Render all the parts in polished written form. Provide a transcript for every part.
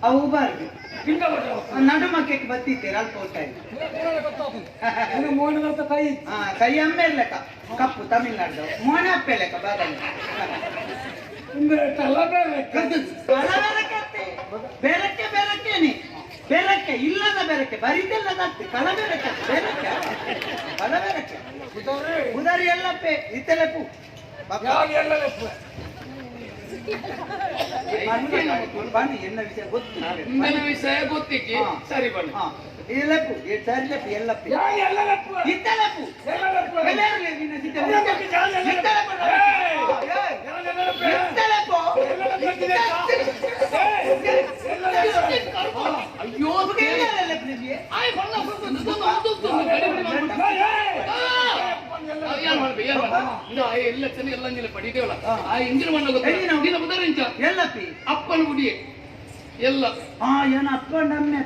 ಅವು ಬಾರ್ದು ನಡುಮಕ್ಕೆ ಬತ್ತಿತ್ತೇರ ಅಲ್ಪ ಹೊತ್ತಾಯಿ ಕೈ ಅಮ್ಮೆ ಲೆಕ್ಕ ಕಪ್ಪು ತಮಿಳ್ನಾಡು ಮೋನೆ ಅಪ್ಪೆ ಲೆಕ್ಕ ಬಾದಾಮಿ ಬೆರಕೆ ಬೆರಕೆನೆ ಬೆರಕೆ ಇಲ್ಲದ ಬೆರಕೆ ಬರಿದೆಲ್ಲದತ್ತೆ ಕಲ ಬೆರಕೆ ಬೆರಕೆ ಕಲ ಬೆರಕೆ ಉದಾರಿ ಎಲ್ಲಪ್ಪೆ ಇತ್ತೆಲೆಪ್ಪು ಬನ್ನಿ ಎನ್ನ ವಿಷಯ ಗೊತ್ತು ವಿಷಯ ಗೊತ್ತಿಕ್ಕೆ ಸರಿ ಬನ್ನಿ ಎಲ್ಲಪ್ಪು ಸರಿಲೆಪ್ಪು ಎಲ್ಲಪ್ಪು ಇತ್ತಲೆಪ್ಪು ಅಯ್ಯೋ ಎಲ್ಲ ಚೆನ್ನ ಎಲ್ಲ ಪಡಿದೇವಲ್ಲ ಆ ಎಂಜಿನ ಮಣ್ಣ ಎಲ್ಲಪ್ಪಿ ಅಪ್ಪನ ಗುಡಿ ಎಲ್ಲ ಏನ ಅಪ್ಪಂಡ ಅಮ್ಮೆ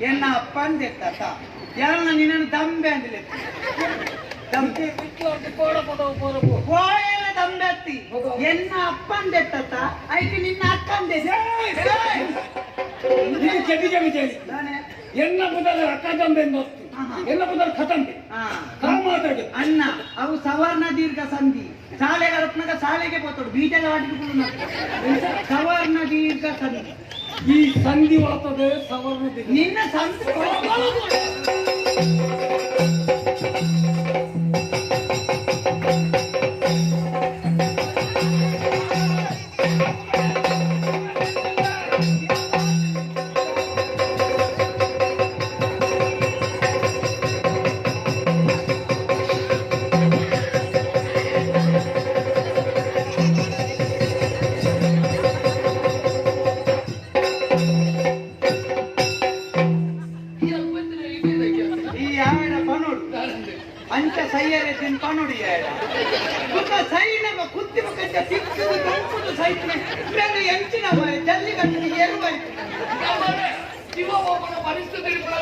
ಎನ್ನ ಅಪ್ಪ ಅಂದಿತ್ತ ಯಾರನ್ನ ನಿನ್ನ ದಂಬೆ ಅಂದಿಲ್ಲ ದಂಬೆ ಅತ್ತಿ ಎನ್ನ ಅಪ್ಪಂದೆತ್ತ ಐತಿ ನಿನ್ನ ಅಕ್ಕಂದೆ ಎನ್ನ ಬುಧದ ಅಕ್ಕದಂಬೆ ಎಲ್ಲ ಬುಧದ ಕಥಂಬೆ ಅಣ್ಣ ಅವು ಸವರ್ಣ ದೀರ್ಘ ಸಂಧಿ ಶಾಲೆಗಳ ಶಾಲೆಗೆ ಹೋಗ್ತಾడు ಬೀಜಗ ಆಡಿಕೊಂಡು ಸವರ್ಣ ದೀರ್ಘ ಸಂಧಿ ಈ ಸಂಧಿ ಹೋಗ್ತದೆ ಸವರ್ಣ ನಿನ್ನ ಸಂಧಿ ಅಂಚ ಸೈಯರೆ ತಿನ್ ಪನುಡಿ ಸೈನ ಕುತ್ತಿ ಮುಖ ತಿಕ್ಕುದು ಸೈತಿನ ಮೇಲೆ ಎಂಚಿನ ಜಲ್ಲಿ ಗಂಟೆ ಏರು ಪರಿಸ್ಥಿತಿ ಎಲ್ಲ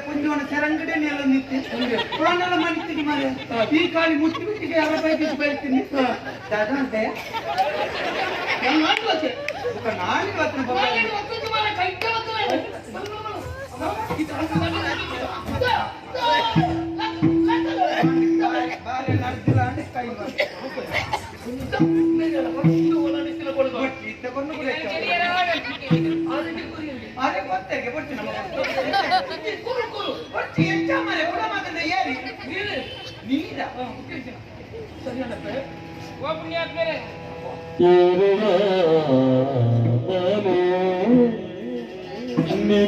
ಪುಂಜೋಣ ಸೆರಂಗಡೆ ನೆಲ ನಿಂತು ಪ್ರಾಣೆಲ್ಲ ಮನಿಸ್ತೀನಿ ಮಾರೆ ಈ ಕಾಲಿ ಮುಟ್ಟಿ ಮುಟ್ಟಿಗೆ ಯಾರ ಬೈದು ಬೆಳಿತೀನಿ ಅದಂತೆ ನಡೆದಿಲ್ಲ ಅಂದ್ರೆ ಕೈ ಅದೇ ಗೊತ್ತಾಗೆ ಬರ್ತೀನಿ ಎಂಚ ಮನೆ ಕೂಡ ಮಾತಂದ ಏರಿ ನೀರ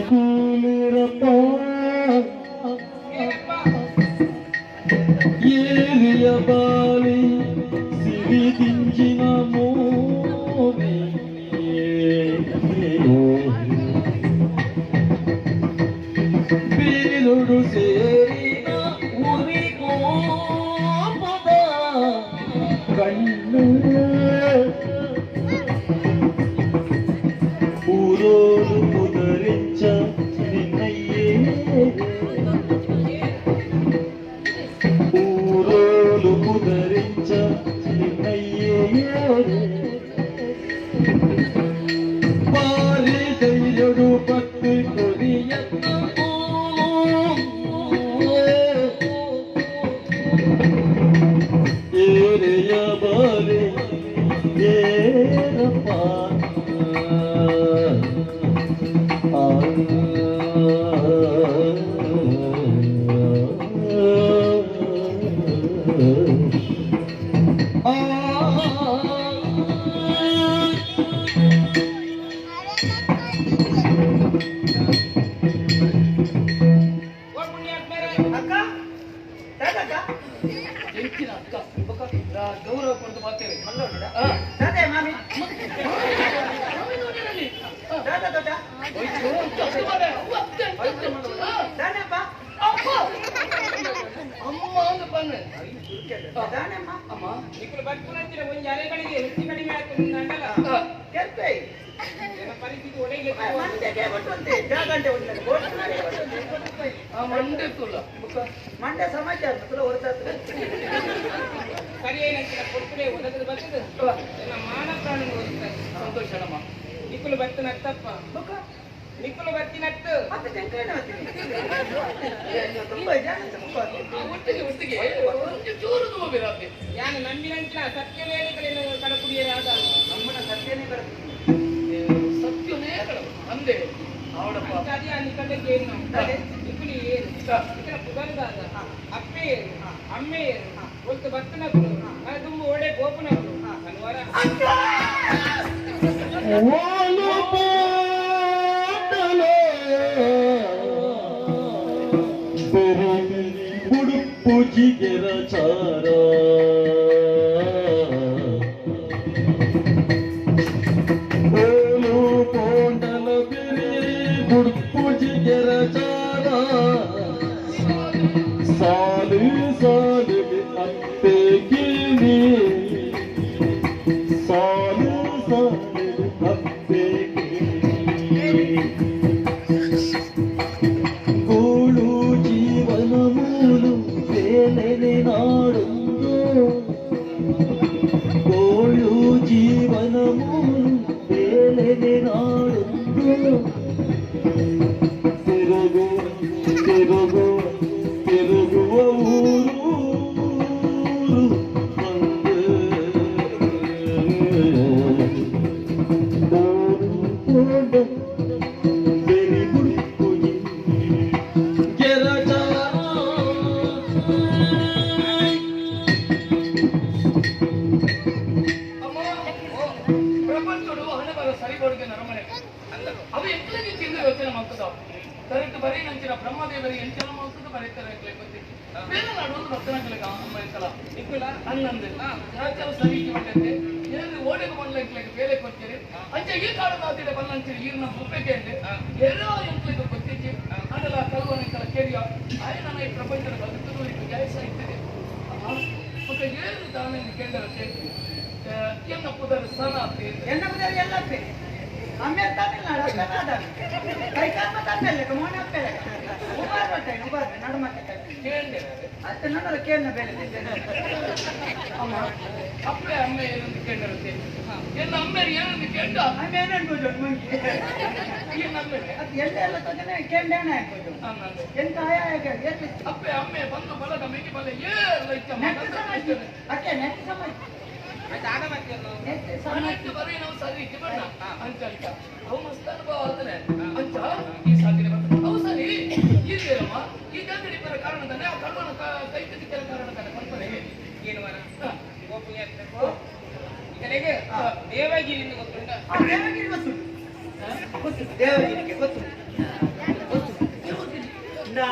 ಕೂಲಿರಪ್ಪ ಏರಿಯ ಬಾಲಿ ಸಿರಿದಿಂಜಿನ ಮೋನೆ ಬೀಳುಡು ಸೇರಿನ ಉರಿಗೋಪದ ಕಣ್ಣು ಊರೋರು ಕುದರಿಂಚ ನಿನ್ನಯ್ಯೇ ఊరోలు కుదరించ నిన్నయ్యే పారి ధైర్యుడు భక్తి కొరియన్న ఏరయ బారి ఏరప్ప ಗೌರವ ಕೊಟ್ಟು ಬರ್ತೇವೆ ಹಾ. ದಾದೆ ಮಾಮಿ ಮಾಮಿ ನೋಡಿರಲಿ. ಹಾ. ದಾದ ದೊಡ್ಡ ಅಯ್ಯೋ, ಅಷ್ಟು ಮಾರ್ರೆ. ಅವ್ವ ಅತ್ತೆ ಅಂತ. ಹಾ. ದಾನೆಪ್ಪ ಅಪ್ಪ. ಅಮ್ಮ ಅಂತ ಬಂದೆ. ದಾನೆಮ್ಮ ಅಮ್ಮ. ఇక్కడ పట్టుకున్నచ్చిన కొంచెం అరేగడికి ಹೆಚ್ಚು ಕಡಿಮೆ ಆಗ್ತದೆ ಹಾ. ಕೆಲ್ಪೆ ಪರಿಸ್ಥಿತಿ ಒಡೆಗೆ ಮಂಡೆಗೆ ಬರ್ತಂತೆ ಜಾಗಂಟೆ ಒಂದು ಆ ಮಂಡೆ ತುಲ. ಮಂಡ್ಯ ಸಮಾಚಾರ ಮಕ್ಕಳು ಹೊರತಾತ್ರ ಸರಿಯಾಗಿ ಕೊಡ್ತಲೇ ಒದಗದ ಬರ್ತದೆ ಎಲ್ಲ ಮಾನ ಪ್ರಾಣಿ ಓದಿಸ್ತಾರೆ ಸಂತೋಷ ಅಮ್ಮ. ನಿಕ್ಕಲು ಬರ್ತೀನಿ ಅತ್ತಪ್ಪ ನಿಕ್ಕಲು ಬರ್ತೀನಿ ಅತ್ತು ಮತ್ತೆ ತೆಂಕೇನ ತುಂಬಾ ಜನ ಒಟ್ಟಿಗೆ ಒಟ್ಟಿಗೆ ಒಂದು ಚೂರು ಹೋಗಿರಾತೆ. ಯಾನು ನಂಬಿನಂಚಿನ ಸತ್ಯವೇ ಕಡಪುಡಿಯರಾದ ನಮ್ಮನ್ನ ಸತ್ಯನೇ ಬರುತ್ತೆ ಸತ್ಯನೇ ಅಂದೆ ಅವಡಪ್ಪ. ಅದೇ ನಿಕ್ಕಲಿಗೆ ಏನು ನಿಕ್ಕಲಿ ಏನು ఇక్కడ కుదరదాದ ಅಪ್ಪೆ ಏನು ಅಮ್ಮೆ ಏನು ಒಂದು ಭಕ್ತನಗಳು ಅದು ತುಂಬ ಒಡೆ ಗೋಪನಗಳು ಅನ್ವರ ಓಲು ಪೋಟಲೋ ಬೆರಿ ಉಡುಪು ಜಿಗೆರ ಚಾರ ಓಲು ಪೋಟಲ ಬೆರಿ ಉಡುಪು ಜಿಗೆರ ಚಾರ ಸಾಲು ಸಾಲು ಅತ್ತೆ ಗಿಳಿ ಸಾಲು ಸಾಲು ಅತ್ತೆ ಗಿಳಿ ಗೂಳು ಜೀವನ ಮೂಲು ಬೇಲೆನೆ ನಾಡೊಂದು ಗೋಳು ಜೀವನ ಮೂಲು ಬೇಲೆನೆ ನಾಡೊಂದು ತಿರುಗುವ ತಿರುಗುವ ಊರು ಬೆರಿ ಹುಡುಕು ಗೆರಟ ಅಮ್ಮ, ಪ್ರಪಂಚಡು ಹಣೆ ಬರ ಸರಿಬೋಡಿಗೆ ನರಮನೆ ಅಲ್ಲ ಅವು ಎಂಟ್ಲಗೆ ಚಿಂದ ಯೋಚನೆ ಮಾಡ್ತದ ಕರೆಕ್ಟ್ ಬರೀ ನಂಚಿನ ಬ್ರಹ್ಮದೇವರಿಗೆ ಎಂಟೆಲ್ಲ ಮಾಡ್ತದ ಬರೀತಾರೆ ಗೊತ್ತಿತ್ತು ಬೇರೆ ನಾಡೊಂದು ಭಕ್ತನಾಗ್ಲಿಕ್ಕೆ ಅಮ್ಮ ಎಂತಲ್ಲ ಇಕ್ಕಲ ಅನ್ನಂದಿಲ್ಲ ರಾಜ್ಯವು ಸರಿ ಬಂದೈತೆ ಏನಾದ್ರು ಓಡಿಗೆ ಬಂದ್ಲಕ್ಕೆ ಬೇರೆ ಕೊಡ್ತೀರಿ ಅಂಚೆ ಈ ಕಾಲದ ಆದಿಡೆ ಬಂದಂಚಿರಿ ಈರ್ನ ಮುಪ್ಪೆಗೆ ಅಂದೆ ಎಲ್ಲೋ ಎಂಟ್ಲಿಗೆ ಗೊತ್ತಿಚ್ಚಿ ಅದೆಲ್ಲ ಕಲ್ವನಿಕಲ ಕೇರಿಯ ಆಯ ನನ್ನ ಈ ಪ್ರಪಂಚದ ಬದುಕಲು ಇದು ಜಾಯಸ ಇರ್ತದೆ ಅಮ್ಮ ಮತ್ತೆ ಏನು ತಾನೇ ಕೇಂದ್ರಕ್ಕೆ ಎನ್ನ ಪುದರ ಸನ ಅಂತ ಎನ್ನ ಮುದರಿ ಎಲ್ಲ ಅಮ್ಮೆ ತಾನಿಲ್ಲ ಕೈ ಕಾಲ ತನ್ನೆಲ್ಲ ಮೋನ ಹಾಕ್ತಾರೆ ಉಬಾರ್ ಬರ್ತೇನೆ ಉಬಾರ್ ನಡುಮಕ್ಕೆ ಕೇಂದ್ರ ಅತ್ತೆ ನೋಡಲ್ಲ ಕೇಳಿನ ಬೇರೆ ಅಮ್ಮ ಅಪ್ಪೆ ಅಮ್ಮ ಏನಂತ ಕೇಳಿರುತ್ತೆ ಎನ್ನ ಅಮ್ಮ ಏನಂತ ಕೇಳ್ದ ಅಮ್ಮೆ ಏನ್ಬೋದು ಮಂಗಿ ಎನ್ನ ಅಮ್ಮ ಅದು ಎಲ್ಲ ತೊಂದರೆ ಕೇಂಡೇನ ಆಗ್ಬೋದು ಅನ್ನಂದು ಎಂತ ಆಯಾಗ ಎಲ್ಲಿ ಅಪ್ಪೆ ಅಮ್ಮೆ ಬಂದು ಬಲದ ಮಿಗಿ ಬಲ ಏರ್ಲ ಇತ್ತ ನೆಟ್ಟು ಸಮಾಜ ಅಕ್ಕೆ ನೆಟ್ಟು ಸಮಾಜ ಆಡ ಮತ್ತೆ ನೆಟ್ಟು ಸಮಾಜ ಸಮಾಜಕ್ಕೆ ಬರೀ ನಾವು ಸರಿ ಕಿಬಣ್ಣ ಅಂತ ಅನ್ಕ ಅವು ಮಸ್ತ್ ಅನುಭವ ಆತನೆ ಅಂತ ಈ ಸಾಗಿನ ಬರ್ತಾರೆ ಅವು ಸರಿ ಈಗೇರಮ್ಮ ಈ ಗಂಗಡಿ ಬರ ಕಾರಣದನೆ ಆ ಕಡುವನ ಕೈ ತೆಗಿತರ ಕಾರಣದನೆ ಕಲ್ಪನೆಗೆ ಏನು ವರ ಗೋಪುಗೆ ಹತ್ತಬೇಕು ಇದರಿಗೆ ದೇವಗಿರಿಯಿಂದ ಗೊತ್ತುಂಟ ದೇವಗಿರಿ ಗೊತ್ತು ದೇವಗಿರಿಗೆ ಗೊತ್ತು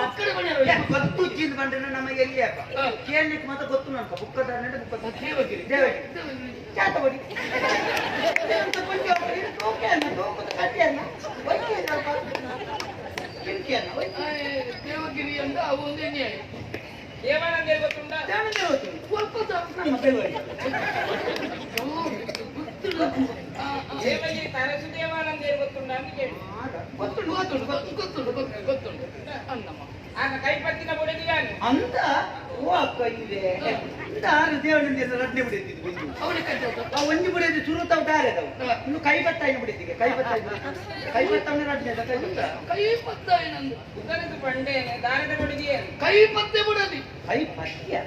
ಅಕ್ಕಡೆ ಮನೆ ಗೊತ್ತು ಚಿಂದ ಬಂದ್ರೆ ನಮಗೆ ಎಲ್ಲಿ ಕೇಳಲಿಕ್ಕೆ ಮಾತ್ರ ಗೊತ್ತು ನನ್ಕ ಬುಕ್ಕದ ಬುಕ್ಕ ದೇವಗಿರಿ ದೇವಗಿರಿ ಚಾತ ಬಡಿ ದೇವಗಿರಿ ಅಂತ ಅವು ಒಂದೇ ನ್ಯಾಯ ದೇವಾನಂದ ಗೊತ್ತುಂಟ ದೇವಗಿರಿ ತರಸು ದೇವಾನಂದ ಗೊತ್ತುಂಟ ಅಂತ ಕೇಳಿ ಗೊತ್ತುಂಟು ಅನ್ನಮ್ಮ ಆಗ ಕೈಪತ್ತಿನ ಬುಡದಿಯಾನು ಅಂತ ಓ ಅಕ್ಕ ಇದೆ ಅಂತ ಆರು ದೇವರಿಂದ ರಡ್ನೆ ಬಿಡಿದ್ದು ಅವನ ಕಟ್ಟ ಆ ಒಂಜಿ ಬಿಡಿದ್ದು ಚುರು ತಾವು ದಾರೆದವು ಇನ್ನು ಕೈ ಬತ್ತಾಯಿನ ಬಿಡಿದ್ದಿಗೆ ಕೈ ಬತ್ತವನ್ನ ರಡ್ನೆ ಕೈ ಬತ್ತ ಕೈ ಪತ್ತ ಏನಂದು ಉತ್ತರದು ಪಂಡೆ ದಾರದ ಬುಡದಿಯಾನು ಕೈ ಪತ್ತೆ ಬಿಡದಿ ಕೈ ಪತ್ಯ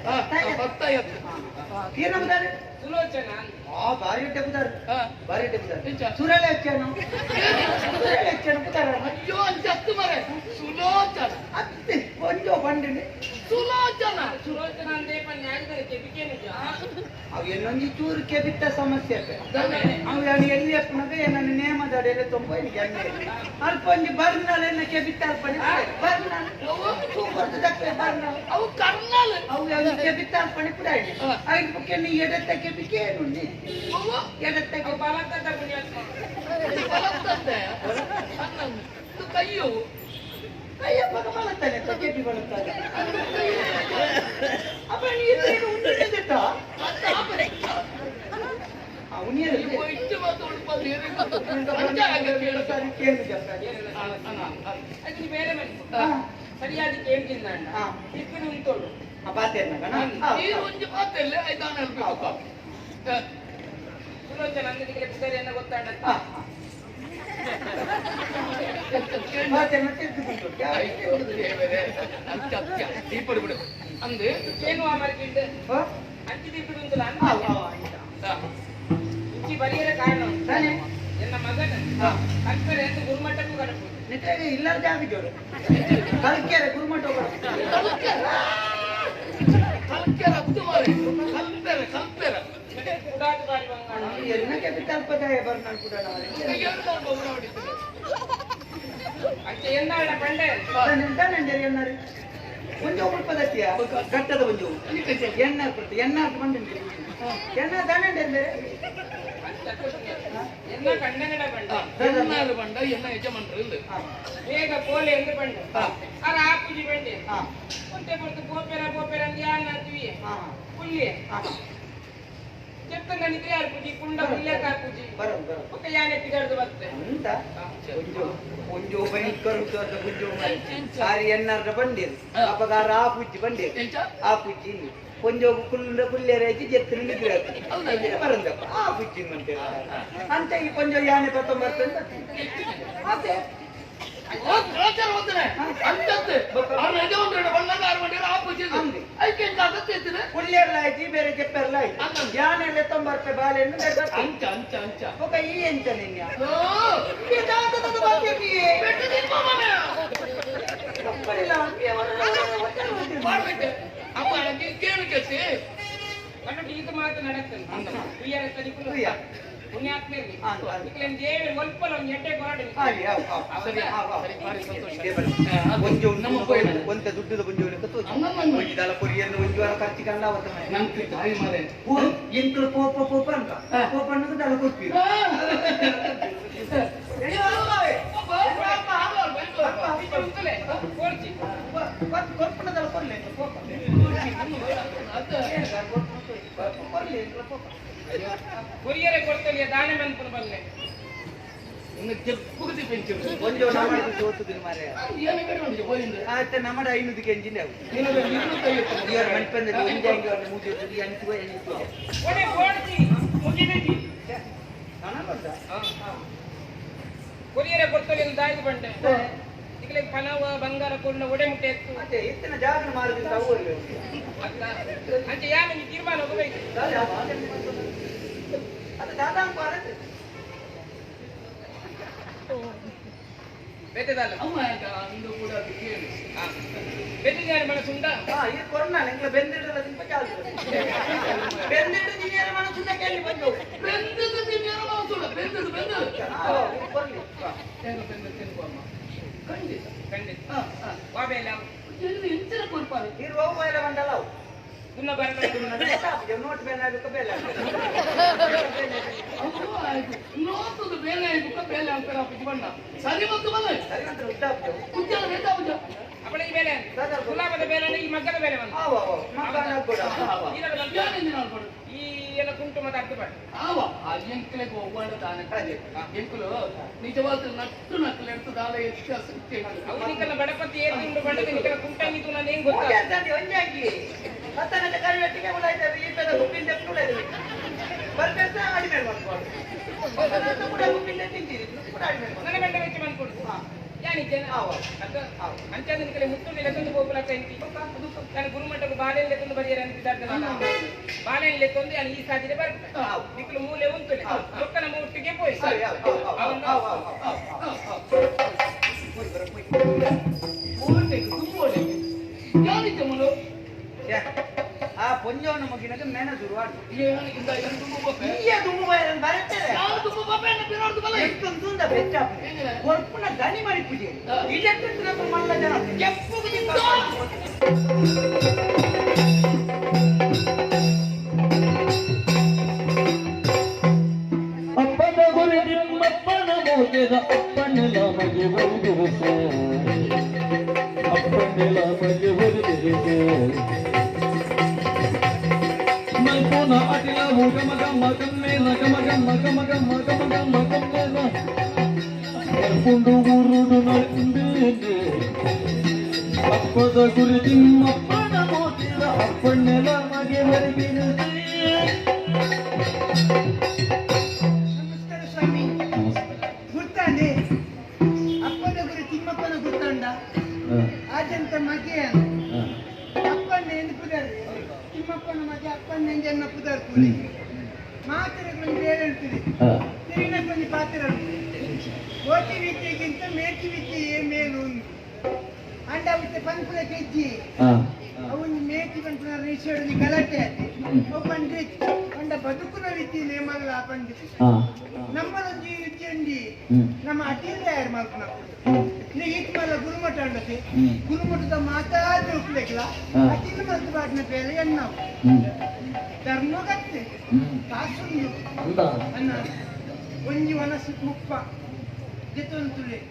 ಪತ್ತ ಎತ್ತು ಏನ ಬುದಾರೆ ಸುಲೋಚನ ಆ ಬಾರಿ ಹೊಟ್ಟೆ ಬುದಾರೆ ಬಾರಿ ಹೊಟ್ಟೆ ಬುದಾರೆ ಎಂಚ? ಸುರಳೆ ಹಚ್ಚನು ಸುರಳೆ ಹಚ್ಚನು ಬುದಾರ ಅಯ್ಯೋ ಅಂಚತ್ತು ಮರೆ ಸುಲೋಚನ ಅತ್ತೆ ಒಂಜೋ ಪಂಡಿನಿ ಸುಲೋಚನ ಸುಲೋಚನ ಅಂದೇ ಪನ್ನೆ ಆಗಿದ್ದಾರೆ ಕೆಬಿಕೇನು ಅವು ಎಲ್ಲೊಂದು ಚೂರಕ್ಕೆ ಬಿಟ್ಟ ಸಮಸ್ಯೆ ಅವು ಎಲ್ಲಿ ಅಪ್ಪನಾಗ ನನ್ನ ನೇಮದ ಅಡೆಲ್ಲ ತುಂಬ ಈಗ ಅಲ್ಪ ಒಂದು ಬರ್ನಾಳೆನ್ನಕ್ಕೆ ಬಿಟ್ಟ ಅರ್ಪಣೆ ಬರ್ನಾಳೆ ಬರ್ನಾಳೆ ಅವು ಕರ್ನಾಲ್ ಅವು ಅದಕ್ಕೆ ಬಿಟ್ಟ ಅರ್ಪಣೆ ಕೂಡ ಇದೆ ಐದು ಪಕ್ಕೆ ನೀ ಎಡತ್ತಕ್ಕೆ ಬಿಕ್ಕೆ ಏನು ಅವು ಎಡತ್ತಕ್ಕೆ ಬಲತ್ತದ ಪುಣ್ಯಾತ್ಮ ಬಲತ್ತಂತೆ ಇದು ಕೈಯು ಅಯ್ಯಪ್ಪ ಬಲತ್ತಾನೆ ಕೆಪಿ ಬಲತ್ತಾನೆ ಅಪ್ಪ ನೀರು ಉಂಟು ಅವನಿಯಲ್ಲಿ ಇಷ್ಟು ಮತ್ತು ಉಡುಪಲ್ಲಿ ಅದು ಬೇರೆ ಮನೆ ಸರಿಯಾದ ಕೇಳ್ತಿಲ್ಲ ಅಣ್ಣ ಇಬ್ಬರು ಉಂಟೋಳು ನೀರು ಒಂಜಿ ಮಾತಲ್ಲ ಐದಾನ ಹೇಳ್ಬೇಕು ಸುಲೋಚನ ಅಂಗಡಿಗೆ ಪುದರಿಯನ್ನ ಗೊತ್ತಾಡ ಅಂದ್ರೆ ಏನು ಮಾರ್ಕಿಂಡ್ ಅಂಚಿದಿಬ್ಬರು ಉಂಟಲ್ಲ ಇಂಚಿ ಬರಿಯರ ಕಾರಣ ಎನ್ನ ಮಗನ ಕಲ್ಪರೆ ಎಂದು ಗುರುಮಟ್ಟಕ್ಕೂ ಕರಬಹುದು ಇಲ್ಲ ಜಾಬಿಜೋರು ಕಲ್ಕೆರೆ ಗುರುಮಠ ಕಲ್ಕೆರ ಹತ್ತು ಮಾರೆ ಕಲ್ಪೆರ ಕಲ್ಪೆರ ಕುಡಾದು ಬಾರಿ ಬಂಗಾಳ എന്നൊക്കെ തൽപ്പതായ പറഞ്ഞാൽ കൂടെ ಅಂಚೆ ಎಂದಾಳ ಬಂಡೆ എന്താണ് கொஞ்சம் உட்பதத்திய கட்டத கொஞ்சம் என்ன என்ன ಬಂದ என்ன தானே ಎಲ್ಲ ಕಣ್ಣಂಗಡ ಬಂಡ ಎನ್ನಾರು ಬಂಡ ಎನ್ನ ಯಜಮಾನರು ಇಲ್ಲ ಬೇಗ ಪೋಲೆ ಎಂದು ಬಂಡ ಅರ ಆಪುಜಿ ಬಂಡೆ ಒಂಟೆ ಬರ್ತು ಗೋಪೆರ ಗೋಪೆರ ಅಂತ ಯಾರು ಅಂತೀವಿ ಪುಲ್ಯ చెప్తున్నా నీకు అర్పుజీ కుండ పుల్య కాపుజీ ఒక యానే పిగడదు వస్తే ಅಂತ ಒಂಜೋ ಭಯಂಕರ ಒಂಜೋ ಸಾರಿ ಎನ್ನಾರ ಬಂದಿರು ಅಪಗಾರ ಆ ಪುಜ್ಜಿ ಬಂದಿರು ಆ ಪುಜ್ಜಿ ಒಂಜೋ ಕುಲ್ಲ ಪುಲ್ಯರೇಜಿ ಜೆತ್ತಿನ ನಿಗ್ರಹ ಬರಂದಪ್ಪ ಆ ಪುಜ್ಜಿ ಮಂತೆ ಅಂತ ಈ ಕೊಂಜೋ ಯಾನೆ ಬರ್ತಂಬರ್ತ ಅದೇ పుల్లేర్లాయి ಬೇರೆ చెప్పారులాయి యానెళ్ళ 90 రూపాయలు బాలేను అంచ అంచ అంచ ఒక ఈ ఎంచ నిన్న ఈ దాంతో బాకేకి పెట్టది మామనే అప్పడిలా ಮಾಡ್ಬೇಕು ಅಪ್ಪ ನನಗೆ ಕೇಳಕ್ಕೆ ಅನ್ನು ಇದು ಮಾತು ನಡೆಯುತ್ತೆ ಪ್ರಿಯರ ತನಿಕುಲು ಪುಣ್ಯಾತ್ಮೇರಿ ಇಕ್ಲೆನ್ ದೇವಿ ಒಲ್ಪಲ ಒಂದು ಎಟ್ಟೆ ಕೊರಡೆ ಸರಿ ಸರಿ ಭಾರಿ ಸಂತೋಷ ಒಂಜೋ ನಮ್ಮ ಒಂತ ದುಡ್ಡದ ಒಂಜೋ ಕತ್ತು ಇದಾಲ ಕೊರಿಯನ್ನು ಒಂಜೋ ಖರ್ಚು ಕಂಡ ಅವತ್ತ ನಂಗೆ ತಾಯಿ ಮಾರೆ ಇಂಕಲು ಪೋಪ ಅಂತ ಪೋಪ ಅನ್ನೋದು ದಳ ಕೊಡ್ತೀವಿ ಕೊರ್ಪಣ ದಳ ಕೊರ್ಲೆ ಕೊರಿಯರೆ ಕೊಡ್ತಲಿಯ ದಾನೆ ಮನ್ಪುನ ಬಲ್ಲೆ ಪುಗತಿ ಪೆಂಚು ಒಂಜೋ ನಮ್ಮದು ಜೋತುದಿನ ಮಾರೆ ಏನು ಕಡಿಮೆ ಹೋಯಿಂದ ಆಯ್ತು ನಮ್ಮದ 500 ಕೆಂಜಿನ ಇವರು ಮನ್ಪಂದ ಒಂಜಾಂಗಿ ಅವ್ರ ಮೂಜೆ ತುಡಿ ಅಂಚುವ ಎಣಿಸುವ ಒಡೆ ಬೋಡ್ತಿ ಮುಗಿಬೇಕಿ ನಾನು ಬಂದ ಕೊರಿಯರೆ ಕೊಡ್ತಲಿಯ ದಾಯಿದು ಬಂಡೆ ಇಕ್ಲೆ ಪನವ ಬಂಗಾರ ಕೊಂಡ ಒಡೆ ಮುಟ್ಟೆ ಎತ್ತು ಮತ್ತೆ ಇತ್ತಿನ ಜಾಗನ ಮಾರದಿಂದ ಅವರಿಗೆ ಅಂಚೆ ಯಾನು ನೀ ತೀರ್ಮಾನ ಹೋಗಬೇಕು ಅದು ದಾದಾ ಮಾರತ್ತೆ ಬೆತ್ತದಲ್ಲ ಅಮ್ಮ ಅಂದು ಕೂಡ ಅದು ಕೇಳಿ ಬೆತ್ತಿದ್ದಾರೆ ಮನಸ್ಸುಂಡ ಇದು ಕೊರೋನಾ ನಿಂಗೆ ಬೆಂದಿಡಲ್ಲ ತುಂಬ ಜಾಸ್ತಿ ಬೆಂದಿಡು ದಿನ ಮನಸ್ಸುಂಡ ಕೇಳಿ ಬಂದು ಬೆಂದದು ತಿನ್ನೇನು ಮಾಸುಡ ಬೆಂದದು ಬರ್ಲಿ ಏನು ಬೆಂದದು ತಿನ್ನುವ ಅಮ್ಮ ಖಂಡಿತ ಖಂಡಿತ ಬಾಬೆಲ್ಲ ಎಲ್ಲಿ ಎಂಚಿನ ಕೊಡ್ಪಾರೆ ಇರುವ ಎಲ್ಲ ಬಂದಲ್ಲ ಪುನಃ ಬರಬೇಕು ನೋಟ್ ಬೇಲೆ ಆಗಬೇಕು ಬೇಲೆ ನೋಟದು ಬೇಲೆ ಆಯ್ತು ಬೇಲೆ ಅಂತಾರೆ ಬಣ್ಣ ಸರಿ ಮತ್ತು ಬಲ್ಲ ಸರಿ ಅಂತ ಉದ್ದಾಗ್ತದೆ ಉಜ್ಜಲ ಬೇಕಾಗುಜ ಅಪ್ಪಳ ಈ ಬೇಲೆ ಗುಲಾಬದ ಬೇಲೆ ಈ ಮಗ್ಗದ ಬೇಲೆ ಬಂತು ಮಕ್ಕಳ ಕೂಡ ಈ ಎಲ್ಲ ಕುಂಟು ಮತ್ತೆ ಅರ್ಥ ಮಾಡಿ ಆವ ಆ ಎಂಕಲೆಗೆ ಹೋಗುವ ದಾನ ಎಂಕಲು ನಿಜವಾದ ನಟ್ಟು ನಕ್ಕಲು ಎತ್ತು ದಾಲ ಎತ್ತಿ ಅವನಿಗೆಲ್ಲ ಬಡಪತಿ ಏರು ತಿಂದು ಬಂಡದ ನಿಕಲ ಕುಂಟಂಗಿತು ನಾನು ಹೆಂಗ್ ಗೊತ್ತಾ ಒಂಜಾಗಿ ಮತ್ತನಂತ ಕರಿವೆಟ್ಟಿಗೆ ಉಳಾಯ್ತವೆ ಈ ಪದ ಗುಪ್ಪಿಂದ ಉಳಾಯ್ತವೆ ಬರ್ಬೇಕ ಅಡಿಮೇಲೆ ಮಾಡ್ಕೊಂಡು ಕೂಡ ಗುಪ್ಪಿಂದ ತಿಂತೀರಿ ಕೂಡ ಅಡಿಮೇಲೆ ನನ್ನ ಗಂಡ ವೆಚ್ಚ ಬಂದ್ಕೊಡ್ತು ಯಾನಿದ್ದೇನೆ ಅಂಚಾದ ನಿಕಲೆ ಮುತ್ತು ಲೆಕ್ಕೊಂದು ಹೋಗ್ಲಕ್ಕ ಎಂತಿ ನಾನು ಗುರುಮಠಕ್ಕೆ ಬಾಳೆಹಣ್ಣು ಲೆಕ್ಕೊಂದು ಬರೆಯರ ಅಂತಿದ್ದಾರೆ ಬಾಳೆಹಣ್ಣು ಲೆಕ್ಕೊಂದು ನಾನು ಈ ಸಾಧ್ಯತೆ ಬರ್ತದೆ ನಿಕಲು ಮೂಲೆ ಉಂಟು ರೊಕ್ಕನ ಮೂಟ್ಟಿಗೆ ಪೋಯ್ ಯಾರಿದ್ದೆ ಮನು ನನಗೆ ಮೆಣಸು ಆಡು ಇಂದ ಎಂದು ಬಪ್ಪೆ ಈ ದುಂಬು ಬರ್ತದೆ ಯಾರು ತುಂಬ ಬಪ್ಪೆ ಅಂತ ಬಿರೋದು ಬಲ್ಲ ಎಷ್ಟೊಂದು ಬೆಚ್ಚ ಹೊರಪುನ ಗಣಿ ಮಾಡಿ ಪೂಜೆ ಇದಕ್ಕೆ ಮಲ್ಲ ಜನ ಕೆಂಪು ಅಪ್ಪನ ಗುರಿ ನಿಮ್ಮಪ್ಪನ ಮೋಗೆದ ಅಪ್ಪನೆಲ್ಲ ಮಗೆ ಬರುದಿರುಸೆ ಅಪ್ಪನೆಲ್ಲ ಮಗೆ ಬರುದಿರುಸೆ ಮಲ್ಪುನ ಅಟಿಲ ಗಮ ಗಮ ಗಮ್ಮೇನ ಗಮ ಗಮ ಗಮ ಗಮ ಗಮ ಗಮ ಗಮ್ಮೇನ ಮಲ್ಪುಂಡು ಊರುಡು ನಲ್ಕುಂಡೇನೆ ಅಪ್ಪದ ಗುರಿ ನಿಮ್ಮಪ್ಪನ ಮೋಗೆದ ಅಪ್ಪನೆಲ್ಲ ಮಗೆ ಬರುದಿರುಸೆ ನಮಸ್ಕಾರ ಸ್ವಾಮಿ ಗುರ್ತಾಂಡೆ ಅಪ್ಪನ ಗುರು ತಿಮ್ಮಪ್ಪನ ಗುರ್ತಾಂಡ ಆಜಂತ ಮಗೆ ಅಪ್ಪನ ನೆನಪುದಾರೆ ತಿಮ್ಮಪ್ಪನ ಮಗೆ ಅಪ್ಪನ ನೆನಪುದಾರೆ ಕೂಲಿ ಮಾತಿರಗಳನ್ನು ಬೇರೆ ಹೇಳ್ತೀರಿ ತಿರಿನ ಕೊಂದು ಪಾತ್ರ ಓಟಿ ವಿದ್ಯೆಗಿಂತ ಮೇಟಿ ವಿದ್ಯೆಯೇ ಮೇಲು ಅಂಡ ಬಿಟ್ಟು ಪಂಪುಲ ಕೆಜ್ಜಿ ಅವನು ಮೇಟಿ ಪಂಪುನ ರೇಷಡಿ ಗಲಾಟೆ ಅವು ಪಂಡ್ರೆ ಪಂಡ ಬದುಕುನ ವಿದ್ಯೆ ಮಲ್ಲ ಪಂಡಿತ ನಮ್ಮದೊಂದು ವಿದ್ಯೆ ನಮ್ಮ ಅಟೀಲ್ ತಯಾರು ಮಾಡ್ಕೊಂಡು ಈಟ್ ಮಲ್ಲ ಗುರುಮಠ ಅಂಡತೆ ಗುರುಮಠದ ಮಾತಾಡಿ ಉಪ್ಲೆಕ್ಲ ಅಟೀಲ್ ಮತ್ತು ಬಾಡಿನ ಬೇರೆ ಎಣ್ಣವು ಧರ್ಮಗತ್ತೆ ಕಾಸುಂದು ಅನ್ನ ಒಂಜಿ ವನಸ್ಸು ಮುಪ್ಪ ಜೊತೆ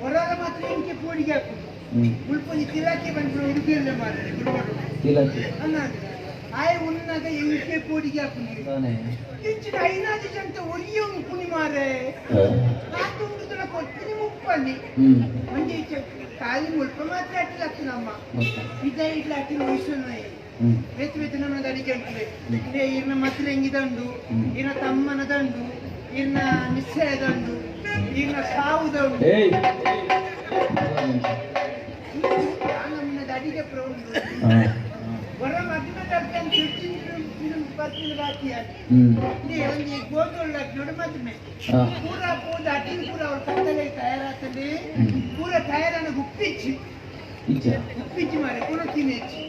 ಹೊರಗ ಮಾತ್ರ ಎಂಕೆ ಪೋಡಿಗೆ ಹಾಕುದು ಉಳ್ಪೊಂಜಿ ತಿಲಾಕಿ ಬಂದು ಉಡುಪಿಯಲ್ಲೇ ಮಾರದೆ ಗುರುಮಠ ಅನ್ನ ಆಯ ಉನ್ನಾಗ ಎಂಕೆ ಪೋಡಿಗೆ ಹಾಕುದು ಇಂಚಿನ ಐನಾದಿ ಜಂತ ಒರಿಯ ಉಂಪುನಿ ಮಾರೆ ನಾಲ್ಕು ಉಂಡುದನ ಕೊಟ್ಟಿನಿ ಮುಪ್ಪಲ್ಲಿ ಒಂಜಿ ಖಾಲಿ ಮುಲ್ಪ ಮಾತ್ರ ಅಟ್ಟಿಲ್ಲ ಆಗ್ತದಮ್ಮ ಇದ ಇಡ್ಲ ಅಟ್ಟಿನ ವಯಸ್ಸನ್ನು ಬೇತು ಬೇತು ನಮ್ಮ ಅಡಿಗೆ ಉಂಟು ಇರ್ನ ಮಕ್ಕಳು ಹೆಂಗಿದಂಡು ಇರ್ನ ತಮ್ಮನ ದಂಡು ಇರ್ನ ನಿಶ್ಚಯ ದಂಡು ಇರ್ನ ಸಾವುದಂಡು ನಮ್ಮದ ಅಡಿಗೆ ಪ್ರೌಂಡು ಹೊರ ಮಗ್ನ ದರ್ಜನ್ ಬರ್ತೀನಿ ಬಾಕಿ ಒಂದು ಗೋಧುಳ ದೊಡ್ಡ ಮದ್ಮೆ ಪೂರ ಪೂರ ಅಟ್ಟಿನ ಪೂರ ಅವ್ರ ಕತ್ತಲೆ ತಯಾರಾಗ್ತದೆ ಪೂರ ತಯಾರನ್ನ ಉಪ್ಪಿಚ್ಚಿ ಮಾರೆ ಪೂರ ತಿನ್ನೆಚ್ಚಿ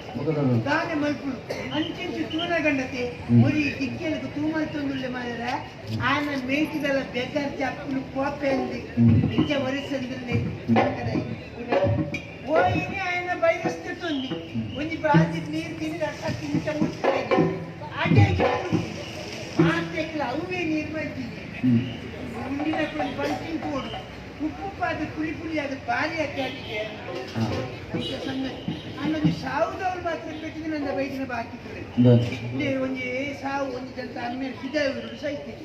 ತಾನೆ ಮಲ್ಪು ಅಂಚಿಂಚು ತೂನ ಗಂಡತೆ ಮುರಿ ಕಿಕ್ಕಿಯలకు ತೂಮಲ್ತೊಂದುಳ್ಳೆ ಮಾರ ಆನ ಮೇಟಿದಲ್ಲ ಬೆಗರ್ ಚಪ್ಪಲು ಕೋಪೆ ಅಂದಿ ನಿಜ ವರಿಸಂದಿಲ್ಲೆ ಓಯಿನಿ ఆయన ಬೈರಸ್ತಿರ್ತೊಂದಿ ಒಂಜಿ ಬಾಲ್ದಿ ನೀರು ತಿಂದು ಅರ್ಥ ತಿಂಚ ಮುಚ್ಚಿದೆ ಅಡ್ಡೆ ಮಾತೆಕ್ಲ ಅವೇ ನೀರು ಮಾಡ್ತೀನಿ ಮುಂದಿನ ಕೊಂಡು ಪಂಚಿಂಗ್ ಕೋಡು ಉಪ್ಪು ಅದು ಪುಳಿ ಪುಳಿ ಅದು ಭಾರಿ ಹಾಕಿ ಸಂಗತಿ ಅನ್ನೋದು ಸಾವುದವ್ರು ಮಾತ್ರ ಪೆಟ್ಟಿಗೆ ನನ್ನ ಬೈಕಿನ ಬಾಕಿದ್ರೆ ಒಂಜಿ ಸಾವು ಒಂದು ಜಂತ ಅಮ್ಮೇಲೆ ಹಿದವರು ಸೈತಿ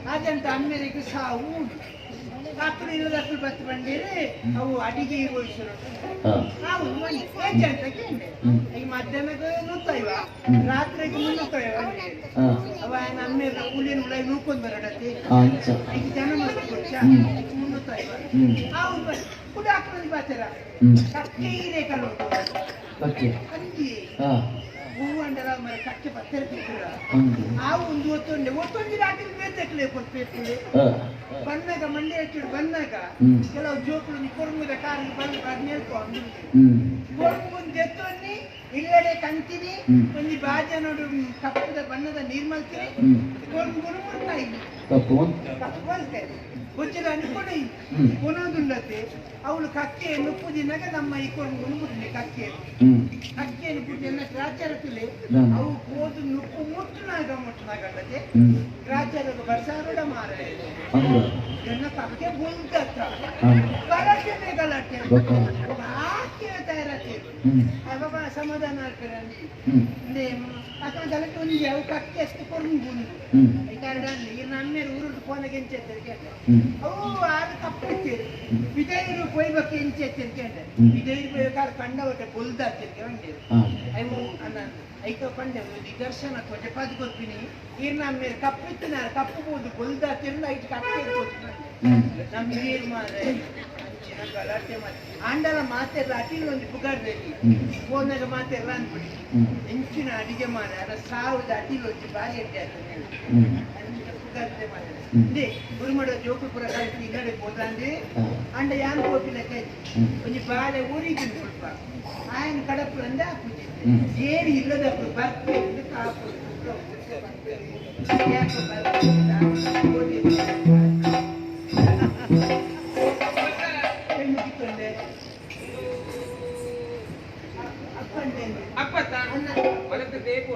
ಆ ಜಂತ ಅಮ್ಮೇಲಿಗೆ ಸಾವು ಉಂಟು ಕಾಕುಡು ಇರೋದಕ್ಕೂ ಬತ್ತು ಬಂದಿರೆ ಅವು ಅಡಿಗೆ ಇರುವಯಿಸರು ನಾವು ಜಂತ ಕೇಂದ್ರೆ ಈಗ ಮಧ್ಯಾಹ್ನಕ್ಕೆ ನೂತ್ತೈವ ರಾತ್ರಿಗೆ ಮುನ್ನೂತ್ತೈವ ಅವ ಅಮ್ಮೇಲೆ ಕೂಲಿನ ಉಳ ನೂಕೊಂಡ್ ಬರಡತ್ತೆ ಈಗ ಜನ ಮಾಡ್ಕೊಚ್ಚ ಮುನ್ನೂತ್ತೈವ ಅವು ಕೂಡ ಹಾಕೊಂಡು ಬರ್ತಾರ ಕಕ್ಕೆ ಇದೆ ಕಲ್ಲು ಅಂಗಿ ಹೂವು ಅಂಡರ ಮರ ಕಕ್ಕೆ ಪತ್ತರ ತಿಕ್ಕುರ ಆ ಒಂದು ಒತ್ತೊಂದು ರಾತ್ರಿ ಬೇತಕ್ಲೆ ಕೊಡ್ಬೇಕು ಬಂದಾಗ ಮಂಡೆ ಹಚ್ಚಿಡು ಬಂದಾಗ ಕೆಲವು ಜೋಕುಳು ಕೊರಂಗುದ ಕಾರಿಗೆ ಬಂದು ನೇರ್ಕೊಂಡು ಕೊರಂಗುಂದು ಎತ್ತೊನ್ನಿ ಇಲ್ಲಡೆ ಕಂತೀನಿ ಒಂದು ಬಾಜ ನೋಡು ಕಪ್ಪದ ಬಣ್ಣದ ನೀರ್ ಮಲ್ತೀನಿ ಕೊರಂಗುನು ಮುರ್ತಾಯಿ ಕಪ್ಪು ಬರ್ತೇನೆ ಕೊಚ್ಚಿದ ಅನ್ಕೊಂಡು ಕೊನೋದುಂಡತೆ ಅವಳು ಕಕ್ಕೆ ನುಪ್ಪುದಿನಾಗ ನಮ್ಮ ಈ ಕೊರಂಗುನು ಮುಟ್ಲಿ ಕಕ್ಕೆಯನ್ನು ಬಿಟ್ಟು ಎಲ್ಲ ಗ್ರಾಚಾರದಲ್ಲಿ ಅವು ಹೋದು ನುಪ್ಪು ಮುಟ್ಟನಾಗತ್ತೆ ಗ್ರಾಚಾರದ ಬರ್ಸಾರೋಡ ಮಾರ ಎನ್ನ ಕಕ್ಕೆ ಬುಲ್ದತ್ತ ಗಲಾಟೆ ಗಲಾಟೆ ಹಾಕಿ ತಯಾರತ್ತೆ ಅವಾಗ ಸಮಾಧಾನ ಆಗ್ತಾರೆ ಅక్కడ ಗಲಾಟೆ ಒಂದು ಅವು ಕಕ್ಕೆ ಅಷ್ಟು ಕೊರಂಗು ಈ ಕಾರಣ ನನ್ನ ಊರುಟ್ಟು ಫೋನಾಗ ಎಂಚೆತ್ತರಿಗೆ ಅವು ಆಗ ಕಪ್ಪಿಡ್ತೀರಿ ವಿಜಯರು ಕೊಯ್ಬೇಕು ಎಂಚೆತ್ತರಿಕೆ ವಿಜಯರು ಬೇಕಾದ್ರೆ ಕಂಡ ಒಟ್ಟೆ ಬುಲ್ದಾಗ್ತಿರ್ಕೆ ಹೊಂಟೇರು ಅವು ಅನ್ನ ಐಕ ಪಂಡೆ ದರ್ಶನ ಕೊಟ್ಟೆ ಪದ್ ಕೊಡ್ತೀನಿ ಇರ್ನ ಮೇಲೆ ಕಪ್ಪಿತ್ತಿನ ಕಪ್ಪಬಹುದು ಬುಲ್ದಾಗ್ತಿರ್ನ ಐದು ಕಟ್ಟೆ ಇರ್ಬೋದು ನಮ್ಮ ನೀರು ಮಾರೆ ಗಲಾಟೆ ಮಾಡಿ ಆಂಡಲ ಮಾತೆಲ್ಲ ಅಟಿಲ್ ಒಂದು ಪುಗಾಡ್ದಲ್ಲಿ ಫೋನಾಗ ಮಾತೆಲ್ಲ ಅಂದ್ಬಿಡಿ ಹೆಂಚಿನ ಅಡಿಗೆ ಮಾರ ಅದ ಸಾವಿರದ ಅಟಿಲ್ ಒಂದು ಬಾರಿ ಅಡ್ಡೆ ಆಗ್ತದೆ ಕಲ್ತೆ ಮಾಡಿ ಗುರುಮಡ ಜೋಕುಪುರ ಕಲ್ತಿ ಇಲ್ಲಡೆ ಹೋದಂಡಿ ಅಂಡ ಯಾನ್ ಕೋಪಿಲಕ್ಕೆ ಒಂಜಿ ಬಾಳೆ ಊರಿಗೆ ಸ್ವಲ್ಪ ఆయన కడప అందా ఏది ఇల్లదప్పుడు భర్త కాపు ಅಪ್ಪತ್ತ ಹೊಲಕ್ಕೆ ಬೇಕು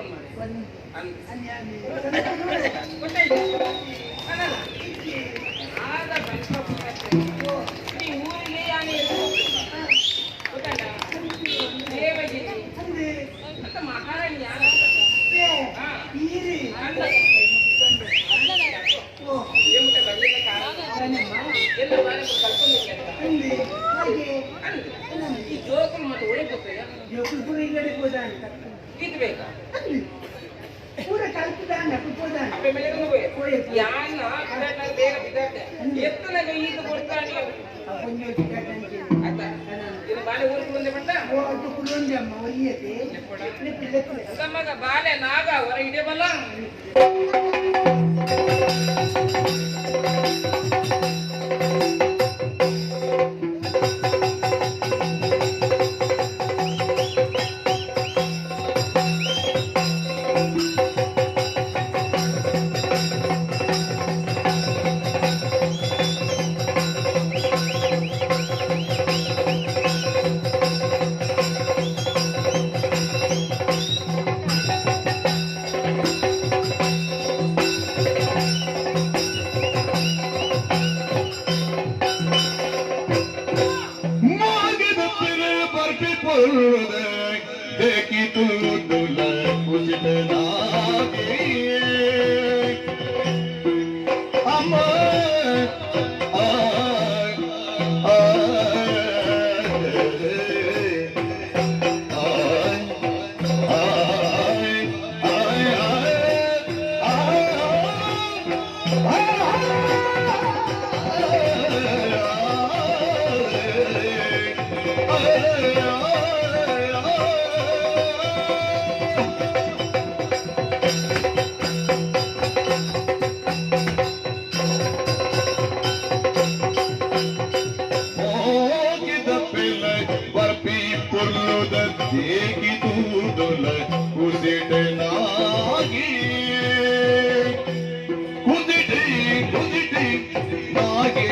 ಈ ಊರಿಗೆ ಯಾನೇ ಅಂತ ಮಹಾರಾಣಿ ಯಾರು ಏಮಿಟ ಬರಲಿಲ್ಲ ಎಲ್ಲ ಬಾರಿ ಕಲ್ಕೊಂಡು ಈ ಜೋಕುಲು ಮತ್ತೆ ಒಳಗೆ ಗೊತ್ತಾಯ ಜೋಕುಲ್ಪುರ ಇಲ್ಲಡೆ ಹೋದಾಂತ ಇದು ಬೇಕಾ ಪೂರ ಕಲ್ಪಿದಾಂಡ ಹೋದಾಂಡ ಅಪ್ಪೆ ಮೇಲೆ ಹೋಯ್ ಯಾನ ಕರೆಕ್ಟ್ ಆಗಿ ಬೇಗ ಬಿದ್ದಾತೆ ಎತ್ತನಾಗ ಈಗ ಕೊಡ್ತಾನೆ ಕೊಂಜೋಟಿ ಕಟ್ಟಂತೆ ಆಯ್ತಾ ಇದು ಬಾಳೆ ಊರಿಗೆ ಮುಂದೆ ಬಿಟ್ಟ ಓ ಅದು ಕುಲೊಂದೆ ಅಮ್ಮ ಒಯ್ಯತೆ ಮಗ ಬಾಲೆ ನಾಗ ಹೊರ ಇಡೆ ಬಲ್ಲ देखी तू दुल्हन कुछ हम देखी तू दुल्हन कुछ नागी नागे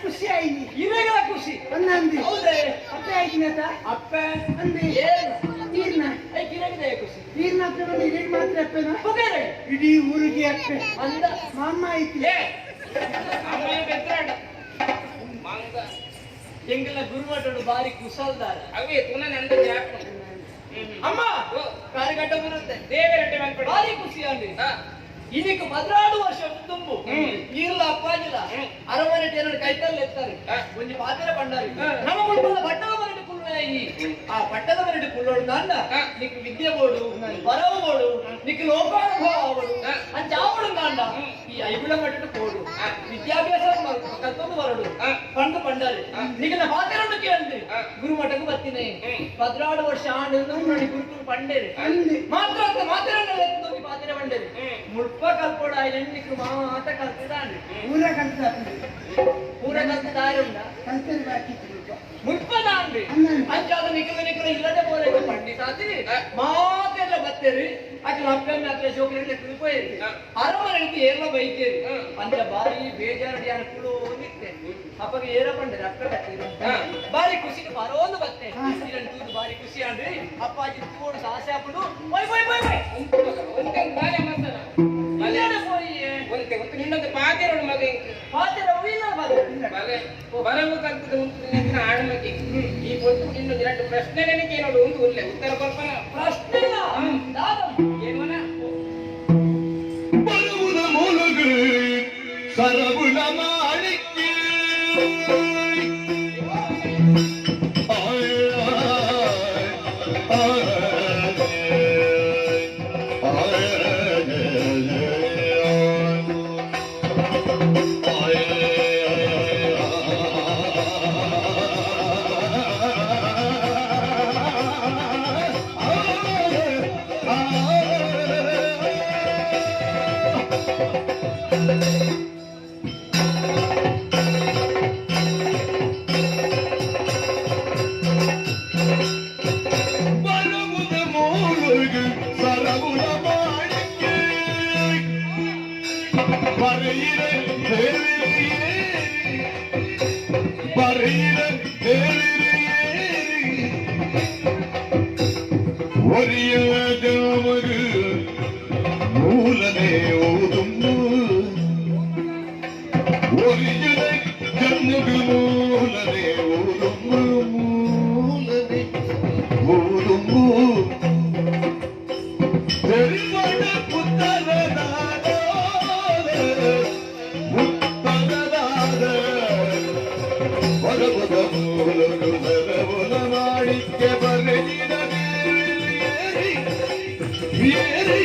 ಖುಷಿ ಆಯ್ತು ಇವಾಗ ಖುಷಿ ಅನ್ನಂದಿ ಹೌದೇ ಅಪ್ಪ ಆಯ್ತಿನತ ಅಪ್ಪ ಅಂದಿ ಏನು ನೀರ್ನ ಗಿರಗಿದೆ ಖುಷಿ ನೀರ್ನ ಅಪ್ಪ ನೀರಿಗೆ ಮಾತ್ರ ಅಪ್ಪನ ಹೋಗರೆ ಇಡೀ ಊರಿಗೆ ಅಪ್ಪೆ ಅಂದ ಮಾಮ ಆಯ್ತು ಏ ಅಮ್ಮ ಬೆದ್ರಾಡ ಮಂಗ ಎಂಗೆಲ್ಲ ಗುರುಮಠಡು ಬಾರಿ ಕುಶಲ್ದಾರ ಅವೇ ತುನ ನಂದ ಜಾಪ ಅಮ್ಮ ಕಾರಿಗಡ್ಡ ಬರುತ್ತೆ ದೇವರಟ್ಟೆ ಮಾಡ್ಬಿಡು ಬಾರಿ ಖುಷಿ ಅಂಡಿ ಇದಕ್ಕೆ 16 ವರ್ಷ ತುಂಬು ನೀರ್ಲ ಅಪ್ಪಾಜಿಲ್ಲ ಅರಮನೆ ಟೇನರ್ ಕೈತಲ್ಲಿ ಎತ್ತಾರೆ ಒಂದು ಪಾತ್ರೆ ಬಂಡಾರಿ ನಮ್ಮ ಮುಳ್ಳ ಬಟ್ಟಲ ಮನೆ ಕುಲ್ಲೆ ఈ ఆ పట్టద వరటి పుల్లోడు నాన్న నీకు విద్య పోడు వరవు పోడు నీకు లోకానుభవాడు అని చావుడు నాన్న ఈ ఐగుల మట్టుకు పోడు విద్యాభ్యాసం కల్పము వరడు పండు పండాలి నీకు నా పాత్రకి అంది గురుమటకు బతినే 14 ವರ್ಷ గురుకులు పండేది మాత్రం పాత్ర పండేది ముప్ప కల్పడు ఆయన నీకు మాట కలుపుదాండి ಊರ ಕಲ್ತ పూర కలిసి దారి ఉందా ಕಲ್ತಲ್ಲಿ ಬಾಕಿ ಮುಲ್ಪದಾಂಡಿ ಅಂಚಾದ ನಿಖಿಲ ಇಲ್ಲದೆ ಬೋಲೆ ಪಂಡಿತಾತಿ ಮಾತೆಲ್ಲ ಬತ್ತೇರಿ ಅಟ್ಲ ಅಪ್ಪಮ್ಮೆ ಅಟ್ಲ ಶೋಕರಿಗೆ ಕುಳಿಪೋಯಿರಿ ಅರಮನೆಗೆ ಏರ್ಲ ಬೈತೇರಿ ಅಂಚ ಬಾರಿ ಬೇಜಾರಡಿ ಅನುಕೂಲ ನಿತ್ತೆ ಅಪ್ಪಗೆ ಏರ ಬಂದರೆ ಅಕ್ಕ ಕಟ್ಟಿರು ಬಾರಿ ಖುಷಿಗೆ ಬರೋದು ಬತ್ತೆ ಇದನ್ನು ತೂದು ಬಾರಿ ಖುಷಿ ಅಂದ್ರಿ ಅಪ್ಪಾಜಿ ತೋಡು ಸಾಸೆ ಅಪ್ಪಡು ಬೈ ಬೈ ಬೈ ಬೈ ಒಂದೇ ಬಾಳೆ ಮಸಾಲ ಮಲ್ಯಾಣ ಪೋಯಿ ಒಂದೇ ಇನ್ನೊಂದು ಪಾತಿರೋಡು ಮಗ ಪಾತಿರ ಉಳಿನ ಮಗ ಬರವು ಕಲ್ತದ ಉಂಟು ಆಡಮಕ್ಕೆ ಈ పొత్తు నిన్ను రెండు ప్రశ్నలని కేనోడు ఉంది ఉల్లే ఉత్తర కల్పన ಪ್ರಶ್ನೆಯ ದಾದಂ ఏమన ಬರುವುದ ಮೂಲಗಳು ಸರಬುಲ ಮಾಡಿಕ್ಕೆ ಮೂಲನೆ ಓದುಂಬು ಒರಿಜಿನಲ್ ಜನ್ಮಗ ಮೂಲನೆ ಓದುಂಬು ಮೂಲನೆ ಓದುಂಬು ತೆರಿಮಡ ಪುತ್ತರದಾದ ಮುತ್ತರದಾದ ಹೊರಬದ ಮೂಲಗಳು ಬರವನ ಮಾಡಿಕ್ಕೆ ಬರೆದಿದ ಏರಿ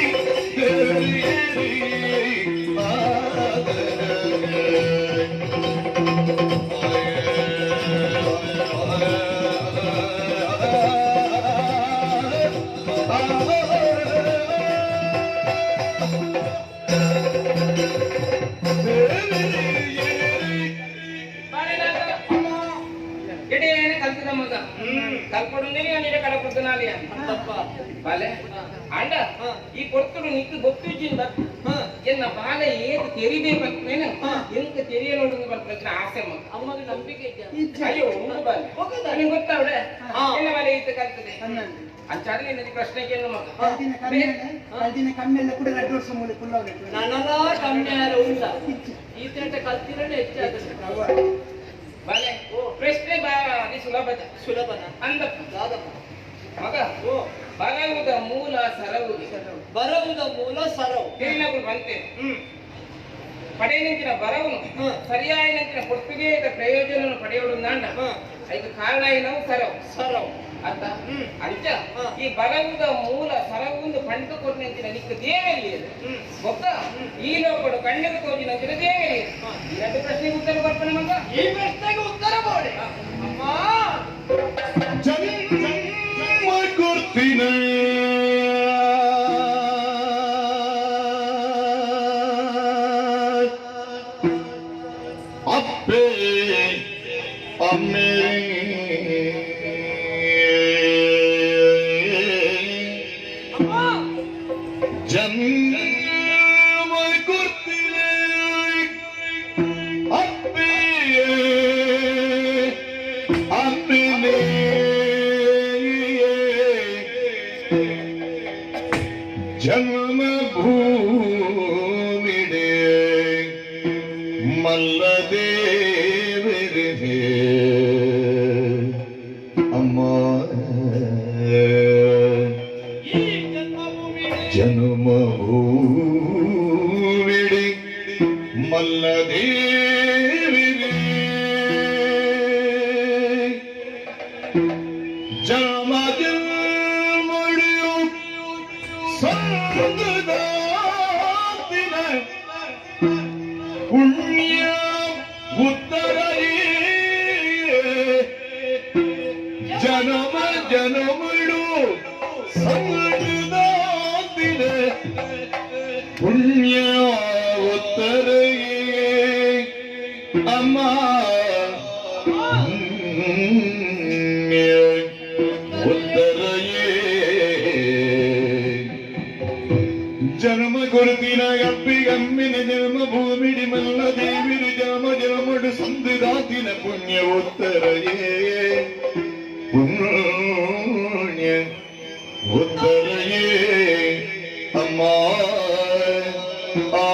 కల్పడు నేను కడపడుతున్నాలి ತಪ್ಪ ಬಾಲೆ ಅಂಡ ಈ ಕೊಡ್ತಡು ನಿಕ್ಕು ಗೊತ್ತಿದ್ದಿಂದ ಎನ್ನ ಬಾಲೆ ಏದು ತೆರಿಬೇಕಂತ ನೀನು ಎಂತ ತೆರಿಯ ನೋಡುದು ಬರ್ತದೆ ಆಸೆ ಮಗ ಅಮ್ಮಗೆ ನಂಬಿಕೆ ಇದ್ದ ಅಯ್ಯೋ ಉಂಟು ಬಾಲೆ ನಿಂಗೆ ಗೊತ್ತಾವಡೆ ಎನ್ನ ಬಾಲೆ ಈತ ಕಲ್ತದೆ ಅಂಚಾದ್ರೆ ನಿನ್ನ ಪ್ರಶ್ನೆಗೆ ಏನು ಮಗ ಕಲ್ದಿನ ಕಮ್ಮೆಲ್ಲ ಕೂಡ 2 ವರ್ಷ ಮೂಲೆ ಕುಲ್ಲವನೆ ನನಗ ಕಮ್ಮಿ ಯಾರು ಉಂಟ ಈ ತಿಂಟ ಕಲ್ತಿರನೇ ಹೆಚ್ಚಾಗುತ್ತೆ ಬಾಲೆ ಪ್ರಶ್ನೆ ಬಾರಿ ಸುಲಭನ ಅಂದಪ್ಪ ದಾದಪ್ಪ ಮಗ ಬರವುದ ಮೂಲ ಸರವುದು ಬರವುದ ಮೂಲ ಸರವು ತಿರುನಗಳು ಬಂತೆ ಪಡೆಯನಂಚಿನ ಬರವನು ಸರಿಯಾಯಿನಂಚಿನ ಕೊಟ್ಟಿಗೆಯ ಪ್ರಯೋಜನವನ್ನು ಪಡೆಯುವುದು ನಾಂಡ ಅದಕ್ಕೆ ಕಾರಣ ಏನವು ಸರವು ಸರವು ಅಂತ ಅಂಚ ಈ ಬರವುದ ಮೂಲ ಸರವುಂದು ಪಂಡು ಕೊಟ್ಟಿನಂಚಿನ ನಿಕ್ಕ ದೇವರಿಗೆ ಗೊತ್ತ ಈ ಲೋಕಡು ಕಣ್ಣಿಗೆ ತೋಜಿನಂಚಿನ ದೇವರಿಗೆ ಈ 2 ಪ್ರಶ್ನೆಗೆ ಉತ್ತರ ಬರ್ತಾನೆ ಮಗ ಈ ಪ್ರಶ್ನೆಗೆ ಉತ್ತರ ಮಾಡಿ ಅಮ್ಮ ಜನ್ಮ ಕೊಡ್ತೀನ ಅಪ್ಪೆ ಅಮ್ಮೆ ಜನ್ಮ ಕೊಡ್ತೀನ ಅಪ್ಪೆ ಅಮ್ಮೆ ಜನ್ಮ ಭೂಮಿಡೆ ಮಲ್ಲದೇವರಿಗೆ ಅಮ್ಮ ಜನ್ಮ ಭೂಮಿಡೆ ಮಲ್ಲದೇವರಿಗೆ ಜನ್ಮಡಿಯು ಸಂಗದಾತಿನ ಪುಣ್ಯ ಉತ್ತರಯೇ ಜನಮ ಜನಮಡು ಸಂಗದಾತಿನ ಪುಣ್ಯ ಉತ್ತರಯೇ ಅಮ್ಮ ಉತ್ತರಯೇ ಜನ್ಮ ಗುರುತಿನ ಗಪ್ಪಿಗಮ್ಮಿನ ಜನ್ಮ ಭೂಮಿಡಿ ಮಲ್ಲ ದೇವಿರು ಜನ್ಮ ಜನ್ಮಡು ಸಂದುದಾತಿನ ಪುಣ್ಯ ಉತ್ತರಯೇ ಪುಣ್ಯ ಉತ್ತರಯೇ ಅಮ್ಮ ಆ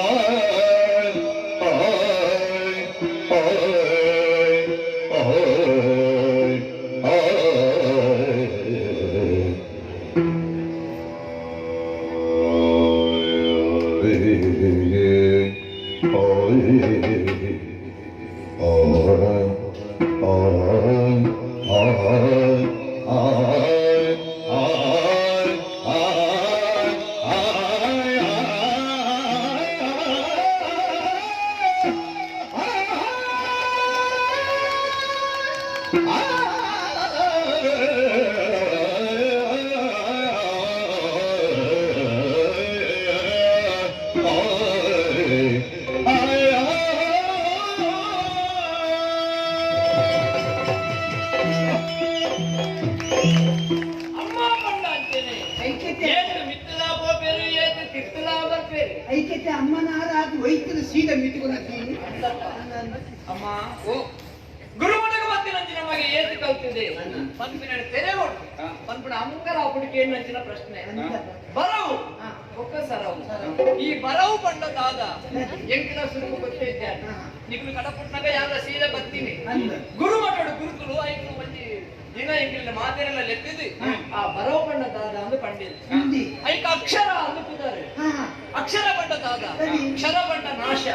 ಅಮ್ಮ ಬಂದ ಅಂತೇನೆ ಐಕ್ಯತೆ ಏತು ಮಿತ್ತಲಾಭ ಬೇರೆ ಏತು ತಿತ್ತಲಾಭ ಬೇರೆ ಐಕ್ಯತೆ ಅಮ್ಮನಾದ ಅದು ವೈದ್ಯರು ಸೀದಾ ಮಿತಿಗೊಳ್ತೀನಿ ಅಮ್ಮ ಓ ಗುರುಮಠಗ ಮತ್ತಿನಂಚಿನ ಮಗೆ ಏತು ಕಲ್ತಿದೆ ಪಂಪಿನ ತೆರೆ ಕೊಟ್ಟು ಪಂಪಿನ ಅಂಕರ ಅಪ್ಪಡಿಕೆ ಏನಂಚಿನ ಪ್ರಶ್ನೆ ಬರವು ಒಕ್ಕ ಸರವು ಈ ಬರವು ಬಂಡದಾದ ಎಂಕಿನ ಸುರುಕು ಗೊತ್ತೇ ಇದ್ದಾನೆ ನಿಗಳು ಕಡಪುಟ್ನಾಗ ಯಾರ ಸೀದಾ ಬರ್ತೀನಿ ಗುರುಮಠಡು ಗುರುಕುಲು ಐದು ಮಂದಿ ದಿನ ಎಂಗಿನ ಮಾತೆರೆಲ್ಲ ಲೆಕ್ಕಿದ್ದು ಆ ಬರವು ಬಂಡದಾದ ಅಂದು ಪಂಡಿತ ಐಕ ಅಕ್ಷರ ಅಂದುಕಿದ್ದಾರೆ ಅಕ್ಷರ ಬಂಡದಾದ ಅಕ್ಷರ ಬಂಡ ನಾಶ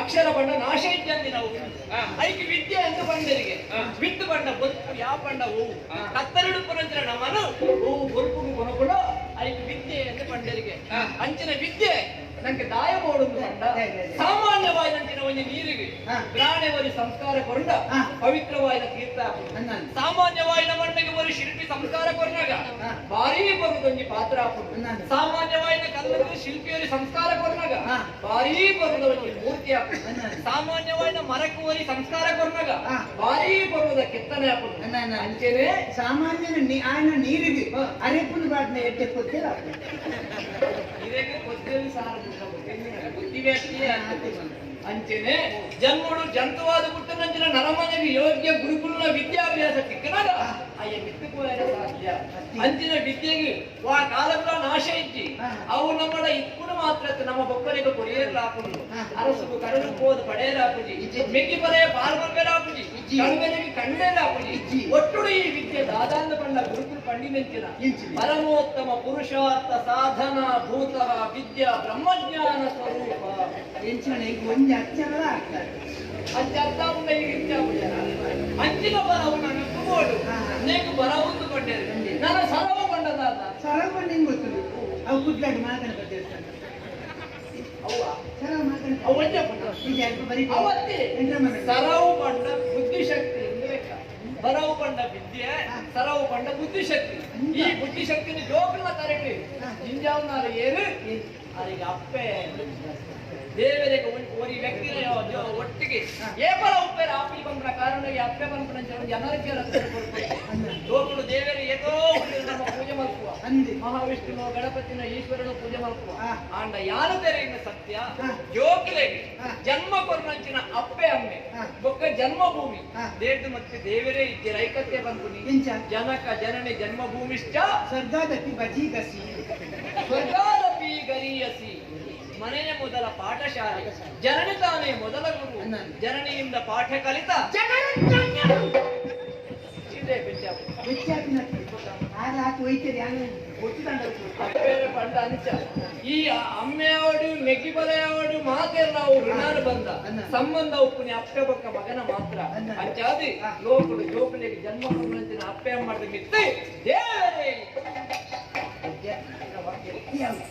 ಅಕ್ಷರ ಬಂಡ ನಾಶ ಇದ್ದಂತೆ ನಾವು ಐಕಿ ವಿದ್ಯೆ ಎಂದು ಬಂಡರಿಗೆ ವಿತ್ತು ಬಂಡ ಬದುಕು ಯಾವ ಬಂಡ ಹೂವು ಕತ್ತರಿಡು ಪುರಂಜನ ನಮ್ಮನು ಹೂವು ಬದುಕು ಕೊನಗಳು ಐಕಿ ವಿದ್ಯೆ ಎಂದು ಬಂಡರಿಗೆ ಅಂಚಿನ ವಿದ್ಯೆ ನಂಗೆ ದಾಯ ಮಾಡೋದು ಬಂಡ ಸಾಮಾನ್ಯವಾದಂತಿನ ಒಂದು ನೀರಿಗೆ ಪ್ರಾಣೆವರಿ ಸಂಸ್ಕಾರ ಕೊಂಡ ಪವಿತ್ರವಾದ ತೀರ್ಥ ಸಾಮಾನ್ಯವಾದ ಮಣ್ಣಿಗೆ ಒಂದು ಶಿಲ್ಪಿ ಸಂಸ್ಕಾರ ಕೊರ್ನಾಗ ಭಾರೀ ಬರುದೊಂದು ಪಾತ್ರ ಹಾಕುದು ಸಾಮಾನ್ಯವಾದ ಕಲ್ಲಕ್ಕೆ ಶಿಲ್ಪಿಯರಿ ಸಂಸ್ಕಾರ ಕೊರ್ನಾಗ ಭಾರೀ ಬರುದೊಂದು ಮೂರ್ತಿ ಹಾಕುದು ಸಾಮಾನ್ಯವಾದ ಮರಕ್ಕೆ ಒಂದು ಸಂಸ್ಕಾರ ಕೊರ್ನಾಗ ಭಾರೀ ಬರುವುದ ಕೆತ್ತನೆ ಹಾಕುದು ಅಂಚೆನೆ ಸಾಮಾನ್ಯ ಆಯ್ನ ನೀರಿಗೆ ಅರೆಪುಲ್ ಬಾಡ್ನ ಎಟ್ಟೆ ಕೊತ್ತಿಲ್ಲ ಇದಕ್ಕೆ ಕೊತ್ತೇವಿ ಸಾರ ಬುದ್ಧಿವ್ಯಾಪ್ತಿಯೇ ಅಂಚೆನೆ ಜನ್ಮಡು ಜಂತುವಾದ ಪುಟ್ಟನಂಚಿನ ನರಮನೆಗೆ ಯೋಗ್ಯ ಗುರುಕುಲನ ವಿದ್ಯಾಭ್ಯಾಸ ಸಿಕ್ಕನಾಗ ಅಯ್ಯ ಮಿತ್ತುಕೋಯರ ಸಾಧ್ಯ ಅಂಚಿನ ವಿದ್ಯೆಗೆ ವಾ ಕಾಲಗಳ ನಾಶ ಇಜ್ಜಿ ಅವು ನಮ್ಮಡ ಇಕ್ಕುಡು ಮಾತ್ರ ನಮ್ಮ ಬೊಕ್ಕನಿಗೆ ಕೊರಿಯರ್ಲಾಪುದು ಅರಸು ಕರಡು ಹೋದ ಪಡೆಯಲಾಪುಜಿ ಮೆಕ್ಕಿ ಬರೆಯ ಪಾಲ್ಗೊಳ್ಬೇಲಾಪುಜಿ ಕಣ್ಗಳಿಗೆ ಕಂಡೇಲಾಪುಜಿ ಒಟ್ಟುಡು ಈ ವಿದ್ಯೆ ದಾದಾಂದ ಬಂಡ ಗುರುಕುಲ ಪಂಡಿನೆಂಚಿನ ಪರಮೋತ್ತಮ ಪುರುಷಾರ್ಥ ಸಾಧನ ಭೂತಃ ವಿದ್ಯಾ ಬ್ರಹ್ಮಜ್ಞಾನ ಸ್ವರೂಪ ಎಂಚಿನ ಈಗ ಒಂದು ಅಕ್ಷರ ಆಗ್ತಾರೆ ಅರ್ಥ ಉಂಡ ಈ ವಿದ್ಯಾ ಅಂಚಿನ ಬರವು ನಾನು ತಗೋಡು ನೀನು ಬರವುದು ಕೊಂಡೇರಿ ನನ್ನ ಸರವು ಕೊಂಡದಾದ ಸರಳ ನಿಂಗೆ ಗೊತ್ತಿಲ್ಲ ಅವು ಕುದ್ಲಾಡಿ ಮಾತಾಡ್ಕೊತಿರ್ತಾರೆ ಅವ್ವ ಸರಳ ಮಾತಾಡ್ತಾರೆ ಅವು ಒಂದೇ ಪುಟ್ಟ ಈಗ ಬರೀ ಅವತ್ತಿ ಸರವು ಬಂಡ ಬುದ್ಧಿಶಕ್ತಿ ಬರವು ಬಂಡ ವಿದ್ಯೆ ಸರವು ಬಂಡ ಬುದ್ಧಿಶಕ್ತಿ ಈ ಬುದ್ಧಿಶಕ್ತಿನ ಜೋಕುಲ ತರಟಿ ಇಂಜಾವನಾಲ ಏರು ಅದಕ್ಕೆ ಅಪ್ಪೆ ದೇವರಿಗೆ ಒಂದು ವ್ಯಕ್ತಿನ ಒಟ್ಟಿಗೆ ಏಪಲ ಉಪ್ಪೇರ ಆಪಿ ಬಂದ ಕಾರಣ ಅಪ್ಪೆ ಬಂದ ಜನರಿಗೆ ಜೋಕುಲು ದೇವರಿಗೆ ಏಕೋ ನಮ್ಮ ಪೂಜೆ ಮಾಡ್ಕುವ ಮಹಾವಿಷ್ಣು ಗಣಪತಿನ ಈಶ್ವರನು ಪೂಜೆ ಮಾಡ್ಕುವ ಆಂಡ ಯಾರು ತೆರೆಯಿನ ಸತ್ಯ ಜೋಕಿಲೆಗೆ ಜನ್ಮ ಕೊರ್ನಂಚಿನ ಅಪ್ಪೆ ಅಮ್ಮೆ ಬೊಕ್ಕ ಜನ್ಮಭೂಮಿ ದೇವ್ದು ಮತ್ತೆ ದೇವರೇ ಇದ್ದ ಐಕತ್ಯ ಬಂದು ಜನಕ ಜನನಿ ಜನ್ಮಭೂಮಿಶ್ಚ ಸ್ವರ್ಗಾದಪಿ ಬಜಿ ಗಸಿ ಸ್ವರ್ಗಾದಪಿ ಗರೀಯಸಿ ಮನೆಯ ಮೊದಲ ಪಾಠಶಾಲೆ ಜನನಿ ತಾನೇ ಮೊದಲ ಗುರು ಜನನಿಯಿಂದ ಪಾಠ ಕಲಿತ ಇದೆ ವಿದ್ಯಾರ್ಥಿ ಆರ ಹಾಕಿ ಒಯ್ತೇನೆ ನಾನು ಗೊತ್ತುದಂಡ ಬೇರೆ ಪಂಡ ಅಂಚ ಈ ಅಮ್ಮೆಯವಡು ಮೆಗಿಬಲೆಯವಡು ಮಾತೆಲ್ಲ ನಾವು ಋಣಾನ ಬಂದ ಸಂಬಂಧ ಉಪ್ಪುನಿ ಅಪ್ಪೆ ಬಕ್ಕ ಮಗನ ಮಾತ್ರ ಅಂಚಾದಿ ಲೋಕಡು ಜೋಪನೆಗೆ ಜನ್ಮ ಕೊಡುವಂತಿನ ಅಪ್ಪೆ ಮಾಡಿದ ಮಿತ್ತೆ ದೇವರೇ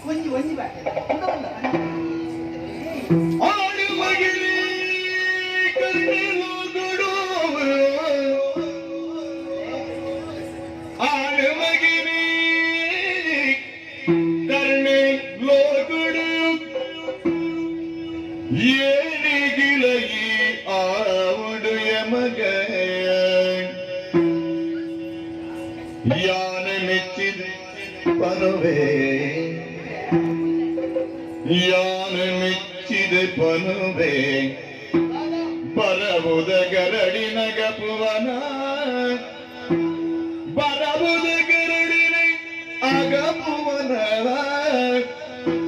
ಒಂಜಿ ಒಂಜಿ ಬಾಟೆ ಯಾನ ಮೆಚ್ಚಿದ ಪನುವೆ ಯಾನ ಮೆಚ್ಚಿದ ಪನುವೆ ಬರಬುದ ಗರಡಿನ ಗಪುವನ ಬರಬುದ ಗರಡಿನ ಅಗಪುವನ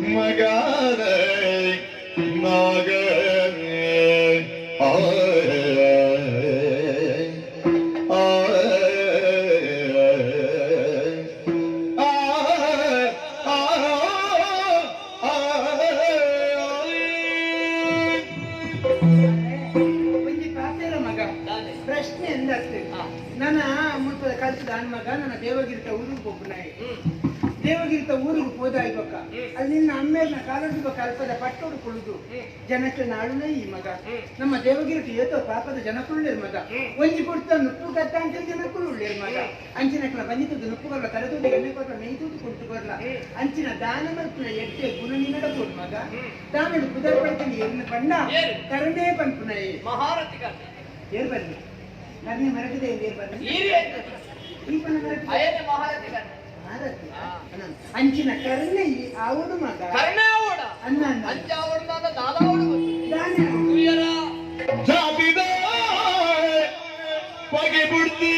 ಮಗಾದ ನಾಗ ಪ್ರಶ್ನೆ ಎಂದಾಗ್ತದೆ ನನ್ನ ಮುಟ್ಟದ ಕಲ್ಸಿದ ಮಗ ನನ್ನ ದೇವಗಿರಿತ ಊರಿಗೆ ಹೋಗ್ನಾಯಿ ದೇವಗಿರಿತ ಊರಿಗೆ ಹೋದಾಯ್ಬಕ್ಕ ಅಲ್ಲಿ ನಿನ್ನ ಅಮ್ಮೇರ್ನ ಕಾಲಡಿಗ ಕಲ್ಪದ ಪಟ್ಟೋಡು ಕುಳಿದು ಜನಕ್ಕೆ ನಾಳುನೇ ಈ ಮಗ ನಮ್ಮ ದೇವಗಿರಿತ ಏತೋ ಪಾಪದ ಜನಕುಳ್ಳಿರ್ ಮಗ ಒಂಜಿ ಕೊಡ್ತ ನುಪ್ಪು ಕತ್ತ ಅಂತ ಜನಕುಳ್ಳಿರ್ ಮಗ ಅಂಚಿನಕ್ಲ ಬಂದಿದ್ದು ನುಪ್ಪುಗಲ್ಲ ತಲೆದೂಡಿ ಎಣ್ಣೆ ಕೊಟ್ಟ ಮೇಯ್ತೂದು ಕೊಟ್ಟು ಬರ್ಲ ಅಂಚಿನ ದಾನ ಮಲ್ಪನ ಎಟ್ಟೆ ಗುಣ ನಿನ್ನಡಬಹುದು ಮಗ ತಾಮಿಡು ಕುದರ್ ಪಡ್ತೀನಿ ಎನ್ನ ಬಂಡ ಕರಣೇ ಪಂಪುನೈ ಮಹಾರಥಿ ಏರ್ ಬನ್ನಿ ಕರ್ಣೆ ಮರಗಿದೆ ಏರ್ ಬನ್ನಿ ಈ ಪಣ ಮರಗಿದೆ ಅಯ್ಯನೇ ಮಹಾರಥಿ ಅಂಚಿನ ಕರ್ಣೆ ಆವಡು ಮಗ ಕರ್ಣೆ ಅವಡ ಅನ್ನ ಅಂಚ ಅವಡ ದಾದವಡು ದಾನ ಕುಯ್ಯರ ಜಾತಿದ ಬಗೆ ಬಿಡ್ತಿ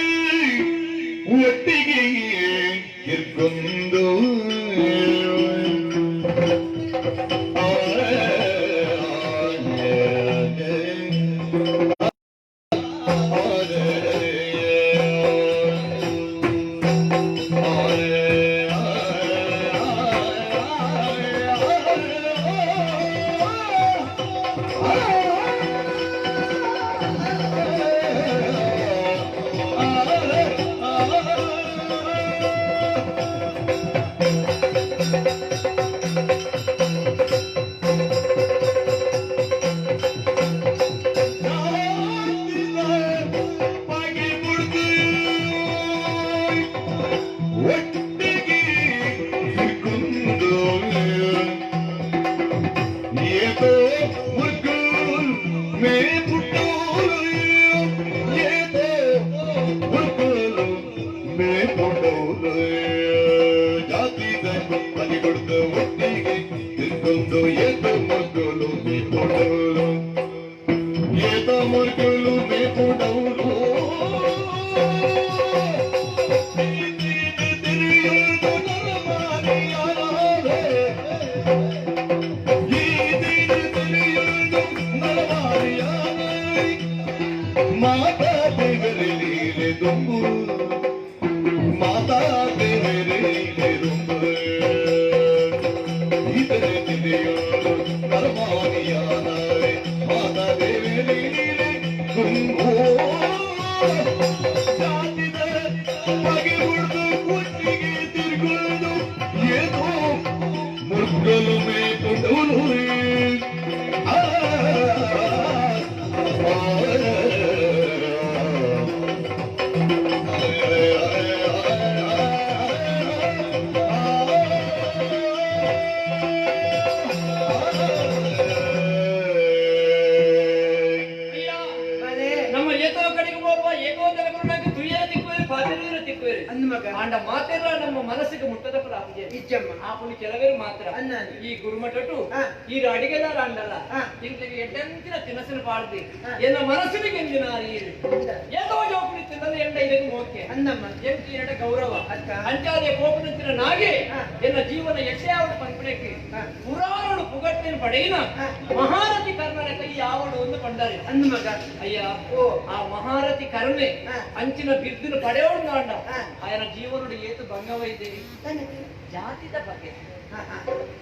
ಒಟ್ಟಿಗೆ ಇರ್ಕೊಂಡು ಮಾತಾ ದೇವರೇ ತುಂಬು ಮಾತಾ ದೇವರೇ ತುಂಬು ಇದರ ತಿಳಿಯೋರು ಕರ್ಮಾನಿಯಾನಾರೆ ನಮ್ಮ ಮನಸ್ಸಿಗೆ ಮುಟ್ಟದ ಪ್ರಾಪ್ತಿಯ ಇಜ್ಜಮ್ಮ ಆಪುಲಿ ಕೆಲವರು ಮಾತ್ರ ಅನ್ನಾನಿ. ಈ ಗುರುಮಠಟು ಈ ಅಡಿಗೆದಾರ ಅಂಡಲ್ಲ ಇಂತಿಗೆ ಎಡ್ಡಂತಿನ ತಿನಸಿನ ಪಾಡ್ದಿ ಎನ್ನ ಮನಸ್ಸಿಗೆ ಎಂದಿನ ಏತೋ ಜೋಪುರಿ ತಿನ್ನದ ಎಂಡ ಇದಕ್ಕೆ ಮೋಕೆ ಅನ್ನಮ್ಮ ಎಂಟಿ ಎರಡ ಗೌರವ ಅಕ್ಕ. ಅಂಚಾದೆ ಕೋಪನಂತಿನ ನಾಗೆ ಎನ್ನ ಜೀವನ ಯಕ್ಷಯಾವಡು ಪಂಪಣಕ್ಕೆ ಪುರಾಣಗಳು ಪುಗಟ್ಟಿನ ಪಡೆಯಿನ ಮಹಾರಥಿ ಕರ್ಣನ ಕೈ ಯಾವಡು ಒಂದು ಪಂಡಾರೆ ಅಂದ ಮಗ ಅಯ್ಯ ಆ ಮಹಾರಥಿ ಕರುಣೆ ಅಂಚಿನ ಬಿದ್ದಿನ ಪಡೆಯೋಡು ನಾಂಡ ఆయన ಜೀವನದ ಏತು ಭಂಗವೈದೇವಿ ಜಾತಿದ ಬಗ್ಗೆ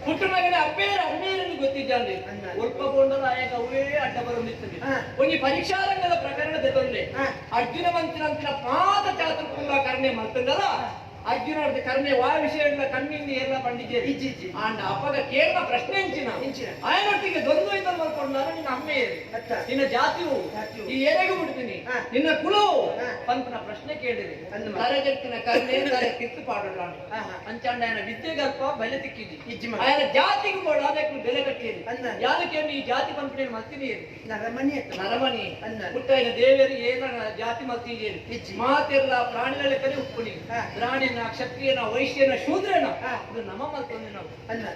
ಪುಟ್ಟನಗಡೆ ಅಪ್ಪೇರು ಅಮ್ಮೇರನ್ನು ಗೊತ್ತಿದ್ದಾನೆ ಒಳ್ಪಗೊಂಡರು ಆಯಾಗ ಅವೇ ಅಡ್ಡ ಬರುತ್ತಿದೆ ಒಂದು ಪರೀಕ್ಷಾರಂಗದ ಪ್ರಕರಣದಲ್ಲಿ ಅರ್ಜುನ ಮಂತ್ರಿನಂತಿನ ಪಾದ ಚಾತ್ರ ಕೂಡ ಕರ್ಣೆ ಮಾಡ್ತಂದಲ್ಲ ಅರ್ಜುನ ಕರ್ಣೆ ವಾ ವಿಷಯಗಳ ಕಣ್ಣಿಂದ ಎಲ್ಲ ಬಂದಿದ್ದೇವೆ ಅಂಡ ಅಪ್ಪಗ ಕೇಳಿದ ಪ್ರಶ್ನೆ ಇಂಚಿನ ಆಯನೊಟ್ಟಿಗೆ ದೊಂದು ಇದನ್ನು ಮಾಡ್ಕೊಂಡು ನಾನು ನಿನ್ನ ಅಮ್ಮೆ ನಿನ್ನ ಜಾತಿಯು ಈ ಏರೆಗೂ ಬಿಡ್ತೀನಿ ನಿನ್ನ ಕುಲವು ಪಂಪನ ಪ್ರಶ್ನೆ ಕೇಳಿದೆ ಕರಜಟ್ಟಿನ ಕರ್ಣೆ ಕಿತ್ತು ಪಾಡೋಣ ಅಂಚಾಂಡ ఆయన ವಿದ್ಯೆಗಲ್ಪ ಬೆಲೆ ತಿಕ್ಕಿದಿ ఆయన ಜಾತಿಗೂ ಕೂಡ ಅದಕ್ಕೆ ಬೆಲೆ ಕಟ್ಟಿದೆ ಯಾದಕ್ಕೆ ಈ ಜಾತಿ ಪಂಪನೆ ಮಲ್ತೀನಿ ನರಮನಿ ಪುಟ್ಟ ದೇವರು ಏನ ಜಾತಿ ಮಲ್ತೀನಿ ಮಾತೆಲ್ಲ ಪ್ರಾಣಿಗಳ ಕಡೆ ಉಪ್ಪುನಿ ಪ್ರಾಣಿ ಕ್ಷತ್ರಿಯನ ವೈಶ್ಯನ ಶೂದ್ರನ ಇದು ನಮ್ಮ ಮಲ್ಕೊಂಡೆ ನಾವು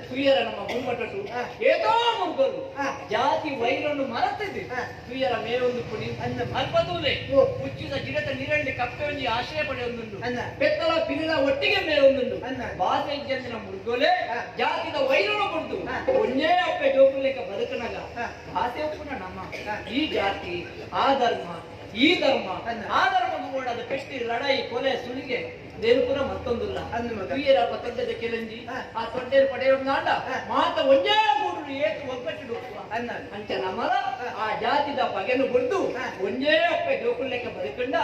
ತುಯ್ಯರ ನಮ್ಮ ಗುಮ್ಮಟು ಏತೋ ಮುಗ್ಗಲು ಜಾತಿ ವೈರನ್ನು ಮರೆತಿದ್ದೆ ತುಯ್ಯರ ಮೇಲೊಂದು ಪುಣಿ ಅಲ್ಪದೂಲೆ ಮುಚ್ಚಿದ ಗಿಡದ ನೀರಲ್ಲಿ ಕಪ್ಪೆ ಒಂಜಿ ಆಶ್ರಯ ಪಡೆಯೊಂದುಂಡು ಬೆತ್ತಲ ಪಿಲಿನ ಒಟ್ಟಿಗೆ ಮೇಲೊಂದುಂಡು ಭಾಷೆ ಇಜ್ಜಂದಿನ ಮುರುಗೋಲೆ ಜಾತಿದ ವೈರನ್ನು ಕೊಡ್ದು ಒಂದೇ ಅಪ್ಪೆ ಜೋಪುಲೆಕ್ಕ ಬದುಕನಾಗ ಭಾಷೆ ಒಪ್ಪುನ ನಮ್ಮ ಈ ಜಾತಿ ಆ ಧರ್ಮ ಈ ಧರ್ಮ ಆ ಧರ್ಮಗೂ ಕೂಡ ಅದು ಪೆಟ್ಟಿ ಲಡಾಯಿ ಕೊಲೆ ಸುಲಿಗೆ ದೇವಪುರ ಮತ್ತೊಂದಿಲ್ಲ ತುಯ್ಯರ ತೊಡ್ಡದ ಕೆಲಂಜಿ ಆ ತೊಡ್ಡೇರು ಪಡೆಯೋಣ ಮಾತ ಒಂದೇ ಮೂರು ಏತು ಒಗ್ಗಟ್ಟು ಅಂಚ ನಮ್ಮಲ ಆ ಜಾತಿದ ಪಗೆನು ಬಿಡ್ದು ಒಂದೇ ಅಪ್ಪೆ ಜೋಕುಲ್ಲೆಕ್ಕ ಬದುಕಂಡ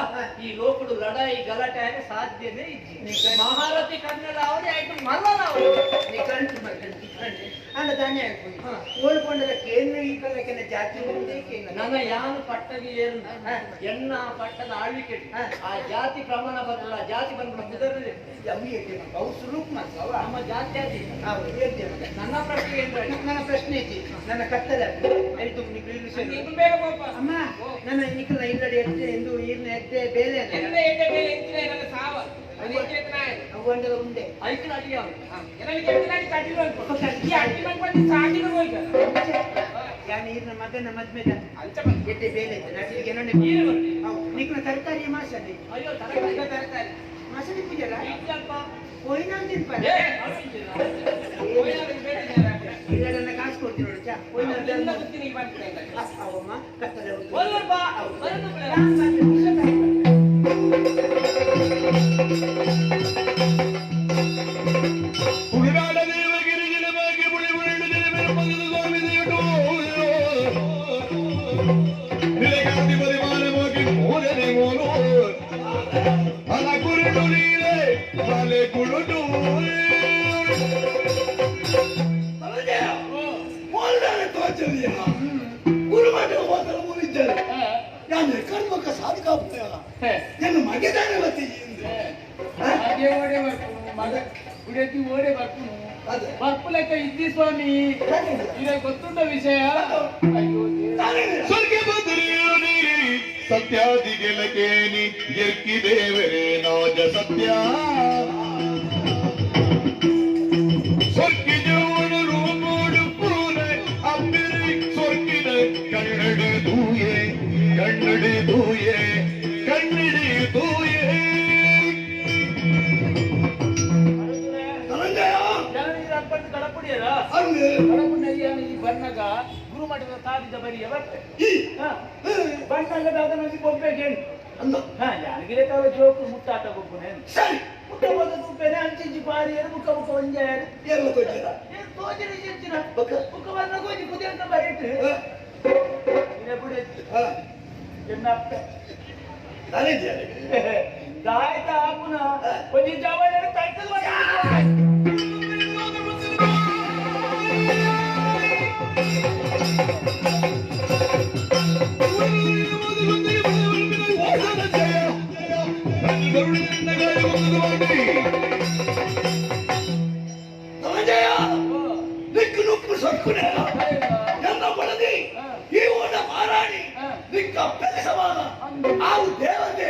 ಈ ಲೋಕಡು ಲಡಾಯಿ ಗಲಾಟೆ ಆಗ ಸಾಧ್ಯನೇ ಇಜ್ಜಿ ಮಹಾರಥಿ ಕನ್ನಡ ಅವರೇ ಆಯ್ತು ಮಲ್ಲ ನಾವು ಅಂಡ ಧಾನ್ಯ ಓಲ್ಕೊಂಡರ ಕೇಂದ್ರ ಈ ಕಲಕಿನ ಜಾತಿ ಮುಂದೆ ನನ್ನ ಯಾನು ಪಟ್ಟಗಿ ಏನು ಎನ್ನ ಪಟ್ಟದ ಆಳ್ವಿಕೆ ಆ ಜಾತಿ ಪ್ರಮಾಣ ಬರಲ್ಲ ಜಾತಿ ಬಂದ್ಬಿಡ ಮುದರದೆ ಅವು ಸುಲೂಕ್ ಮಾಡ್ತಾವ ನಮ್ಮ ಜಾತಿ ಆದಿ ನನ್ನ ಪ್ರಶ್ನೆ ಏನು ನನ್ನ ಪ್ರಶ್ನೆ ಐತಿ ನನ್ನ ಕತ್ತಲ ಆಯ್ತು ನೀನು ಬೇಗ ಹೋಗಪ್ಪ ಅಮ್ಮ ನನ್ನ ನಿಖಲ ಇಲ್ಲಡಿ ಎತ್ತೆ ಎಂದು ಈರ್ನ ಎತ್ತೆ ಬೇಲೆ ಎಲ್ಲ ಎಡ್ಡೆ ಬೇಲೆ ಇಂಚಿನ ನನ್ನ ಸಾವ ಅದಕ್ಕೆ ಅವಂಡದ ಉಂಡೆ ಐಕನ ಅಡಿಗೆ ಎಲ್ಲರಿಗೆ ಎಡ್ಡೆ ಕಟ್ಟಿರೋ ಈ ಅಟ್ಟಿ ಮಾಡ್ಕೊಂಡು ಸಾಗಿನ ಹೋಯ್ಕ ಯಾನ ಈರ್ನ ಮಗನ ಮದ್ಮೆದ ಎತ್ತೆ ಬೇಲೆ ನಟಿಗೆ ನೋಡಿ ನಿಖಲ ತರಕಾರಿ ಮಾಸಲ್ಲಿ ಅಯ್ಯೋ ತರಕಾರಿ ಮಾಸಲ್ಲಿ ಪೂಜಾರ ಸ್ವಲ್ಪ ಹೋಯ್ನ ಅಂತಿರ್ಪಾರ ನನ್ನ ಕಾಸು ಕೊಡ್ತೀನಿ ನೋಡಿ ಚಾ ಹೋಯ್ನ ಅವಮ್ಮ ಕತ್ತಲ ಉಳಿದಾಡ ದೇವಗಿರಿ ಜಿಲವಾಗಿ ಬುಳಿ ಬುಳಿಡು ಜಿಲಬೇರು ಪಂಗದ ಸ್ವಾಮಿ ದೇವಟು ನಿಲಗಾಂತಿ ಪರಿಮಾಣ ಹೋಗಿ ಮೂರನೇ ಮೂರು ಅಲ ಕುರುಡು ನೀರೆ ಬಾಲೆ ಕುರುಡು ಗುರುಮಠ ಹೋದಲು ಮುಗಿದ್ದಾರೆ ನಾನು ಕರ್ಮಕ್ಕ ಸಾಧಿಕಾಗ್ತೇವ ನನ್ನ ಮಗೆದಾನೆ ಹಾಗೆ ಓಡೆ ಬರ್ಪುನು ಮಗ ಉಡೇತಿ ಓಡೆ ಬರ್ಪುನು ಬರ್ಪುಲೆಕ್ಕ ಇದ್ದಿ ಸ್ವಾಮಿ ಈಗ ಗೊತ್ತುಂಟ ವಿಷಯ ಅಯ್ಯೋ ಸ್ವರ್ಗ ಬದಲಿ ಸತ್ಯಾದಿಗೆಲಕೇನಿ ಎರ್ಕಿ ದೇವರೇ ನಾಜ ಸತ್ಯ ಸ್ವರ್ಗಿ ಜೀವನ ರೂಪೋಡು ಪೂನೆ ಅಬ್ಬಿರಿ ಸ್ವರ್ಗಿದ ಕನ್ನಡ ದೂಯೆ ಕನ್ನಡಿ ದೂಯೆ ಕನ್ನಡಿ ದೂಯೆ ಕಡಪುಡಿಯರ ಕಡಪುಡಿಯ ಈ ಬಣ್ಣಗ ಗುರುಮಠದ ಸಾಧಿದ ಬರಿಯ ಬಣ್ಣಗದ ಅದನ್ನು ಬೊಬ್ಬೆಗೆ ಯಾರಿಗಿರೆ ತಾವ ಜೋಕು ಮುಟ್ಟಾಟ ಗೊಬ್ಬನೆ ಮುಟ್ಟ ಬಂದ ಗುಪ್ಪೆನೆ ಅಂಚಿ ಪಾರಿ ಮುಖ ಮುಖ ಒಂಜೆ ಎಲ್ಲ ತೋಜರ ತೋಜರಿ ಹೆಚ್ಚಿನ ಮುಖ ಬಂದ ಗೋಜಿ ಕುದಿಯಂತ ಬರೀಟ್ ಇದೇ ಬಿಡಿ ಎನ್ನಪ್ಪ ನಾನೇ ದಾಯ್ತಾ ಪುನಃ ಒಂದು ಜವಾನ ಟೈಟಲ್ ನಿಕ್ಕು ನುಕ್ಕು ಸೊಕ್ಕುನೆ ನನ್ನ ಬಡದಿ ಈ ಓಡ ಮಾರಾಣಿ ನಿಕ್ಕ ಬೆಳೆಸವಾದ ಆವು ದೇವತೆ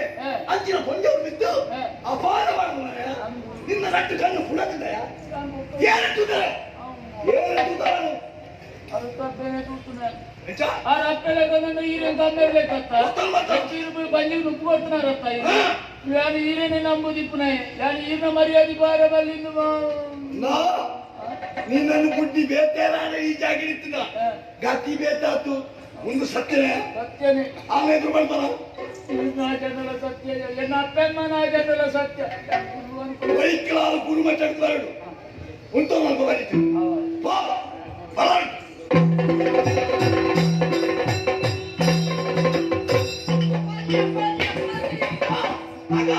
ಅಂಚಿನ ಕೊಂಡವರು ಬಿದ್ದು ಅಪಾರವಾದ ನಿನ್ನ ರಟ್ಟ ಎರಡು ಕಣ್ಣು ಹುಡುಕಿದೆಯ ಏನು ತುದರೆ ಏನು ತುದರನು ಅದು ತಪ್ಪೇನೆ ಕೂತುನೆ ನಿಜ ಆ ರಪ್ಪೆಲೆ ಬಂದ ಈರೇನ್ ಕಮ್ಮೇಲೆ ಕತ್ತ ಹೆಚ್ಚಿರು ಬಂಜಿ ನುಪ್ಪು ಕೊಡ್ತಾರಪ್ಪ ಇದು ಯಾರು ಈರೇನೆ ನಂಬುದಿಪ್ಪುನೆ ಯಾರು ಈರಿನ ಮರ್ಯಾದೆ ಬಾರ ಬಲ್ಲಿಂದು ನಾ ನಿನ್ನನ್ನು ಬುದ್ಧಿ ಬೇತೇರಾನೆ ಈ ಜಾಗಿರಿತ್ತಿನ ಗತಿ ಬೇತಾತು ಒಂದು ಸತ್ಯನೇ ಸತ್ಯನೇ ಆಮೇಲೆ ಬರ್ತಾನ ನಾ ಜನರ ಸತ್ಯ ಎನ್ನ ಅಪ್ಪಮ್ಮ ನಾ ಜನರ ಸತ್ಯ ವೈಕಲಾಲ ಗುರುಮ ಚಕ್ರಾಡು ಉಂಟು ನಾನು ಬರೀತೀನಿ ಬಾ ಬರ ಮಗ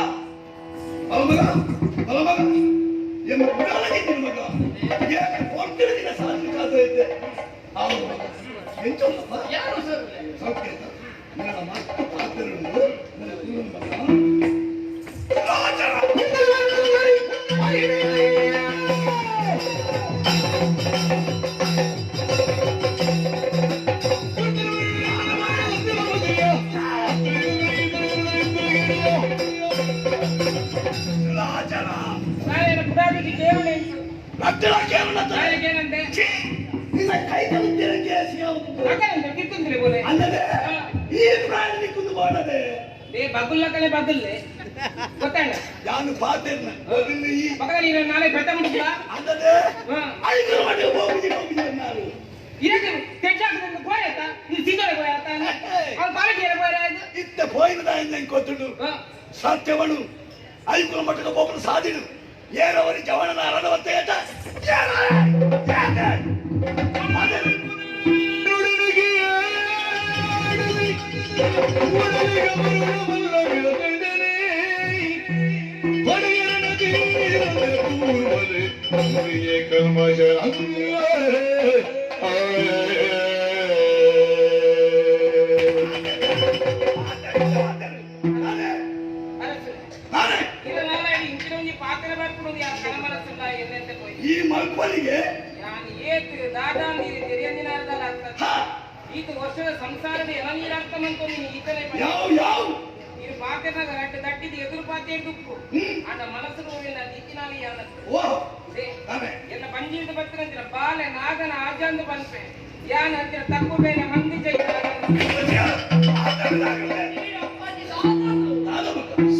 ಮಗ ಏನು ಬಿಡಲಾಗಿದ್ದೀನಿ ಮಗ ಏನು ಕೊಡ್ತಿರ್ದಿನ ಸಾಧಿಕಾದೈತೆ ಹೌದು ಮಗ ಎಂಚಪ್ಪ ಯಾರು ಸರ್ ಸೌಖ್ಯ ನನ್ನ ಮಾತು ಮಾತಿರುವುದು ನನ್ನ ಕುಟುಂಬ ರಾಜರ ರಾಜರ ನಾಳೆ ಪುಟಾಟಿಗೆ ಕೇವಲ ರಕ್ತದ ಕೇವಲ ನಾಳೆಗೆ ಏನಂತೆ ನಿನ್ನ ಕೈ ಕಲಿತಿರಕ್ಕೆ ಸಿಗೋದು ಅಕ್ಕಂದ್ರೆ ಕಿತ್ತಂದ್ರೆ ಬೋಲೆ ಅಲ್ಲದೆ ಈ ಪ್ರಾಣಿ ಕುಂದು ಮಾಡದೆ ಏ ಬಗುಲ್ಲ ಕಲೆ ಬಗುಲ್ಲೆ ಗೊತ್ತಾಗ ನಾನು ಪಾತಿರ್ನ ಹೋಗಿಲ್ಲ ಈ ಪಕ್ಕದಲ್ಲಿ ಇರೋ ನಾಳೆ ಬೆಟ್ಟ ಮುಗಿಲ್ಲ ಅಲ್ಲದೆ ಐದು ಮಾಡಿ ಹೋಗಿದ್ದೀನಿ ನಾನು ಇದಕ್ಕೆ ತೆಗ್ಸಾಕದಿಂದ ಹೋಯತ್ತ ಇದು ಸಿಗರೆ ಹೋಯತ್ತ ಅವ್ನು ಪಾಲಕಿಯರ ಹೋಯರಾಯ್ತು ಇತ್ತ ಪೋಯಿನದ ಇಂದ ಕೊತ್ತುಡು ಸತ್ಯವನು ಐದು ಮಟ್ಟದ ಒಬ್ಬರು ಸಾಧಿಡು ಏರವರಿ ಜವನನ ಅರಡವಂತ ಏಟ ಈ ಮಲ್ಪನಿಗೆ ಈತ ವರ್ಷದ ಸಂಸಾರದ ಎಲ ನೀರಾಗ್ತಮಂತ ಈತನೇ ಯಾವ ಯಾವ ಇದು ಪಾತ್ರದ ರಡ್ಡ ದಟ್ಟಿದ ಎದುರು ಪಾತ್ರೆ ದುಪ್ಪು ಅದ ಮನಸ್ಸು ನೋವಿನ ದಿಕ್ಕಿನಾಲಿ ಓಹ್ ಎಲ್ಲ ಬಂಜಿಂದ ಬರ್ತಿರಂತಿರ ಬಾಲೆ ನಾಗನ ಆಜಂದು ಬಂದ್ಪೆ ಯಾನ ಹತ್ತಿರ ತಪ್ಪು ಬೇಲೆ ಮಂದಿ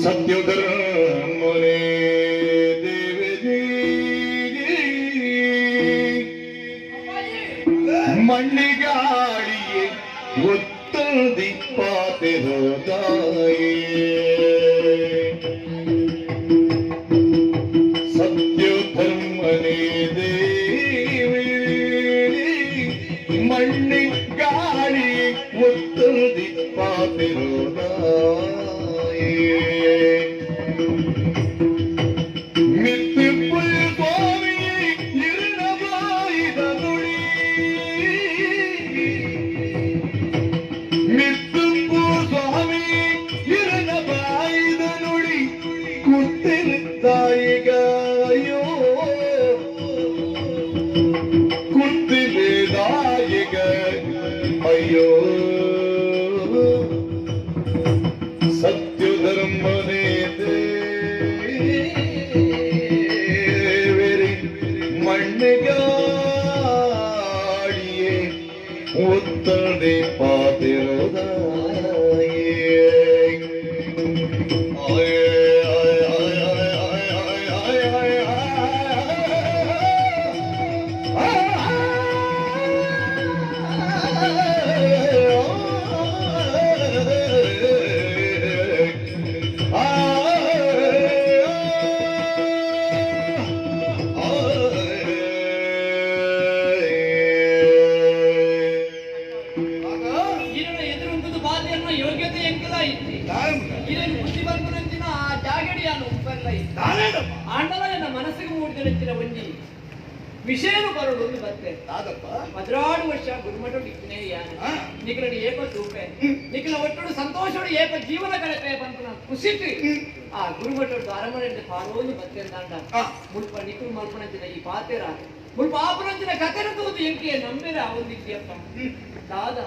ಸತ್ಯಧರ್ಮನೇ ದೇವಜಿ ಮಣ್ಣಿಗಾಡಿಯೇ ಒತ್ತದಿ ಪಾತೆರೋದಾಯೇ ಸತ್ಯಧರ್ಮನೇ ದೇವಿ ಮಣ್ಣಿಗಾಡಿಯೇ ಒತ್ತದಿ ಪಾತೆರೋದಾಯೇ ಮಿತ್ತು ಪುಲ್ಕೋವಿ ಇರುಳವಾಯಿದ ನುಡಿ ಮಿತ್ತು ಸ್ವಾಮಿ ಇರುಳವಾಯಿದ ನುಡಿ ಕುತ್ತಿರುತ್ತಾಯಿಗಾಯೋ ಕುತ್ತಿರುತ್ತಾಯಿಗ ಅಯ್ಯೋ ಸತ್ಯಧರ್ಮನೇ ದೇವರಿ ಮಣ್ಣಿಗಾಡಿಯೇ ಒತ್ತಡೆ ఈయన ఎదురుంటుంది బాధ్యత యోగ్యత ఎంకలా ఇచ్చి ఈయన బుద్ధిమంతునంచిన ఆ జాగడియాను ఉప్పల్లై ఆండల ఎన్న మనసుకు మూడు తెలిసిన ಒಂಜಿ ವಿಷಯನು ಬರೋದು ಒಂದು ಬರ್ತೇನೆ ಮದ್ರಾಡು ವರ್ಷ ಗುರುಮಠ ಡಿಕ್ಕಿನೇ ನಿಖಲಡಿ ಏಪ ತೂಪೆ ನಿಖಲ ಒಟ್ಟೋಡು ಸಂತೋಷೋಡು ಏಪ ಜೀವನ ಕಳೆಪೆ ಬಂತು ನಾನು ಖುಷಿಟ್ಟು ಆ ಗುರುಮಠೋಡು ಅರಮನೆ ಪಾರೋದು ಬರ್ತೇನೆ ದಾಂಡ ಮುಲ್ಪ ನಿಖಲ್ ಮಲ್ಪನಂಚಿನ ಈ ಪಾತೆರ ಮುಲ್ಪ ಆಪನಂಚಿನ ಕಥೆನ ತೂದು ಎಂಕೆ ನಂಬೇರೆ ಅವೊಂದಿದ್ಯಪ್ಪ ದಾದ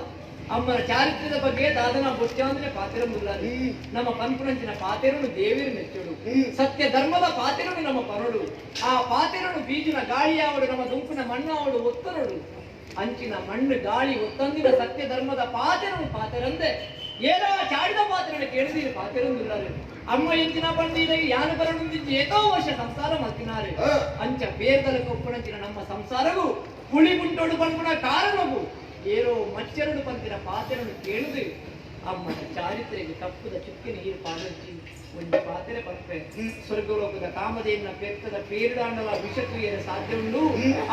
ಅಮ್ಮನ ಚಾರಿತ್ರ್ಯದ ಬಗ್ಗೆ ದಾದನ ಬೊಚ್ಚಾಂದ್ರೆ ಪಾತೆರ ಮುಲ್ಲಾರಿ ನಮ್ಮ ಪನ್ಪುನಂಚಿನ ಪಾತೆರನು ದೇವಿರು ಮೆಚ್ಚುಡು ಸತ್ಯ ಧರ್ಮದ ಪಾತೆರನು ನಮ್ಮ ಪರಡು ಆ ಪಾತೆರನು ಬೀಜಿನ ಗಾಳಿಯಾವಡು ನಮ್ಮ ದುಂಪಿನ ಮಣ್ಣಾವಡು ಒತ್ತರಡು ಅಂಚಿನ ಮಣ್ಣು ಗಾಳಿ ಒತ್ತಂದಿನ ಸತ್ಯ ಧರ್ಮದ ಪಾತೆರನು ಪಾತೆರಂದೆ ಏನೋ ಚಾಡಿದ ಪಾತೆರನು ಕೇಳಿದೀರಿ ಪಾತೆರೊಂದಿಲ್ಲಾರೆ ಅಮ್ಮ ಎಂಚಿನ ಬಂದಿದೆ ಯಾನು ಬರನುಂದಿದ್ದು ಏತೋ ವರ್ಷ ಸಂಸಾರ ಮತ್ತಿನಾರೆ ಅಂಚ ಬೇರ್ದಲ ಕೊಪ್ಪಣಂಚಿನ ನಮ್ಮ ಸಂಸಾರವು ಪುಳಿ ಗುಂಟೋಡು ಪನ್ಪುನ ಕಾರಣವು ಏರೋ ಮಚ್ಚರಡು ಪಂತಿನ ಪಾತೆರನ್ನು ಕೇಳಿದು ಅಮ್ಮನ ಚಾರಿತ್ರೆಗೆ ತಪ್ಪದ ಚುಕ್ಕಿನ ನೀರು ಪಾಲಿಸಿ ಒಂದು ಪಾತ್ರೆ ಪಂಪೆ ಸ್ವರ್ಗಲೋಕದ ಕಾಮಧೇನ ಬೆತ್ತದ ಪೇರುದಾಂಡಲ ವಿಷಕ್ರಿಯರ ಸಾಧ್ಯ ಉಂಟು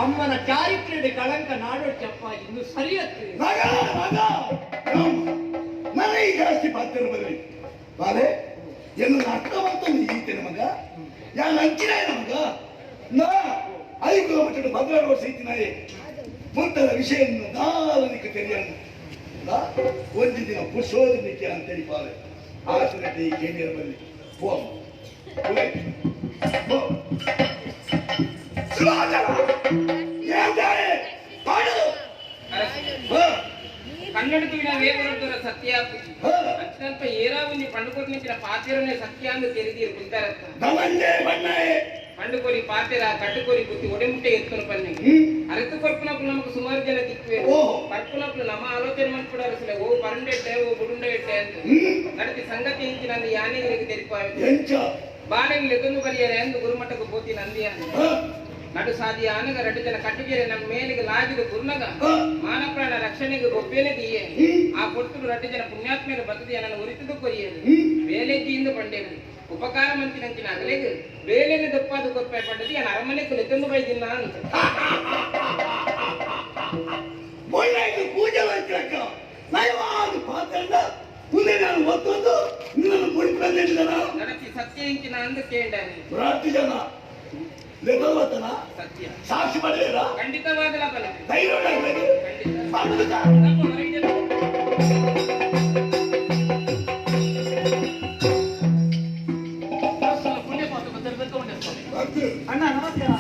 ಅಮ್ಮನ ಚಾರಿತ್ರ್ಯದ ಕಳಂಕ ನಾಡೋಡ್ ಚಪ್ಪ ಇನ್ನು ಸರಿಯತ್ತೆ ನನಗೆ ಜಾಸ್ತಿ ಪಾತ್ರ ಬರಲಿ ಬಾಲೆ ಏನು ಅರ್ಥವಂತ ಈತೆ ನಮಗ ಯಾರು ಅಂಚಿನ ನಮಗ ನಾ 5 ಕಿಲೋಮೀಟರ್ ಭದ್ರಾಡ ವರ್ಷ ಇತ್ತಿನಾಯೇ ಮುಂತಾದ ವಿಷಯ ನಾಲ್ಕು ತಿಳಿಯನು ಒಂದು ದಿನ ಪುರುಷೋದನಿಕೆ ಅಂತೇಳಿ ಬಾಲೆ ಆಚರಣೆ ಈ ಕೇಂದ್ರ ಬರಲಿ ಕನ್ನಡಕ್ಕೆ ವೇದರ ಸತ್ಯ ಅತ್ಯಂತ ಏರಾ ಒಂದು ಪಂಡುಕೊಟ್ಟಿನ ಪಾತೆರನೇ ಸತ್ಯ ಅಂತ ತಿಳಿದಿರು ಪಂಡುಕೋರಿ ಪಾತೆರ ಕಟ್ಟುಕೋರಿ ಕುತ್ತಿ ಒಡೆಮುಟ್ಟೆ ಎತ್ಕೊಂಡು ಪನ್ನಿಗೆ ಅರೆತು ಕೊರ್ಪುನಪ್ಪು ನಮಗೆ ಸುಮಾರು ಜನ ದಿಕ್ವೆ ಪರ್ಪುನಪ್ಪು ನಮ್ಮ ಆಲೋಚನೆ ಮಾಡ್ಕೊಡಾರ ಸಲ ಓ ಪರಂಡೆಟ್ಟೆ ಓ ಬುಡುಂಡ ಇಟ್ಟೆ ಅಂತ ನಡತಿ ಸಂಗತಿ ಇಂಚಿ ನಂದು ಯಾನೆಗಳಿಗೆ ತೆರಿಪಾಯಿತು ಬಾಳೆಗೆ ಎದೊಂದು ಬರಿಯಾರೆ ಎಂದು ಗುರುಮಠಕ್ಕೆ ಬೋತಿ ನಂದಿ ಅಂತ ನಡು ಸಾದಿ ಆನಗ 2 ಜನ ಕಟ್ಟಿಗೆರೆ ನಮ್ಮ ಮೇಲಿಗೆ ಲಾಗಿದ ಗುರುನಗ ಮಾನ ಪ್ರಾಣ ರಕ್ಷಣೆಗೆ ಗೊಬ್ಬೆನೆ ದಿಯೆ ಆ ಕೊಟ್ಟು 2 ಜನ ಪುಣ್ಯಾತ್ಮೆಗೆ ಬರ್ತದೆ ನನ್ನ ಉರಿತದ ಕೊರಿಯದು ಬೇಲೆಜ್ಜಿಯಿಂದ ಬಂಡೇನು ಉಪಕಾರ ಮಂತಿನಂಚಿನ ಅಗಲೆಗೆ ಬೇಲೆನೆ ದಪ್ಪಾದ ಕೊಪ್ಪಾಯ ಪಡ್ಡದಿ ನಾನು ಅರಮನೆ ಕುಲಿತಂದು ಬೈದಿಲ್ಲ ಅಂತ ಪೂಜೆ ಮಾಡ್ತಿರಕ್ಕ ನಯವಾದ ಪಾತ್ರದ ಮುಂದೆ ನಾನು ಒತ್ತೊಂದು ನಿನ್ನನ್ನು ಮುಡಿಪಿನ ನಡತಿ ಸತ್ಯ ಇಂಚಿನ ಅಂದ ಕೇಂಡಾನೆ ರಾತ್ರಿ ಜನ ಲೆಕ್ಕವತ್ತನ ಸತ್ಯ ಸಾಕ್ಷಿ ಮಾಡಲಿಲ್ಲ ಖಂಡಿತವಾದ ಲಾಭ ಧೈರ್ಯ ಪುಣ್ಯ ಪಾತ್ರ ಬದಲಿಗೆ ಉಂಟು ಅಣ್ಣ ನಮಸ್ಕಾರ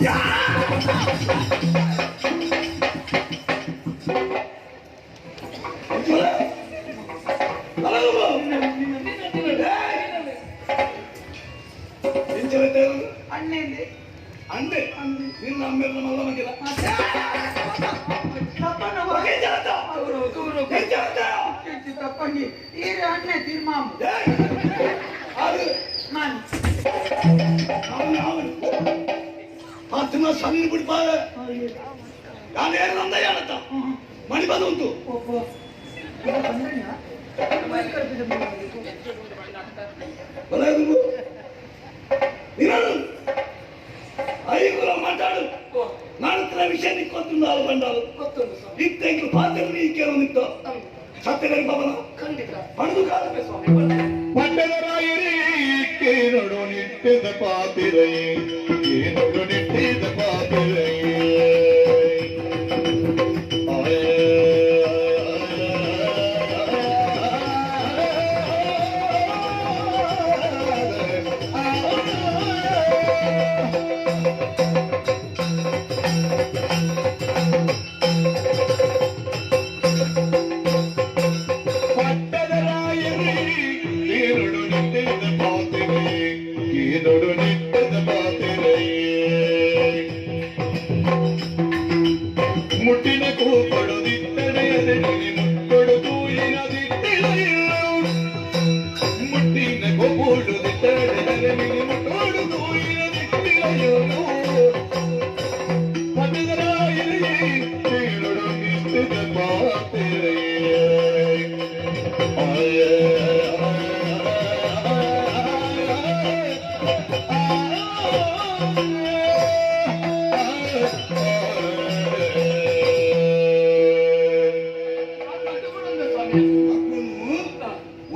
ಅಣ್ಣೆ ಅಂದೆ ನಿನ್ನ ಅಮ್ಮೆಲ್ಲ ಮಲ್ಲ ಮಗಿಲ್ಲ ತಪ್ಪಂಡಿ ಈ ಅಣ್ಣೆ ತೀರ್ಮಾನ ಪತ್ತನ ಸಣ್ಣ ಬಿಡ್ಪಾಗ ನಾನು ಏನು ನಂದ ಹೇಳತ್ತ ಮಣಿ ಬಂದು ಉಂಟು ಐಗುಲ ಮಾತಾಡು ನಾನು ವಿಷಯ ನಿಕ್ಕೊತ್ತು ಹಾಲು ಬಂಡಾಲು ಇತ್ತೆಂಕು ಪಾತ್ರ ನೀ ಕೇಳು ನಿಂತು ಸತ್ಯಗರಿ ಭವನ ಖಂಡಿತ ಪಡೆದು ಕಾಲಕ್ಕೆ ಸ್ವಾಮಿ ಪಟ್ಟದರಾಯರೇ ಕೇನೊಡು ನಿಟ್ಟಿದ ಪಾತಿರೈ ಕೇನೊಡು ನಿಟ್ಟಿದ ಪಾತಿರೈ ಮುಟ್ಟಿನ ಕೂಪಡದಿಟ್ಟಡೆ ಮುಟ್ಟೊಡು ತೂಯಿನದಿಟ್ಟಿಲ್ಲ ಮುಟ್ಟಿನ ಕೊಬ್ಬುಡುದಿಟ್ಟಡೆ ಮುಟ್ಟೊಡು ತೂಯಿನದಿಟ್ಟಿಲ್ಲ ಪಟ್ಟದರಾಯರೇ ಕೇಳೊಡು ನಿಟ್ಟಿದ ಪಾತೆರೈ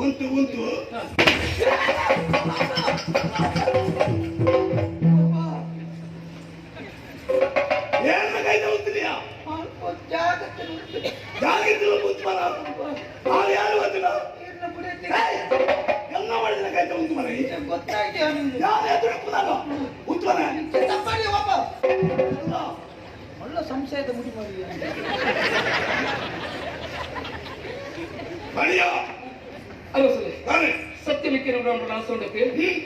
ಉಂಟು ಉಂಟು ಏನ ಕೈದ ಉಂಟಿದೆಯಾ ಜಾಗಿರ್ತಿಲ್ಲ ಮುಂಚೆ ಮರ ಹಾಲು ಯಾರು ಗೊತ್ತಿಲ್ಲ ಎಲ್ಲ ಮಾಡಿದ ಕೈತ ಉಂಟು ಮರ ಗೊತ್ತಾಯ್ತು ಯಾರು ಎದುರು ನಾನು ಉಂಟು ಮರ ತಪ್ಪಂಡಿ ಒಬ್ಬ ಒಳ್ಳೆ ಸಂಶಯದ ಮುಡಿ ಮಾಡಿ பணியா அரசு தானே ಸತ್ಯಮಿಕ್ಕಿನ ನಾಸೊಂಡಕ್ಕೆ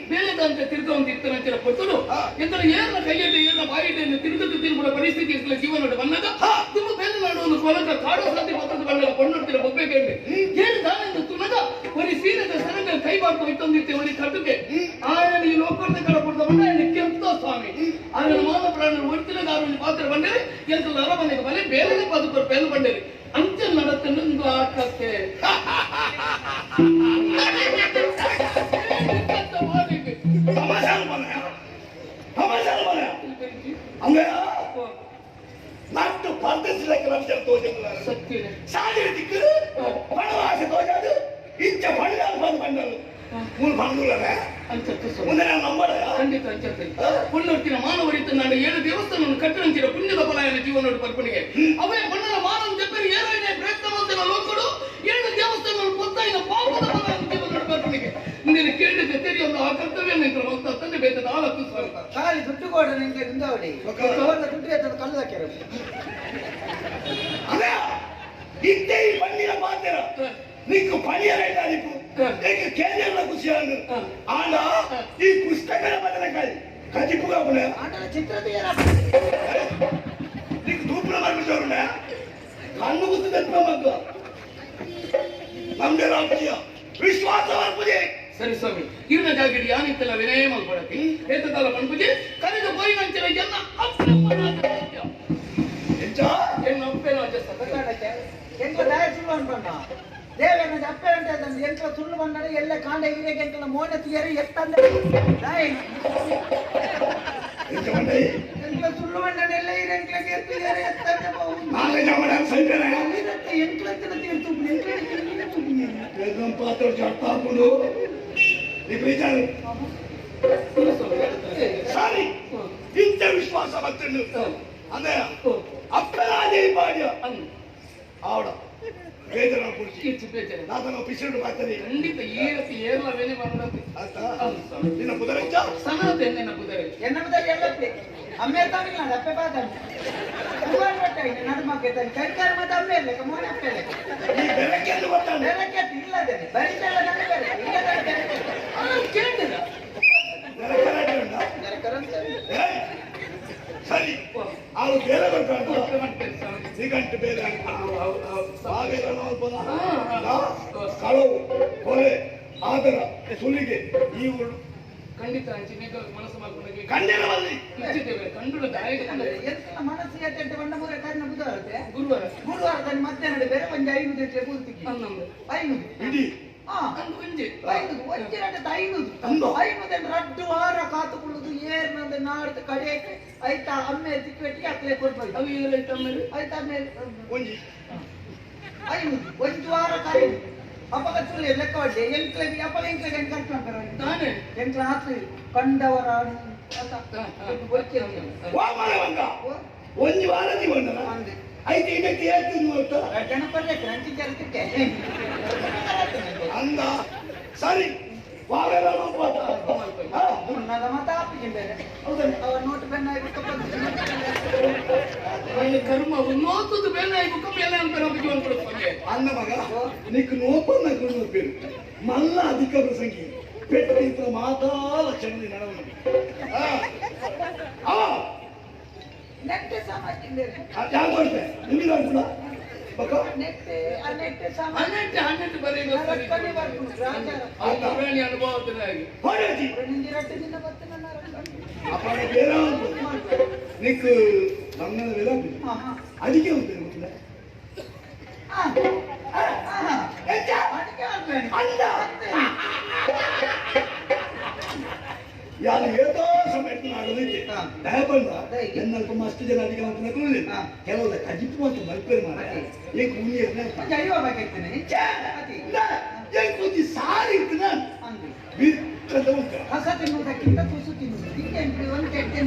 ಬೇಲೆದಂತೆ ತಿರ್ಗವಂತ ಇತ್ತನಂಚಿನ ಕೊಟ್ಟರು ಎಂದರೆ ಏರ್ನ ಕೈಯಡ್ಡೆ ಏರ್ನ ಬಾಯಿಡ್ಡೆಯನ್ನು ತಿರುಗುತ್ತಿರುವ ಪರಿಸ್ಥಿತಿ ಇರ್ತಲ ಜೀವನದ ಬಣ್ಣದ ತುಂಬ ಬೇಲೆನಾಡುವನ್ನು ಕೊಲಕ ಕಾಡುವ ಸಾಧ್ಯ ಮತ್ತೊಂದು ಬಣ್ಣದ ಕೊಂಡೊಡ್ತಿರ ಬೊಬ್ಬೆಗಂಡೆ ಏನು ದಾನೆಂದು ತುಣದ ಒರಿ ಸೀನದ ಸರಂಗ ಕೈ ಬಾರ್ತು ಇತ್ತೊಂದಿತ್ತೆ ಒರಿ ಕಟ್ಟುಗೆ ಆಯನ ಈ ಲೋಕದ ಕಡಪುರದ ಬಣ್ಣ ಎಣ್ಣೆ ಕೆಂಪ ಸ್ವಾಮಿ ಆಯನ ಮಾನ ಪ್ರಾಣ ಒಡ್ತಿನಗಾರನ ಪಾತ್ರ ಬಂದರೆ ಎಂತಲ್ಲ ಅರಮನೆಗೆ ಬಲೆ ಬೇರೆ ಬದುಕರು ಬೇಲು ಬಂಡೇರಿ ಅಂಚೆ ನಡತ್ತನ್ನೊಂದು ಆಟಕ್ಕೆ நாட்டு பந்தத்துல கிளம்பிச்சல் தோஜம் சாதிக்கு பணவாச தோஜாது இச்ச பண்ணால் பண்ணல் ಮೂಲ ಬಂಧುಗಳೇ ಮುಂದೆ ನಾನು ನಂಬಡ ಖಂಡಿತ ಅಂಚತ್ತೆ ಪುಣ್ಯರ್ತಿನ ಮಾನವರಿತ ನಾನು 7 ದೇವಸ್ಥಾನವನ್ನು ಕಟ್ಟಂಚಿರ ಪುಣ್ಯದ ಫಲಾಯನ ಜೀವನೋಡು ಪರ್ಪಣಿಗೆ ಅವೇ ಬಣ್ಣದ ಮಾನವ ಜಪ್ಪರಿ ಏರೈನೆ ಪ್ರಯತ್ನ ಮಾಡ್ತಿನ ಲೋಕಗಳು 7 ದೇವಸ್ಥಾನವನ್ನು ಪೊತ್ತಾಯಿನ ಪಾಪದ ಫಲಾಯನ ಜೀವನೋಡು ಪರ್ಪಣಿಗೆ ನೀನು ಕೇಳಿದ ತೆರಿ ಒಂದು ಆ ಕರ್ತವ್ಯ ನಿಂತರ ಹೋಗ್ತಾ ತಂದೆ ಬೇತದ ಆಲತ್ತು ಸ್ವಲ್ಪ ಕಾಲಿ ದುಡ್ಡು ಕೊಡ ನಿಂಗೆ ನಿಂದವಡಿ ದುಡ್ಡು ಎತ್ತದ ಕಲ್ಲು ಹಾಕ್ಯಾರ ಅದೇ ಇದ್ದೇ ಈ ಬಣ್ಣಿನ ಮಾತಿರ నీకు పని అయినా నీకు కేంద్రంలో కూర్చోండి ఆడ ఈ పుస్తకాల మధ్యన కజిపుగా ఉన్నా చిత్ర నీకు దూపుల మర్పించోరున్నా కన్ను గుర్తు తెప్ప మగ్గు ನಮ್ದೇ ರಾಜ್ಯ ವಿಶ್ವಾಸ ವರ್ಪುಜೆ ಸರಿ ಸ್ವಾಮಿ ಇರ್ನ ಜಾಗಡಿ ಯಾನಿತ್ತಲ್ಲ ವಿನಯ ಮಲ್ಪಡತಿ ಏತದಲ್ಲ ಪಂಪುಜೆ ಕರೆದ ಪೋಯಿ ನಂಚರ ಜನ ಎಂಚ ಎನ್ನ ಅಪ್ಪೇನೋ ಅಜ್ಜ ಸತ್ತಕ್ಕೆ ಎಂತ ದಯ ಸುಳ್ಳು ಅನ್ಕೊಂಡ ದೇವೇನ ಅಪ್ಪೆ ಅಂತ ಎಂತ ಸುಳ್ಳು ಬಂದರೆ ಎಲ್ಲ ಕಾಂಡ ಹಿರಿಯಗೆ ಎಂತ ಮೋನೆ ತಿಯರಿ ಎತ್ತಂದ ದಯ ಎಂಚ ಬಂದೈ ಎಂತ ಸುಳ್ಳು ಬಂದರೆ ಎಲ್ಲ ಹಿರಿಯಗೆ ತಿಯರಿ ಎತ್ತಂದ ನಾಳೆ ಜಮಡ ಸೈತೇನೆ ಎಂಕ್ಲಂತನ ತೀರ್ತು ಎಂಕ್ಲಂತನ ಬೇಗಂ ಪಾತ್ರ ಚಟ್ಟಾಪುಡು ನಿಪರಿಚಾರ ಸಾರಿ ಇಂತ ವಿಶ್ವಾಸ ಬತ್ತನು ಅದೇ ಅಪ್ಪರಾಜೆ ಬಾಡ್ಯ ಆವಡ ಬೇಜಾರ ಕುರ್ಚಿ ಕಿಚ್ಚು ಬೇಜಾರ ನಾತನ ಪಿಸಿಡು ಮಾಡ್ತಾರೆ ಖಂಡಿತ ಏರತಿ ಏರ್ಲ ವೇನೆ ಬಂದತಿ ಆತ ನಿನ್ನ ಕುದರಚ್ಚ ಸನತೆ ನನ್ನ ಕುದರೆ ಎನ್ನಮದ ಎಲ್ಲಪ್ಪೆ ಅಮ್ಮೆ ತಾನಿಲ್ಲ ಅಪ್ಪೆ ಬಾದ ಕುಮಾರ್ ಬಟ್ಟ ಇನ್ನು ನಡುಮಕ್ಕೆ ತಾನೆ ಕೈಕಾಲ ಮತ ಅಮ್ಮೆ ಇಲ್ಲ ಮೋನೆ ಅಪ್ಪೆ ಇಲ್ಲ ಈ ಬೆರಕೆಂದು ಬರ್ತಾನೆ ಬೆರಕೆ ಇಲ್ಲದೆ ಬರಿದಲ್ಲ ನನ್ನ ಬೇರೆ ಇಲ್ಲದ ಬೆರಕೆ ಕೇಳಿದ ಬೆರಕರಾಟೆ ಉಂಟಾ ಬೆರಕರಂತ ಸರಿ ಅವರು ಬೇರೆ ಬರ್ತಾನೆ ಸಿಗಂಟು ಬೇರೆ ಕಳವು ಕೊಲೆ ಆದರ ಸುಲಿಗೆ ಈ ಊರು ಖಂಡಿತ ಹಂಚಿ ನೀವು ಮನಸ್ಸು ಮಾಡ್ಕೊಂಡಾಗ ಕಣ್ಣಿನವಲ್ಲಿ ಇಚ್ಚಿದ್ದೇವೆ ಕಂಡುಳ ದಾಯಕ ಎಂತ ಮನಸ್ಸು ಎತ್ತೆ ಬಂಡ ಮೂರ ಕಾರಣ ಬುಧವಾರತೆ ಗುರುವಾರ ಗುರುವಾರದ ಮಧ್ಯಾಹ್ನ ಬೇರೆ ಒಂದು 5 ದಿವಸ ಪೂರ್ತಿಗೆ ಹನ್ನೊಂದು 5 ಇಡೀ ಅಂದು ಒಂಜೆ 5 ರಡ್ಡು ವಾರ ಕಾತುಕೊಳ್ಳುದು ಏರ್ನಂದ ನಾಡ್ದು ಕಡೆ ಆಯ್ತಾ ಅಮ್ಮೆ ತಿಕ್ಕೆಟ್ಟಿ ಅಕ್ಲೆ ಕೊಡ್ಬೋದು ಅವು ಏನಾಯ್ತು ಆಮೇಲೆ ಆಯ್ತಾ ಆಮೇಲೆ ಒಂಜಿ 5 ಒಂದು ವಾರ ಕರೆ ಅಪ್ಪಗ ಸುಳ್ಳು ಲೆಕ್ಕ ಹೊಡ್ಡೆ ಎಂಕ್ಲೆಗೆ ಅಪ್ಪಗ ಎಂಕ್ಲೆಗೆ ಹೆಂಗೆ ಖರ್ಚು ಮಾಡ್ತಾರೆ ತಾನೇ ಎಂಕ್ಲ ಹಾಕಿ ಕಂಡವರ ಅಂತ ವಾಮನವಂಗ ಒಂಜಿ ವಾರ ಜೀವನ ಅಂದೆ ಐದು ಇದಕ್ಕೆ ಹೇಳ್ತೀನಿ ಅಂತ ಜನಪದ ಕ್ರಾಂತಿ ಜಾಗಕ್ಕೆ ಅಂದ ಸರಿ ವಾರೆಲ್ಲ ನನ್ನ ಮತ ಆಪಿಗೆ ಬೇರೆ ಹೌದಲ್ಲ ಅವರ ನೋಟ್ ಪೆನ್ ಕರ್ಮ ನೋತುದು ಬೇರೆ ಮುಖಂ ಎಲ್ಲ ಅಂತ ನಮಗೆ ಅನ್ಕೊಳ್ತಾರೆ ಅನ್ನ ಮಗ నీకు నోపన్న గుణ పేరు మళ్ళా అధిక ప్రసంగి పెట్టిన మాతా లక్షణ నడవను ನೆಟ್ಟೆ ಸಾಮಾನ್ಯ ಯಾಕೆ ನಿಮಗೆ ಅನ್ಕೊಂಡ ಬಕ ನೆಟ್ಟೆ ಆ ನೆಟ್ಟೆ ಸಾಮಾನ್ಯ 12 ಬರೆಯುವ ಸರಿ ಅನುಭವದಲ್ಲಿ ಹೊರಜಿ ರಟ್ಟೆ ದಿನ ಬರ್ತೇನೆ ಅಪ್ಪನ ಬೇರೆ నీకు ನನ್ನ ವೇಲ ಅದಕ್ಕೆ ಉಂಟು ಗೊತ್ತಿಲ್ಲ ಯಾರು ಏತೋ ಸಮಯ ಆಗೋದೈತೆ ದಯಪಂಡ ಎನ್ನಲ್ಪ ಮಸ್ತ್ ಜನ ಅಡಿಗೆ ಅಂತ ನಕೊಳ್ಳಿಲ್ಲ ಕೆಲವು ಕಜಿಪ್ಪು ಅಂತ ಮಲ್ಪೇರು ಮಾಡ ಏಕ್ ಉಣ್ಣಿ ಅರಿವಾಗೈತೇನೆ ಕೊಂಚ ಸಾರಿ ಇರ್ತನ ಬಿತ್ತಂತ ಉಂಟ ಕಸ ತಿನ್ನುವುದಕ್ಕಿಂತ ತುಸು ತಿನ್ನುವುದು ಒಂದು ಕೆಟ್ಟೆ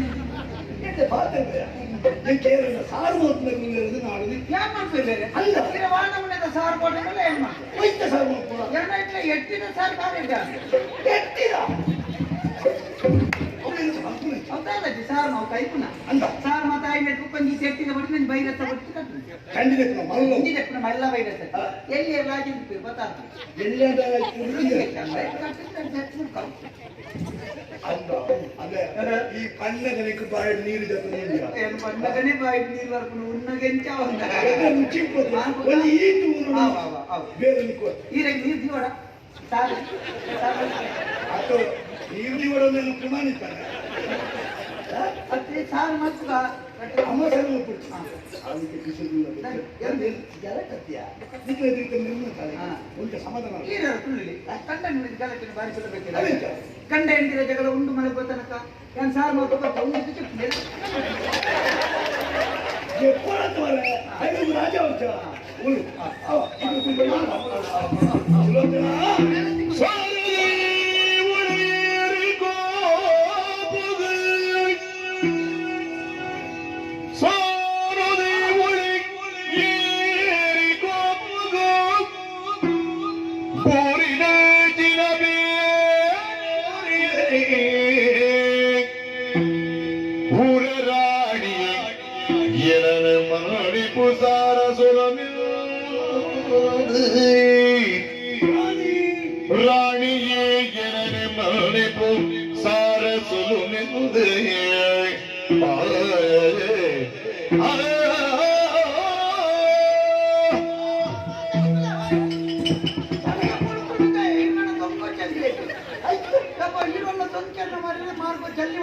ಕೇರಳ ಸಾರು ಮಾಡ್ಕೊಂಡು ನಾಡುದು ಯಾರು ಮಾಡ್ತೀವಿ ಬೇರೆ ಅಲ್ಲ ವಾಣಮನೆದ ಸಾರು ಕೊಟ್ಟ ಮೇಲೆ ಏನ್ ಮಾಡ್ತೀವಿ ವೈದ್ಯ ಸಾರು ಮಾಡ್ಕೊಳ್ಳ ಎರಡೈಟ್ಲ ಎಟ್ಟಿನ ಸಾರು ಕಾಲಿದ್ದ ಎಟ್ಟಿದ ಗೊತ್ತಾಗತ್ತೆ ಸಾರ್ ನಾವು ಕೈಪುನ ಅಂದ ಸಾರ್ ಮಾತ ಐದು ಕುಪ್ಪಂಜಿ ತೆಟ್ಟಿನ ಬಿಟ್ಟು ನಾನು ಬೈರತ್ತ ಬಿಟ್ಟು ಕಟ್ಟು ಖಂಡಿತ ಮಲ್ಲ ಮುಂಜಿ ತೆಟ್ಟಿನ ಮಲ್ಲ ಬೈರತ್ತ ಎಲ್ಲಿ ಎಲ್ಲ ಆಗಿರ್ತೀವಿ ಗೊತ್ತಾಗ್ತದೆ ಎಲ್ಲಾದ ಅಂದ ಅದೇ ಈ ಪಣ್ಣಗನಿಗೆ ಬಾಯಿ ನೀರು ಜೊತೆ ಪಂಡಗನೆ ಬಾಯಿ ನೀರು ಬರ್ಕೊಂಡು ಉನ್ನಗೆಂಚ ರುಚಿ ಒಂದು ಈಟು ಬೇರೆ ನಿಕ್ಕೋ ಈಗ ನೀರು ಜೀವಡ ಸಾರು ಅಥವಾ ನೀರು ಜೀವನ ಪ್ರಮಾಣಿತಾನೆ ಮತ್ತೆ ಸಾರು ಮತ್ತು ಅಮ್ಮ ಸರ್ ಅದಕ್ಕೆ ಬಿಸಿಲು ಉಂಟು ಸಮಾಧಾನ ಕಂಡ ಗಲಾಟೆ ಬಾರಿ ಸುಲಭ ಕಂಡ ಹೆಂಡಿರ ಜಗಳ ಉಂಡು ಮಲಗುವ ತನಕ ನಾನು ಸಾರು ಮತ್ತು ರಾಜ ರಾಣಿಯೇ ಜನನ ಮಣಿಪು ಸಾರ ಸುಲುಮಿಂದು ಮಾರ್ಗೋ ಜಲ್ಲಿ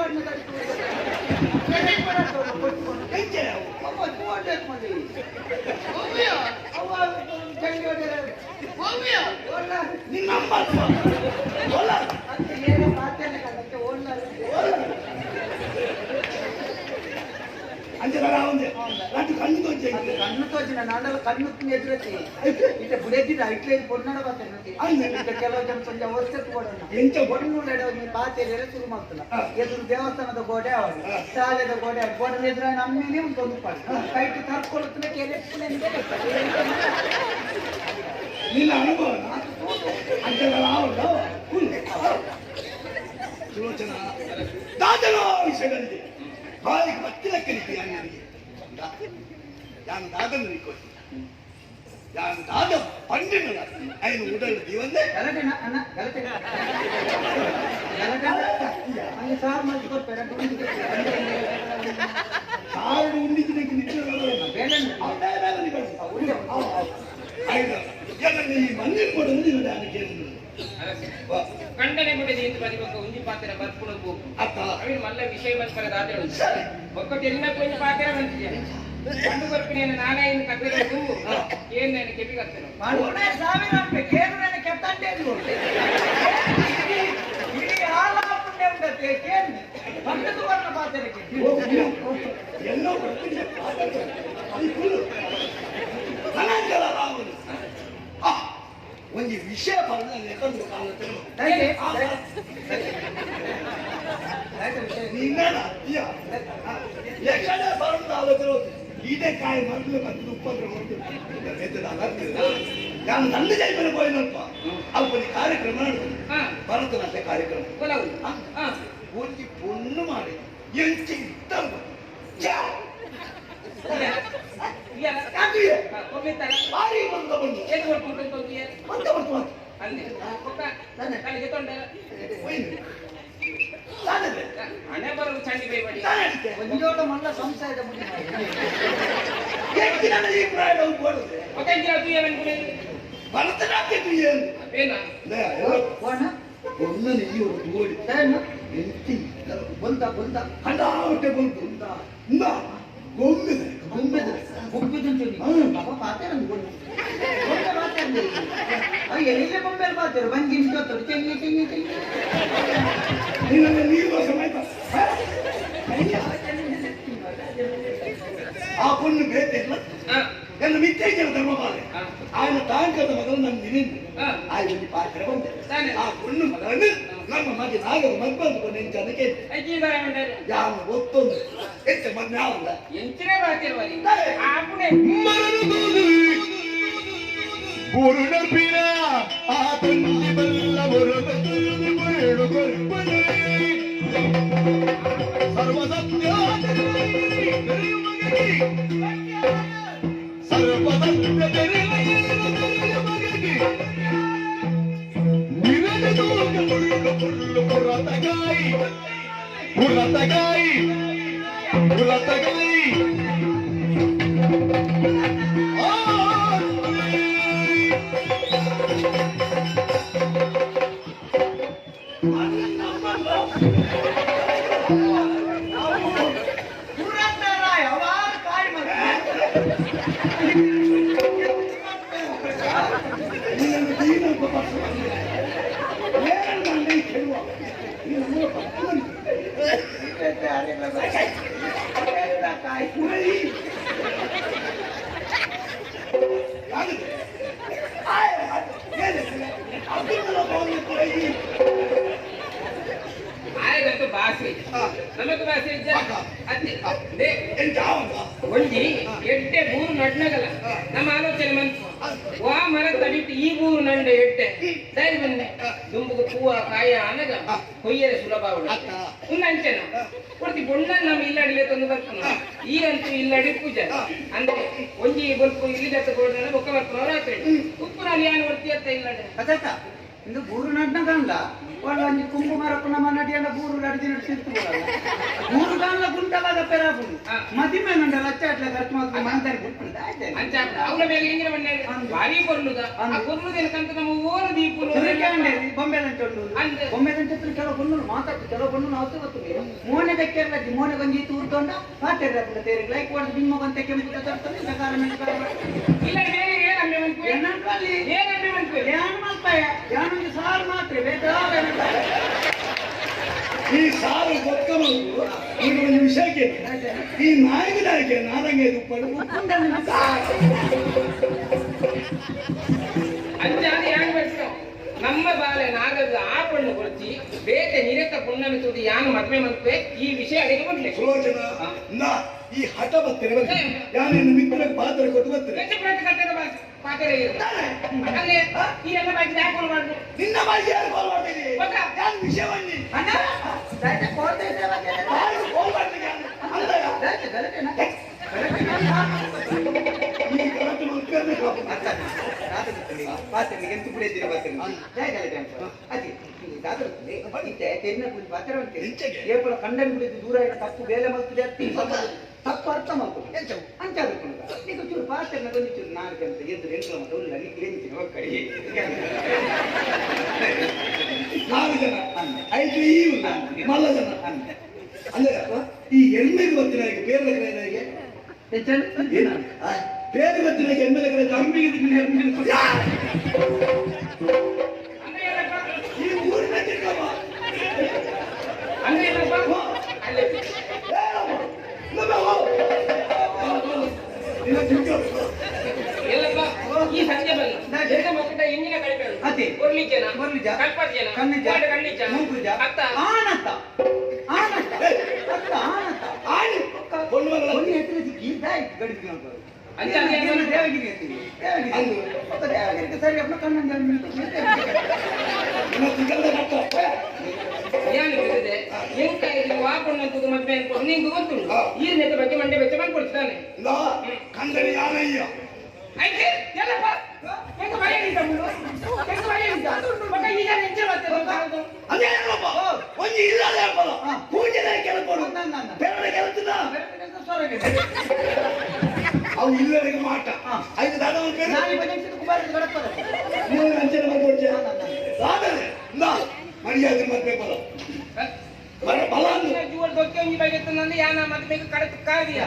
కన్ను తోచిన నాడలు కన్ను ఎదురొచ్చి ఇట్లా బుడెద్దిన ఇట్లా పొన్నాడ బರ್ತೇನೆ ಕೆಲವು ಜನ ಸಂಜೆ ವಸ್ತು ಕೂಡ ಬಣ್ಣುಳೆಡ ಪಾತೆ ಶುರು ಮಾಡ್ತಲ್ಲ ಎದುರು ದೇವಸ್ಥಾನದ ಗೋಡೆ ಅವರು ಶಾಲೆದ ಗೋಡೆ ಗೋಡೆ ಎದುರ ನಮ್ಮೇಲೆ ಒಂದು ಪಾಡು ಕೈಟ್ ತರ್ಕೊಳ್ಳುತ್ತಲೇ ಕೆರೆ ನಿನ್ನ ಅನುಭವ ಸುಲೋಚನ ದಾದನ ವಿಷಯದಲ್ಲಿ ಬಾಲಿಗೆ ಮತ್ತಿನ ಕಲಿಕೆ ನನಗೆ ഞാൻ ദാദം നിൽക്കും ഞാൻ ദാദം പണ്ടില്ല അതിന് ഉടൽ ദിവന്നെ സാറ് ഉണ്ടിച്ചിലേക്ക് ಈ ಮಂದಿರ ಕೊಡೋದು ನಾನು ಕೇಳಿದ್ರು ಕಂಡನೆ ಬಿಡದೆ ಇಂದು ಬರಿಬೇಕು ಉಂಜಿ ಪಾತ್ರ ಬರ್ಕೊಂಡು ಅತ್ತ ಅವಿನ ಮಲ್ಲ ವಿಷಯ ಬಂದ್ರೆ ದಾದೇಳು ಒಕ್ಕಟ್ಟು ಎಲ್ಲ ಕೊಂಚ ಪಾತ್ರ ಬಂದಿದ್ಯಾ ಕಂಡು ಬರ್ತೀನಿ ನಾನೇ ಇನ್ನು ಕತ್ತಬೇಕು ಏನ್ ನಾನು ಕೆಪಿ ಕತ್ತೇನೆ ಸಾವಿರ ರೂಪಾಯಿ ಏನು ನಾನು ಕೆತ್ತಂಡೆ ಇಡೀ ಹಾಲ ಹಾಕೊಂಡೆ ಉಂಟೆ ಕೇಳಿ ಪಕ್ಕದ ವರ್ಣ ಪಾತ್ರಕ್ಕೆ ಎಲ್ಲೋ ಬರ್ತೀನಿ ಒಂದು ವಿಷಯ ಬಂದ ಎಷ್ಟೇ ಬರೋದು ಆಲೋಚನೆ ಇದೇ ಕಾಯಿ ಮರಳು ಮತ್ತು ಉಪದ್ರ ನಾನು ನನ್ನ ಜೈಪನ ಹೋಯ್ನಲ್ಪ ಅಲ್ಲಿ ಕಾರ್ಯಕ್ರಮ ಭರತನಾಟ್ಯ ಕಾರ್ಯಕ್ರಮ ಒಂದು ಪೊಣ್ಣು ಮಾಡಿ ಎಂಚಿ ಭಾರಿ ಬಂದ ಬಂದು ಹಣೆ ಬರಲು ಚಂಡಿ ಬೇಬಡಿ ಒಂದೋಟ ಮಲ್ಲ ಸಂಶಯದ ಮುಂದೆ ಭರತನಾಟ್ಯ ಒನ್ನನೆ ಈ ಒಂದು ಓಡಿ ಎಂಟಿ ಬಂದ ಬಂದ ಹಂಡಾವಟ್ಟೆ ಬಂತು ಗೊಂಬೆದೆ ಗೊಂಬೆದೆ ಗೊಂಬೆದಂತೆ ಪಾಪ ಪಾತೇರ ಗೊಂಬೆ ಪಾತೇರ ಎಲ್ಲಿಗೆ ಗೊಂಬೆಲ್ ಪಾತೇರು ಬಂಗಿ ನಿಂತೋರು ಚೆಂಗಿ ಚೆಂಗಿ ಚೆಂಗಿ ನಿನ್ನ ನೀರು ಸಮೇತ ಆ ಪೊಣ್ಣು ಬೇತೆ ಇಲ್ಲ ನನ್ನ ಮಿತ್ತೈಜನ ಧರ್ಮಪಾಲೆ ఆయన ತಾಂಕದ ಮಗಳು ನಮ್ಮ ನಿನ್ನಿಂದ ఆయన ಪಾತ್ರ ಬಂದೆ ಆ ಪೊಣ್ಣು ಮಗಳನ್ನು ನಮ್ಮ ಮಗೆ ನಾಗದ ಮಗ್ಬಂದು ನಿಂತ ಅದಕ್ಕೆ ಯಾವ ಒತ್ತೊಂದು ಹೆಚ್ಚ ಮಗ್ನ ಯಾವಲ್ಲ ಎಂಚಿನೇ ಬರ್ತಿರುವಲ್ಲಿ ಆಪುಣೆ ಪೂರ್ಣಪಿನ ಆ ತಂಗಿ ಬಲ್ಲ ಬರುವುದು ಪುರಂದರಾಯ ಅವಾರು ಕಾಯಿ ನೀನು ದೀನಪ್ಪ ಏನು ಮಂಡಿ ಕೇಳುವ ನೀನು ಕಾಯಿ ಆಯ್ತು ಭಾಷೆ ನಮಕ್ ಭಾಷೆ ಅದೇ ಒಂಜಿ ಎಡ್ಡೆ ಬೂರು ನಡ್ನಗಲ್ಲ ನಮ್ಮ ಆಲೋಚನೆ ಮನ್ಸು ವಾ ಮರ ತಡಿಟ್ಟು ಈ ಬೂರು ನಂಡೆ ಎಡ್ಡೆ ದಯ ಬನ್ನಿ ದುಂಬುಗ ಹೂವ ಕಾಯ ಅನಗ ಕೊಯ್ಯರೆ ಸುಲಭ ಉನ್ನ ಅಂಚೆನ ಕೊಡ್ತಿ ಬೊಣ್ಣ ನಮ್ಮ ಇಲ್ಲಡಿಲೆ ತಂದು ಬರ್ತಾನ ಈಗಂತೂ ಇಲ್ಲಡಿ ಪೂಜೆ ಅಂದ್ರೆ ಒಂಜಿ ಬಲ್ಪು ಇಲ್ಲಿ ಜತ್ತ ಕೊಡ್ದ ಬೊಕ್ಕ ಬರ್ತಾನ ರಾತ್ರಿ ಉಪ್ಪು ನಾನು ಯಾನು ಬರ್ತಿ ಅಂತ ಇಲ್ಲಡೆ ಅದಕ್ಕ ಇಂದು ಬೂರು ನಡ್ನ ಕಾಣ್ಲ వాళ్ళు ಒಂಜಿ ಕುಂಭ ಮರಪ್ಪು ನಮ್ಮ ನಡಿಯಲ್ಲ ಬೂರು ನಡ್ದಿ ನಡ್ಸಿರ್ತು ಬೂರು ಕಾಣ್ಲ ಗುಂಟವಾದ ಪೆರಾಪುಡು ಮದಿಮೆ ನಂಡ ಲಚ್ಚ ಅಟ್ಲ ಖರ್ಚು ಮಾಡ್ಕೊಂಡು ಮಾಂತಾರಿ ಬಿಟ್ಬಿಡ್ದ ಆಯ್ತು ಅಂಚ ಅವಳ ಮೇಲೆ ಹೆಂಗಿನ ಬಣ್ಣ ಭಾರಿ ಕೊರ್ಲುದ ಆ ಕೊರ್ಲುದೇನಕಂತ ನಮ್ಮ ಓರ ದೀಪುಲು ಬೊಂಬೆದಂಚೊಂಡು ಬೊಂಬೆದಂಚತ್ರ ಕೆಲವು ಬಣ್ಣು ಮಾತಾಡ್ತು ಕೆಲವು ಬಣ್ಣು ಅವತ್ತು ಗೊತ್ತು ಮೋನೆ ಬೆಕ್ಕೆರ್ಲಜ್ಜಿ ಮೋನೆ ಗಂಜಿ ತೂರ್ಕೊಂಡ ಪಾತೆರ್ಲ ತೇರಿ ಲೈಕ್ ಹೊಡೆದು ನಿಮ್ಮ ಬಂತೆ ಕೆಂಪು ತರ್ತದೆ ಸಕಾರ ಇಲ್ಲ ಬೇರೆ ಏನಮ್ಮೆ ಮಂತ್ರಿ ಏನಂತಲ್ಲಿ ಏನಮ್ಮೆ ಮಂತ್ರಿ ಏನು ಮಾಡ್ತಾಯ ಯಾನೊಂದು ಸಾರು ಮಾತ್ರ ಬೇಕಾದ ಈ ಸಾರು ಗೊತ್ತಲು ಈಗ ಒಂದು ವಿಷಯಕ್ಕೆ ಈ ನಾಯಿಗೆ ನಾರಂಗೆ ದುಪ್ಪಡು ಅಂಚಾದ ಯಾನ್ ಬೇಕು ನಮ್ಮ ಬಾಲೆ ನಾಗದ ಆ ಪಣ್ಣು ಕೊಡ್ತಿ ಬೇಟೆ ನಿರತ ಪುಣ್ಣನ ತುದಿ ಯಾನು ಮದ್ವೆ ಮದ್ವೆ ಈ ವಿಷಯ ಅಡಿಗೆ ಬರ್ಲಿ ಸುಲೋಚನ ನಾ ಈ ಹಠ ಬರ್ತೇನೆ ಬಂದೆ ಯಾನೇನು ಮಿತ್ರಕ್ಕೆ ಪಾತ್ರ ಕೊಟ್ಟು ಬರ್ತೇನೆ ಪಾತ್ರೆ ಅಲ್ಲೇ ಈ ಎಲ್ಲ ಬಾಕಿ ಯಾಕೆ ಮಾಡ್ರು ನಿನ್ನ ಬಾಯಿ ಯಾರು ಕಾಲ್ ಮಾಡ್ತೀನಿ ಯಾರು ವಿಷಯ ಬನ್ನಿ ಅಣ್ಣ ದಯತೆ ಕೋರ್ತೆ ಕಾಲ್ ಮಾಡ್ತೀನಿ ಅಲ್ಲ ಈ ಕರೆಕ್ಟ್ ಮುಖ್ಯಬೇಕು ಪಾತ್ರೆಗೆ ಎಂತ ಬಿಡಿದ್ದೀರಿ ಬರ್ತೀನಿ ಅದೇ ದಾದರುತ್ತದೆ ಇತ್ತೆ ತೆನ್ನ ಕುಂದು ಪಾತ್ರೆ ಉಂಟು ಏಪಲ ಕಂಡನ್ ಬಿಡಿದ್ದು ದೂರ ಇಟ್ಟು ತಪ್ಪು ಬೇಲೆ ಮಲ್ತದೆ ತಪ್ಪು ಅರ್ಥ ಮಾಡ್ಕೊಂಡು ಅಂಚಾದ್ರು ಈಗ ಚೂರು ಪಾತ್ರೆನ ಒಂದು ಚೂರು ನಾಲ್ಕು ಅಂತ ಎದ್ದು ಎಂಟು ಮತ್ತೆ ಉಲ್ಲ ನಿಕ್ಕೆ ಎಂಚಿನ ಒಕ್ಕಡಿ 4 ಜನ 5 ಈ ಉಲ್ಲ ಮಲ್ಲ ಜನ ಅಂದ್ರೆ ಈ ಎಮ್ಮೆಗೆ ಗೊತ್ತಿನ ಈಗ ಬೇರೆ ಕಡೆಗೆ ಬೇರೆ ಗೊತ್ತಿನ ಎಮ್ಮೆ ಕಡೆ ತಂಬಿಗೆ ಈ ಊರಿನ ಚಿಕ್ಕಮ್ಮ ಅಂದ್ರೆ ಏನಪ್ಪ ಅಲ್ಲೇ ಎಲ್ಲಪ್ಪ ಈ ಸಂಜೆ ಬಲ್ಲ ಮಕ್ಕಳ ಎಂಜಿನ ಕಡಿಮೆ ಅದೇ ಕೊರ್ಲಿಕ್ಕೆನ ಬರ್ಲಿಜ ಕಲ್ಪರ್ಜನ ಕಣ್ಣಿಜ ಕಣ್ಣಿಜ ಮೂಗುಜ ಅತ್ತ ಆನಂತ ಆನಂತ ಅತ್ತ ಆನಂತ ಆಣಿ ಒಂದು ಎತ್ತಿನ ಸಿಕ್ಕಿ ದಾಯಿತು ಗಡಿಸಿ ನೋಡ್ಬೋದು ಅಂಚಾದ ದೇವಗಿರಿ ಅಂತೀವಿ ದೇವಗಿರಿ ಸರಿ ಅಪ್ಪ ಕಣ್ಣಂಜ ಏನಿದೆ ಎಂಕ ಇದು ವಾಪಣ್ಣಂತದ್ದು ಮದ್ವೆ ಅನ್ಕೊಂಡು ನಿಂಗೆ ಗೊತ್ತುಂಟು ಈ ನೆತ್ತ ಬಗ್ಗೆ ಮಂಡೆ ಬೆಚ್ಚ ಮಾಡ್ಕೊಡ್ತಾನೆ ಕಂದರಿ ಯಾನಯ್ಯ ಆಯ್ತು ಎಲ್ಲಪ್ಪ ಹೆಂಗ ಭಯ ನಿಂತ ಹೆಂಗ ಭಯ ನಿಂತ ಮಗ ಈಗ ನೆಚ್ಚ ಬರ್ತದೆ ಅದೇ ಹೇಳಪ್ಪ ಒಂಜಿ ಇಲ್ಲದ ಹೇಳ್ಬಲ್ಲ ಪೂಜೆ ಕೆಲಪಡು ಬೇರೆ ಕೆಲಸದ ಅವು ಇಲ್ಲರಿಗೆ ಮಾಟ 5 ದಾದವನ್ನು ಬೇರೆ ನಾನು ಬಜೆಟ್ ಕುಮಾರ ಗಡಪದ ನೀವು ಅಂಚನೆ ಮಾಡ್ಕೊಡ್ತೀಯ ಆಮೇಲೆ ನಾ ಮರ್ಯಾದೆ ಮತ್ತೆ ಬಲ ಬಲ ಜೂವರ್ ದೊಕ್ಕೆ ಒಂಜಿ ಬಗ್ಗೆ ತಂದ್ರೆ ಯಾನ ಮದ್ವೆ ಕಡತ ಕಾದಿಯ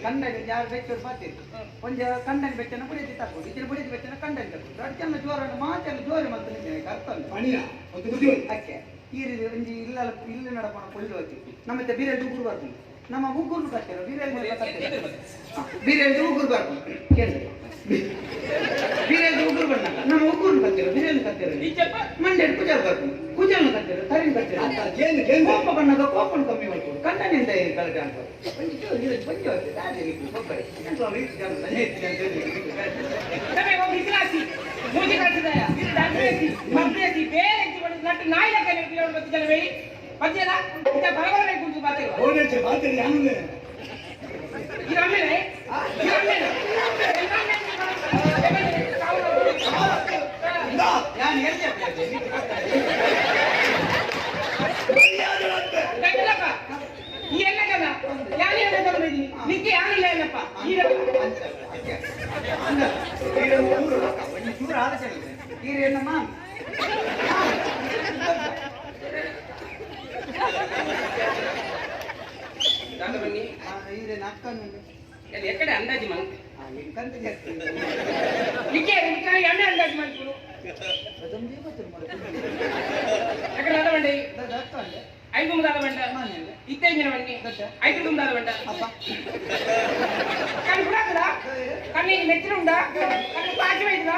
ಕಂಡನಿ ಯಾರು ಬೆಚ್ಚರು ಪಾತಿತ್ತು ಒಂದು ಕಂಡನಿ ಬೆಚ್ಚನ ಬುಡಿದಿ ತಪ್ಪು ಇದ್ರ ಬುಡಿದಿ ಬೆಚ್ಚನ ಕಂಡನಿ ತಪ್ಪು ಅಡ್ಕೆಲ್ಲ ಜೋರ ಮಾತೆಲ್ಲ ಜೋರ ಮತ್ತೆ ಅರ್ಥ ಮಣಿಯ ಒಂದು ಬುದ್ಧಿ ಅಕ್ಕೆ ಈ ರೀತಿ ಒಂಜಿ ಇಲ್ಲ ಇಲ್ಲಿ ನಡಪಣ ಕೊಳ್ಳು ಹೋಗಿ ನಮ್ಮ ಬೀರೇಜ್ ಉಗುರು ಬರ್ತೀನಿ ನಮ್ಮ ಉಗುರು ಕಟ್ಟಿರೋ ಬೀರೇಜ್ ಉಗುರು ಬರ್ತೀನಿ ಕೇಳಿ ಬೀರೇಜ್ ಉಗುರು ಬಣ್ಣ ನಮ್ಮ ಉಗುರು ಕತ್ತಿರೋ ಬೀರೇಜ್ ಕತ್ತಿರೋ ಮಂಡ್ಯ ಕುಜಲ್ ಬರ್ತೀನಿ ಕುಜಲ್ ಕತ್ತಿರೋ ತರಿನ್ ಕತ್ತಿರೋ ಕೋಪ ಬಣ್ಣದ ಕೋಪನ್ ಕಮ್ಮಿ ಮಾಡ್ಕೊಂಡು ಕಣ್ಣನಿಂದ ಕಳಕ ಅಂತ ಮೂಜಿ ಕಳಿಸಿದಯ ಮದ್ವೆ ಬೇರೆ ನಟ್ಟು ನಾಯಿ ಲೆಕ್ಕ ಕಿಲೋಮೀಟರ್ ಬತ್ತಿ ಜನ ಬೇಡಿ ಬತ್ತಿಯಲ್ಲ ಇಂಥ ಬರಬರನೆ ಕುಂತು ಮಾತಾಡುವ ಓಡೇಚೆ ಮಾತಾಡಿ ಯಾನು ಈ ರಮ್ಮೇನೆ ಈ ರಮ್ಮೇನೆ ನಾನು ಹೇಳ್ತೇನೆ ಗಂಟಲಪ್ಪ ಈ ಎಲ್ಲ ಜನ ಯಾರು ಹೇಳ ತಗೊಂಡಿದ್ದೀನಿ ನಿಕ್ಕೆ ಯಾರಿಲ್ಲ ಏನಪ್ಪ ಈಗ ಚೂರು ಆಲೋಚನೆ ಇದೆ ಈಗ ಏನಮ್ಮ ದಾದ ಬನ್ನಿ ಈಗ ನಕ್ಕನ್ನು ಅದು ಎಕಡೆ ಅಂದಾಜು ಮಂತೆ ಎಂಕಂತ ನಿಕ್ಕೆ ನಿಕ್ಕೆ ಎಣ್ಣೆ ಅಂದಾಜು ಮಾಡ್ತೀವಿ ಅದೊಂದು ಇವತ್ತು ಎಕಡೆ ದಾದ ಬಂಡೆ ದಕ್ಕಂಡೆ 5 ದಾದ ಬಂಡ ಇತ್ತೈದಿನ ಬನ್ನಿ 5 ದುಂದಾದ ಬಂಡ ಅಪ್ಪ ಕಣ್ಣು ಬಿಡಾಕದ ಕಣ್ಣಿಗೆ ನೆಚ್ಚಿನ ಉಂಡ ಕಣ್ಣು ಪಾಚಿ ಹೋಯ್ತದ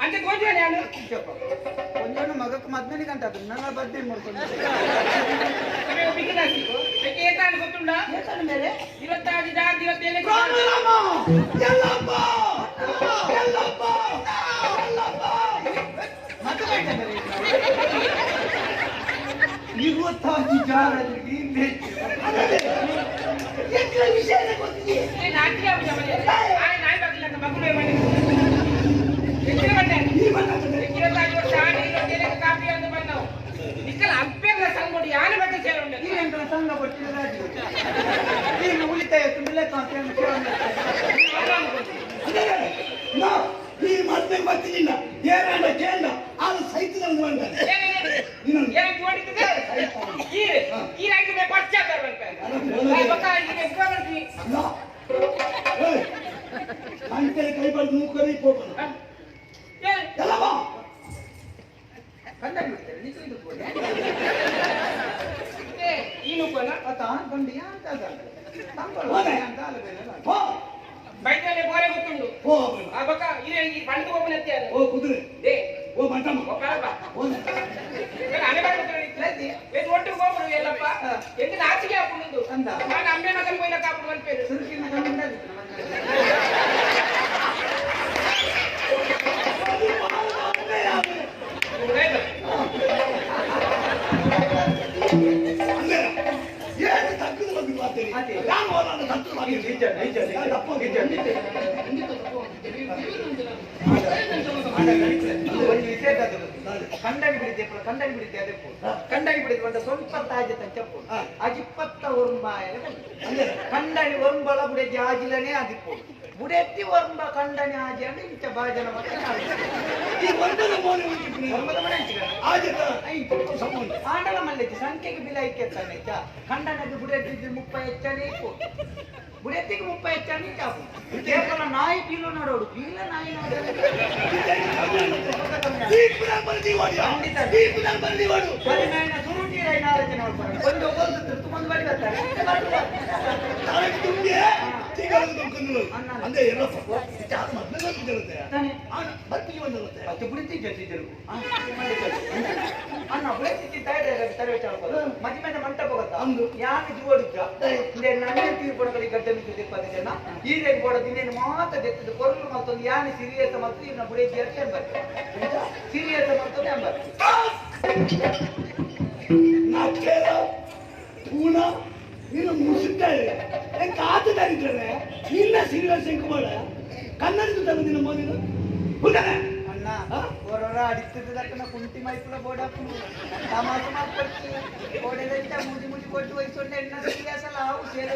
ಅಂತ ತೋಜುವ ನಾನು ಕೊಂಚ ಮಗಕ್ಕೆ ಮದ್ಮೇಲೆ ಗಂಟ ಅದು ನನ್ನ ಬದ್ದೆ ಮಾಡ್ಕೊಂಡು ಬಿಗಿದಾಸಿಕು ಅದಕ್ಕೆ ಏತಾನು ಗೊತ್ತುಂಡ ಮೇಲೆ 26 ಜಾಗ 27 ಇವತ್ತಾಗಿ ಜಾರದಲ್ಲಿ ನಾಟಿ ಆಗುದ ಮನೆ ಆಯ್ ನಾಯಿ ಬಾಗಿಲ್ಲ ಅಂತ ಮಗುವೆ ಮಾಡಿ ಎಕ್ಕಿನ ಬಂಡೆ 26 ವರ್ಷ 27 ಕಾಪಿ ಅಂತ ಬಂದವು ನಿಕ್ಕಲ ಅಪ್ಪೆಲ್ಲ ಸಂಗೋಡಿ ಯಾರು ಬಟ್ಟೆ ಸೇರ ಉಂಟು ಈ ಎಂಕಲ ಸಂಘ ಕೊಟ್ಟಿದ್ರೆ ನೀನು ಉಳಿತಾಯ ತುಂಬಿಲ್ಲ ಈ ಮತ್ತೆ ಬರ್ತಿಲ್ಲ ಏನಾಡ ಕೇಳ ಅದು ಸಹಿತ ನಂದು ಅಂತಾನೆ ಏನಕ್ಕೆ ಓಡಿತದೆ ಈ ರೈತ ಪಶ್ಚಾತ್ತಾಪ ಅಂತ ಬಕ್ಕ ಇದಕ್ಕೆ ಉಪಯೋಗಿಸಿ ಅಂತೆ ಕೈ ಬಡ್ದು ಮೂಕರಿ ಹೋಗೋಣ ಎಲ್ಲವ ಕಂಡ ಬಿಡ್ತಾರೆ ನೀನು ಕೊನ ತಾನು ಬಂಡಿ ಅಂತ ಅಂತ ಹೋ ಬೈತಲ್ಲೇ ಬೋರೆ ಗೊತ್ತುಂಡು ಹೋ ಆ ಬಕ್ಕ ಈ ಬಂಡು ಒಬ್ಬನತ್ತೆ ಅದು ಓ ಕುದುರೆ ಏ ಓ ಮಂಟಮ್ಮ ಒಬ್ಬರಪ್ಪ ಓ ಅನೆ ಮಾಡ್ತಾರೆ ಒಟ್ಟು ಹೋಗ್ರು ಎಲ್ಲಪ್ಪ ಎಂತ ನಾಚಿಕೆ ಹಾಕೊಂಡು ಅಂದ ನಾನು ಅಮ್ಮೆ ಮಗನ ಕೊಯ್ಲ ಕಾಪು ಮಲ್ಪೇರು ಸುರುಕಿನ ಗಂಡ ಏನು ತಕ್ಕದ ಬಗ್ಗೆ ಮಾತೇನೆ ನಾನು ನಾನು ತಕ್ಕದ ಬಗ್ಗೆ ನಿಜ ನಿಜ ತಪ್ಪ ನಿಜ ನಿಜ ಒಂದು ವಿಷಯ ಕಂಡಾಗಿ ಬಿಡಿದ್ದೆ ಕಂಡಾಗಿ ಬಿಡಿದ್ದೆ ಅದೇ ಕಂಡಾಗಿ ಬಿಡಿದ್ದೆ ಒಂದು ಸ್ವಲ್ಪ ತಾಜೆ ತಂಚಪ್ಪು ಅಜಿಪ್ಪತ್ತ ಒರ್ಮಾಯ ಕಂಡಾಗಿ ಒರ್ಂಬಳ ಬುಡೆ ಜಾಜಿಲನೇ ಅದಿಪ್ಪು ಬುಡೆತ್ತಿ ಒರ್ಂಬ ಕಂಡನೆ ಆಜಿ ಅಂದ್ರೆ ಇಂಚ ಬಾಜನ ಮತ್ತೆ ಈ ಒಂದರ ಮೋನೆ ಉಂಟು ಒರ್ಂಬದ ಮನೆ ಹಂಚಿಕ ಆಜತ ಸಂಬಂಧ ಆಂಡಲ ಮಲ್ಲೆಚ್ಚಿ ಸಂಖ್ಯೆಗೆ ಬಿಲ ಇಕ್ಕೆತ್ತಾನೆ ಕಂಡನದ್ದು ಬುಡೆತ್ತಿದ್ದು 30 ಹೆಚ್ಚಾನೆ ಇಪ್ಪು ಬುಡೆತ್ತಿಗೆ 30 ಹೆಚ್ಚಾನೆ ಚಾಪು ಕೇವಲ ನಾಯಿ ಬೀಲು ನೋಡೋಡು ಬೀಲ ನಾಯಿ ನೋಡೋದು ಪರಿಮಾಣ ಸುರುಟೀರೈನ ಆಲೋಚನೆ ಮಾಡ್ತಾರೆ ಒಂದು ಹೋಗೋದು ತುಂಬ ಬಡಿ ಬರ್ತಾರೆ ಅಂದ್ರೆ ಎಲ್ಲ ಮೊದಲೇ ಬರ್ತೀವಿ ಬಂದಿರುತ್ತೆ ಮತ್ತೆ ಬುಡಿತಿ ಜೊತೆರು ಅನ್ನ ಬುಡೆತ್ತಿ ತರಬೇತಿ ಮಧ್ಯ ಮೇಲೆ ಮಂಟಪ ಗೊತ್ತಾ ಯಾನು ಜೋಡಿದ್ದ ನನ್ನ ತೀರ್ಪುಗಳಲ್ಲಿ ಗಡ್ಡ ನಿಂತಿದ್ದೆ 10 ಜನ ಈ ರೇಟ್ ಬೋಡದು ಇನ್ನೇನು ಮಾತ್ರ ತೆತ್ತದು ಕೊರಲು ಮತ್ತೊಂದು ಯಾನು ಸಿರಿಯತ ಮತ್ತು ಇನ್ನ ಬುಡೆತ್ತಿ ಅಷ್ಟೇ ಎಂಬತ್ತು ಸಿರಿಯತ ಮತ್ತೊಂದು 80 ನಾಟ್ಯರ ಪೂಣ ನೀನು ಮುಸುತ್ತಾರೆ ಕಾತದಾರಿದ್ರೆ ನಿನ್ನ ಸಿರಿಯ ಶಂಕುಮಾರ ಕನ್ನಡದ ತಂದಿನ ಮೋದಿನ ಹುಡುಗನೆ ಅಣ್ಣ ಹೊರ ಅಡಿಸ್ತದಕ್ಕನ ಕುಂಟಿ ಮೈಪುಲ ಬೋಡಪ್ಪು ತಮಾಸು ಮಾಡ್ಕೊಟ್ಟು ಬೋಡೆದಂತ ಮುದಿ ಮುದಿ ಕೊಟ್ಟು ವಯಸ್ಸೊಂಡೆ ಎಣ್ಣ ಸೀರಿಯಸಲ್ಲ ಅವು ಸೇರಿ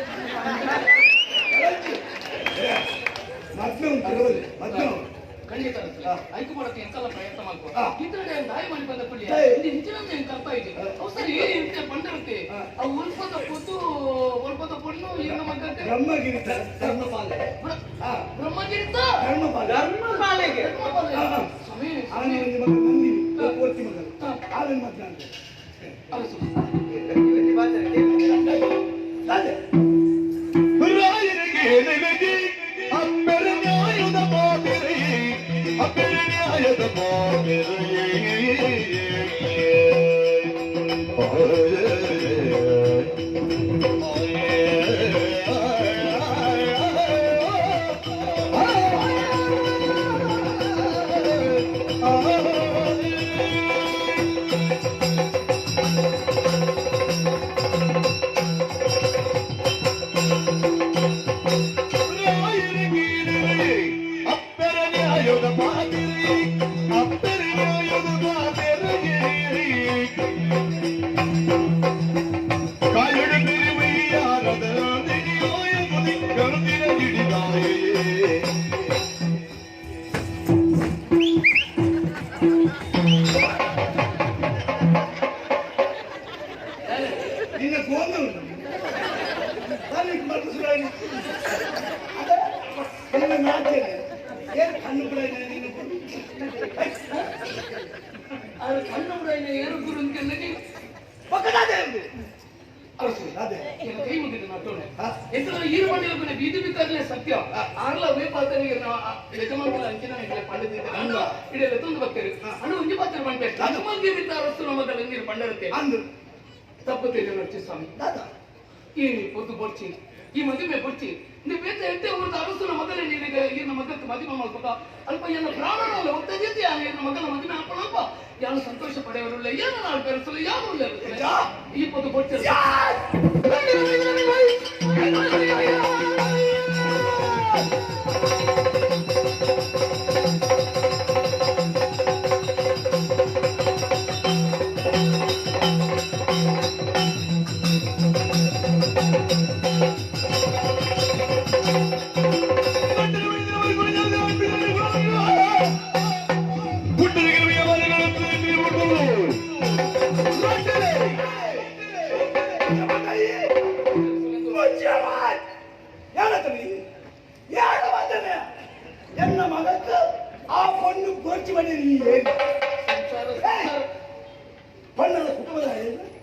ಮತ್ತೆ ಮತ್ತೆ ಖಂಡಿತ ಐಕು ಮಾಡಕ್ಕೆ ಎಂತೆಲ್ಲ ಪ್ರಯತ್ನ ಮಾಡ್ಕೋ ಇದ್ರೆ ದಾಯಿ ಮಾಡಿ ಬಂದ ಪಳ್ಳಿ ಇಲ್ಲಿ ನಿಜವಂತ ಏನ್ ಕಲ್ಪ ಇದೆ ಅವು ಸರಿ ಏನಿರುತ್ತೆ ಬಂದಿರುತ್ತೆ ಅವು ಉಲ್ಪದ ಕೂತು ಉಲ್ಪದ ಪಣ್ಣು ಏನು ಮಗಂತೆ ಬ್ರಹ್ಮಗಿರಿ ಧರ್ಮಪಾಲ ಬ್ರಹ್ಮಗಿರಿತ ಧರ್ಮಪಾಲ ಧರ್ಮಪಾಲೆಗೆ ಸಮಯ ಅವನ ಒಂದು ಮಗ ನಂದಿನಿ ಪೂರ್ತಿ ಮಗ ಅವನ ಮಗ ಅದೇ ರಾಯರಿಗೆ ನೆಲೆಗೆ ಅಪ್ಪರ ನ್ಯಾಯದ ಮಾತೆರೆ ಅಪ್ಪರ ನ್ಯಾಯದ ಮಾತೆರೆ ನನಗೆ ಮನಸ್ಸು ಸುರಾಯಿ ಅದೇ ಕಣ್ಣು ನಾಚೇನೆ ಏನು ಕಣ್ಣು ಬಿಡಾಯಿನ ನೀನು ಅದು ಕಣ್ಣು ಬಿಡಾಯಿನ ಏನು ಗುರು ಅಂತ ನೀವು ಪಕ್ಕದಾದೆ ಅದೇ ಕೈ ಮುಗಿದು ನಟೋಣೆ ಎಂತ ಈರು ಮಾಡಿದ ಬೀದಿ ಬಿದ್ದಾಗಲೇ ಸತ್ಯ ಆರ್ಲ ವೇಪಾತನಿಗೆ ಯಜಮಾನ ಅಂಚಿನ ಪಂಡಿತ ಇಡೆಲ್ಲ ತಂದು ಬರ್ತಾರೆ ಅಣ್ಣ ಒಂಜಿ ಪಾತ್ರ ಮಾಡ್ಬೇಕು ಯಜಮಾನ್ಗೆ ಬಿದ್ದಾರಷ್ಟು ನಮ್ಮದಲ್ಲ ನೀರು ಪಂಡರತ್ತೆ ಅಂದು ತಪ್ಪು ತಿಳಿದ ಸ್ವಾಮಿ ಈ పొద్దు పొడిచి ఈ మధ్య పొడిచి నువ్వేతే అంటే ఒక అరుస్తున్న మగలే నీకు ఈయన మగకు మధ్య మమ్మల్ని అಲ್ಪ ఈయన ప్రాణంలో ఒత్తజేతి ఆయన మగల మధ్య అప్పనప్ప ಯಾರು ಸಂತೋಷ ಪಡೆಯವರಿಲ್ಲ ಏನು ನಾವು ಬೆರೆಸಲು ಯಾರು ಇಲ್ಲ ಈ పొద్దు పొడిచి என்ன மகக்கு ஆ பொண்ணு பொறிச்சு பண்ணி நீ பண்ண ಕುಟುಂಬದ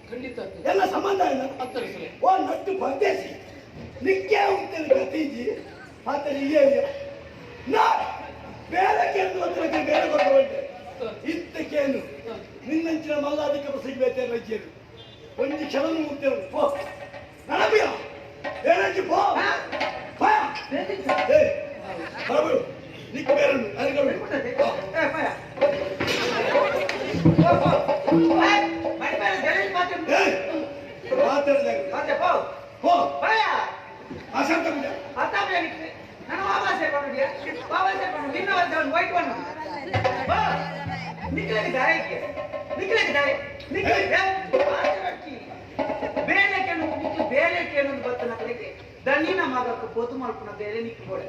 ಖಂಡಿತ ಎಲ್ಲ ಸಂಬಂಧ ಇಲ್ಲ ಅತ್ತರಿಸಲಿ ಓ ನಟ್ಟು ಪರದೇಶಿ ನಿಕ್ಕೆ ಉಂಟೆ ಕತ್ತೀಜಿ ಆತ ಇಲ್ಲೇ ನಾ ಬೇರೆ ಕೇಂದ್ರ ಹತ್ರಕ್ಕೆ ಬೇರೆ ಕೊಟ್ಟುಕೊಂಡೆ ಇತ್ತಕ್ಕೇನು ನಿನ್ನಂಚಿನ ಮಲ್ಲ ಅದಕ್ಕೆ ಸಿಗ್ಬೇಕೆ ರಜ್ಜರು ಒಂದು ಕ್ಷಣನು ಮುಗ್ತೇವೆ ಪೋ ನನಬಿಯ ಏನಂಚಿ ಪೋ ಬರಬೇಡು ನಿಕ್ಕ ಬೇರೆ ನನಗೆ ದನಿನ ಮಗಕ್ಕೆ ಪೊತ್ತು ಮಾಡ್ಕೊಂಡ ಬೇರೆ ನಿಕ್ಕೆ ಗೋಡೆ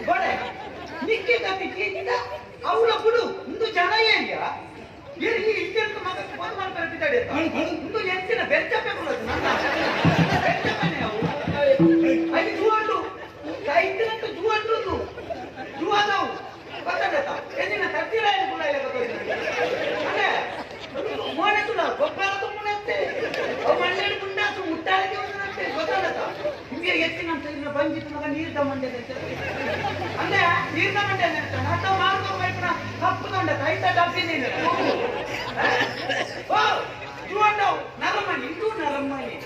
ಗೋಡೆ ನಿಕ್ಕೆ ಗತಿಗೆ ಅವಳ ಬಿಡು ಇಂದು ಜನ ಏನ್ಯ ಇರ್ಲಿ ಇಷ್ಟೆಂತ ಮಗಕ್ಕೆ ಪೊತ್ತು ಮಾಡ್ತಾರೆ ಬಿದ್ದಾಡೆ ಇಂದು ಎಂಚಿನ ಬೆಚ್ಚಪ್ಪೆ ಕೊಡೋದು ನನ್ನ ಬೆಚ್ಚಪ್ಪನೆ ಅವು ಅಲ್ಲಿ ಜೂವಂಡು ಕೈತಿನಂತ ಜೂವಂಡು ಜೂವಾದವು ಗೊತ್ತಾಗತ್ತ ಎಂದಿನ ತತ್ತಿರ ಕೂಡ ಇಲ್ಲ ಗೊತ್ತಾಗ ಅಂದ್ರೆ ಮೋನೆ ತುಳ ಗೊಬ್ಬರ ತುಂಬುನಂತೆ ಮಣ್ಣೆಡು ಮುಂಡಾಸು ಮುಟ್ಟಾಳಿಗೆ ಒಂದಂತೆ ಗೊತ್ತಾಗತ್ತ ನಿಮಗೆ ಎತ್ತಿನಂತ ಇನ್ನ ಬಂಜಿತ್ತು ಮಗ ನೀರು ತಗೊಂಡೆ ಅಂದ್ರೆ ನೀರು ತಗೊಂಡೆ ಅಥವಾ ಮಾಡ್ಕೊಂಡ್ಬೇಕಣ ಕಪ್ಪು ತೊಂಡ ಕೈತ ಡಬ್ಬಿದ್ದೀನಿ ಓ ಜೂವಂಡವು ನರಮಣಿ ಇಂದು ನರಮಣಿ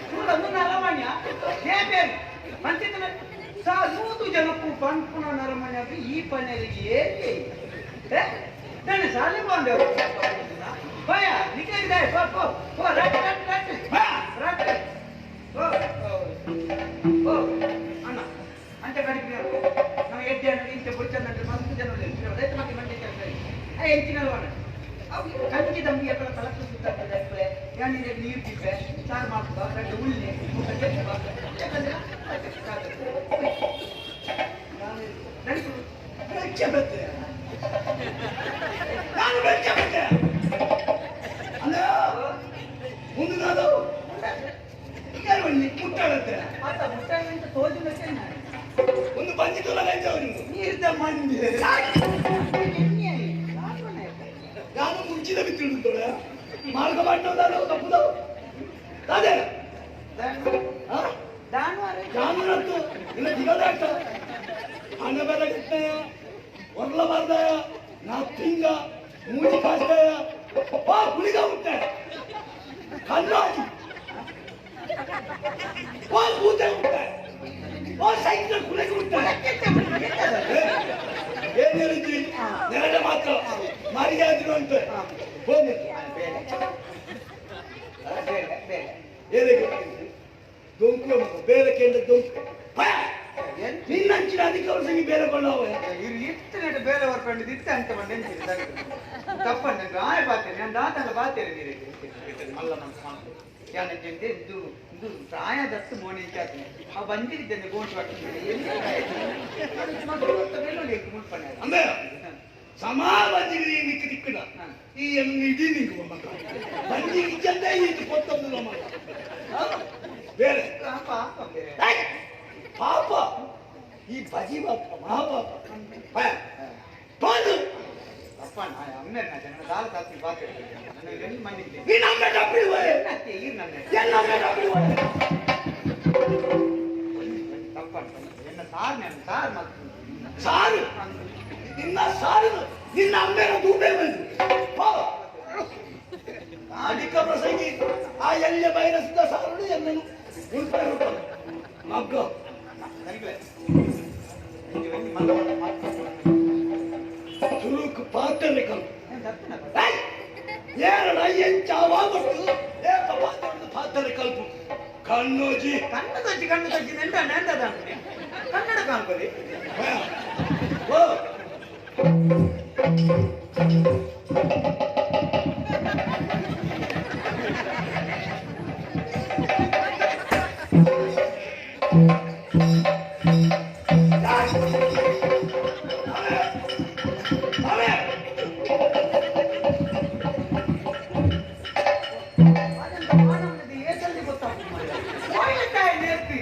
చూడము నరమణ్య చేపేరు మంచిది నూతు జనకు పంపున నరమణ్యకి ఈ పని ఏంటి దాన్ని సాలి బాగుండేవారు పోయా నీకేది దాయి పో పో పో రట్ రట్ రట్ రట్ ఓ అన్న అంటే కడిపినారు మనం ఎడ్డి అన్నది ఇంత పొడిచందంటే మస్తు జనం లేదు రైతు మాకు మంచి చేస్తారు ఎంచినారు అన్నట్టు ಕಂಚಿ ದಮ್ಮಿ ಅక్కడ ಕಲಕ್ಕೆ ಸುತ್ತಾಡ್ತದೆ ಯಾನಿಗೆ ನೀರು ತಿಪ್ಪೆ ಸಾರು ಮಾಡ್ಕೋ ಗಡ್ಡೆ ಉಳ್ಳಿ ಮುಂದೆ ನಾನು ಮುಟ್ಟಾಡತ್ತೆ ಮುಟ್ಟಾಗಂತ ತೋಜು ಒಂದು ಬಂದಿದ್ದಲ್ಲ ನೀರ್ದ ಮಂದಿ ನಾನು ಮುಂಚಿನ ಬಿತ್ತಿಡುತ್ತೋಳೆ ಮಾರ್ಗ ಮಾಡ್ತೋದಾರು ತಪ್ಪುದವು ಅದೇ ಜಾನುವಾರು ಇಲ್ಲ ದಿಗದಾಟ ಹಣ ಬೆಳಗ್ಗೆ ಒರ್ಲಬಾರ್ದ ನಾ ತಿಂಗ ಮೂಜಿ ಕಾಸ್ತಾಯ ಆ ಕುಳಿಗ ಉಂಟೆ ಕಣ್ಣಾಜಿ ಆ ಕೂತೆ ಉಂಟೆ ಆ ಸೈಕಲ್ ಕುಳಿಗ ಉಂಟೆ ಏನ್ ಹೇಳಿದ್ರಿ ನೆರಳೆ ಮಾತ್ರ ಮಾರಿಗೆ ಆದ್ರು ಅಂತ ಹೋಗಿ ದೊಂಕು ಬೇರೆ ಕೇಂದ್ರ ದೊಂಕು ನಿನ್ನಂಚಿನ ಅಧಿಕಾರ ಸಂಗಿ ಬೇರೆ ಕೊಂಡವ ಇರು ಇತ್ತು ಬೇರೆ ಬರ್ಕೊಂಡು ಇತ್ತು ಅಂತ ಬಂದು ತಪ್ಪಂಡ ಆಯ ಬಾತೇನೆ ನಾನು ದಾತಲ್ಲ ಬಾತೇನೆ ನೀರು ಅಲ್ಲ ನಮ್ಮ ಯಾನಂತೆ ಇದು ಇದು ಪ್ರಾಯದತ್ತು ಮೋನಿ ಇಚ್ಚಾತೆ ಆ ಬಂದಿದ್ದೇನೆ ಗೋಂಟು ಹಾಕಿದ್ದೇನೆ ಮುಟ್ಪಣ್ಣೆ ಅಂದ್ರೆ ಸಮಾಜದಲ್ಲಿ ನಿಕ್ಕ ದಿಕ್ಕನ ಈ ಇಡೀ ನಿಂಕು ಬಂಜಿಗೆ ಚಂದ ಇದು ಕೊತ್ತೊಂದು ನಮ್ಮ ಬೇರೆ ಪಾಪ ಬೇರೆ. ಏಯ್! ಪಾಪ ಈ ಬಜಿ ಮಾತ್ರ ಮಹಾಪಾಪ ಬಾದು ಅಪ್ಪ ನಾ ಅಮ್ಮೆ ನನ್ನ ದಾಲ ತಾತಿ ಪಾತ್ರೆ ನನ್ನ ಎಲ್ಲಿ ಮಾಡಿದ್ದೆ ನೀನು ಅಮ್ಮೆ ಡಬ್ಬಿಡುವೆ ಮತ್ತೆ ಈಗ ನನ್ನ ಎಲ್ಲ ಅಮ್ಮೆ ಡಬ್ಬಿಡುವೆ ತಪ್ಪ ಎನ್ನ ಸಾರ್ ನಾನು ಸಾರ್ ಮಾಡ್ತೀನಿ ಸಾರು ನಿನ್ನ ಸಾರು ನಿನ್ನ ಅಮ್ಮೆನ ದೂಬೆ ಬಂದು ಅಧಿಕ ಪ್ರಸಂಗಿ ಆ ಎಲ್ಲಿ ಬೈರಸಿದ ಸಾರು ಎಲ್ಲನು ಉಳ್ಕೊಂಡು ಮಗ್ಗ ಸುರುಕು ಪಾತ್ರೆ ಕಲ್ಪು ಏರಡ ಎಂಚಾವಾಗೊಟ್ಟು ಏಕ ಪಾತ್ರೆ ಕಲ್ಪು ಕಣ್ಣೋಜಿ ಕಣ್ಣು ತಚ್ಚಿ ನೆಂಟದ ಕನ್ನಡ ಕಾಣ್ಕೊಳ್ಳಿ ಓ ಏಸಲ್ಲಿ ಗೊತ್ತಾಗ್ತದೆ ನೇರ್ತಿ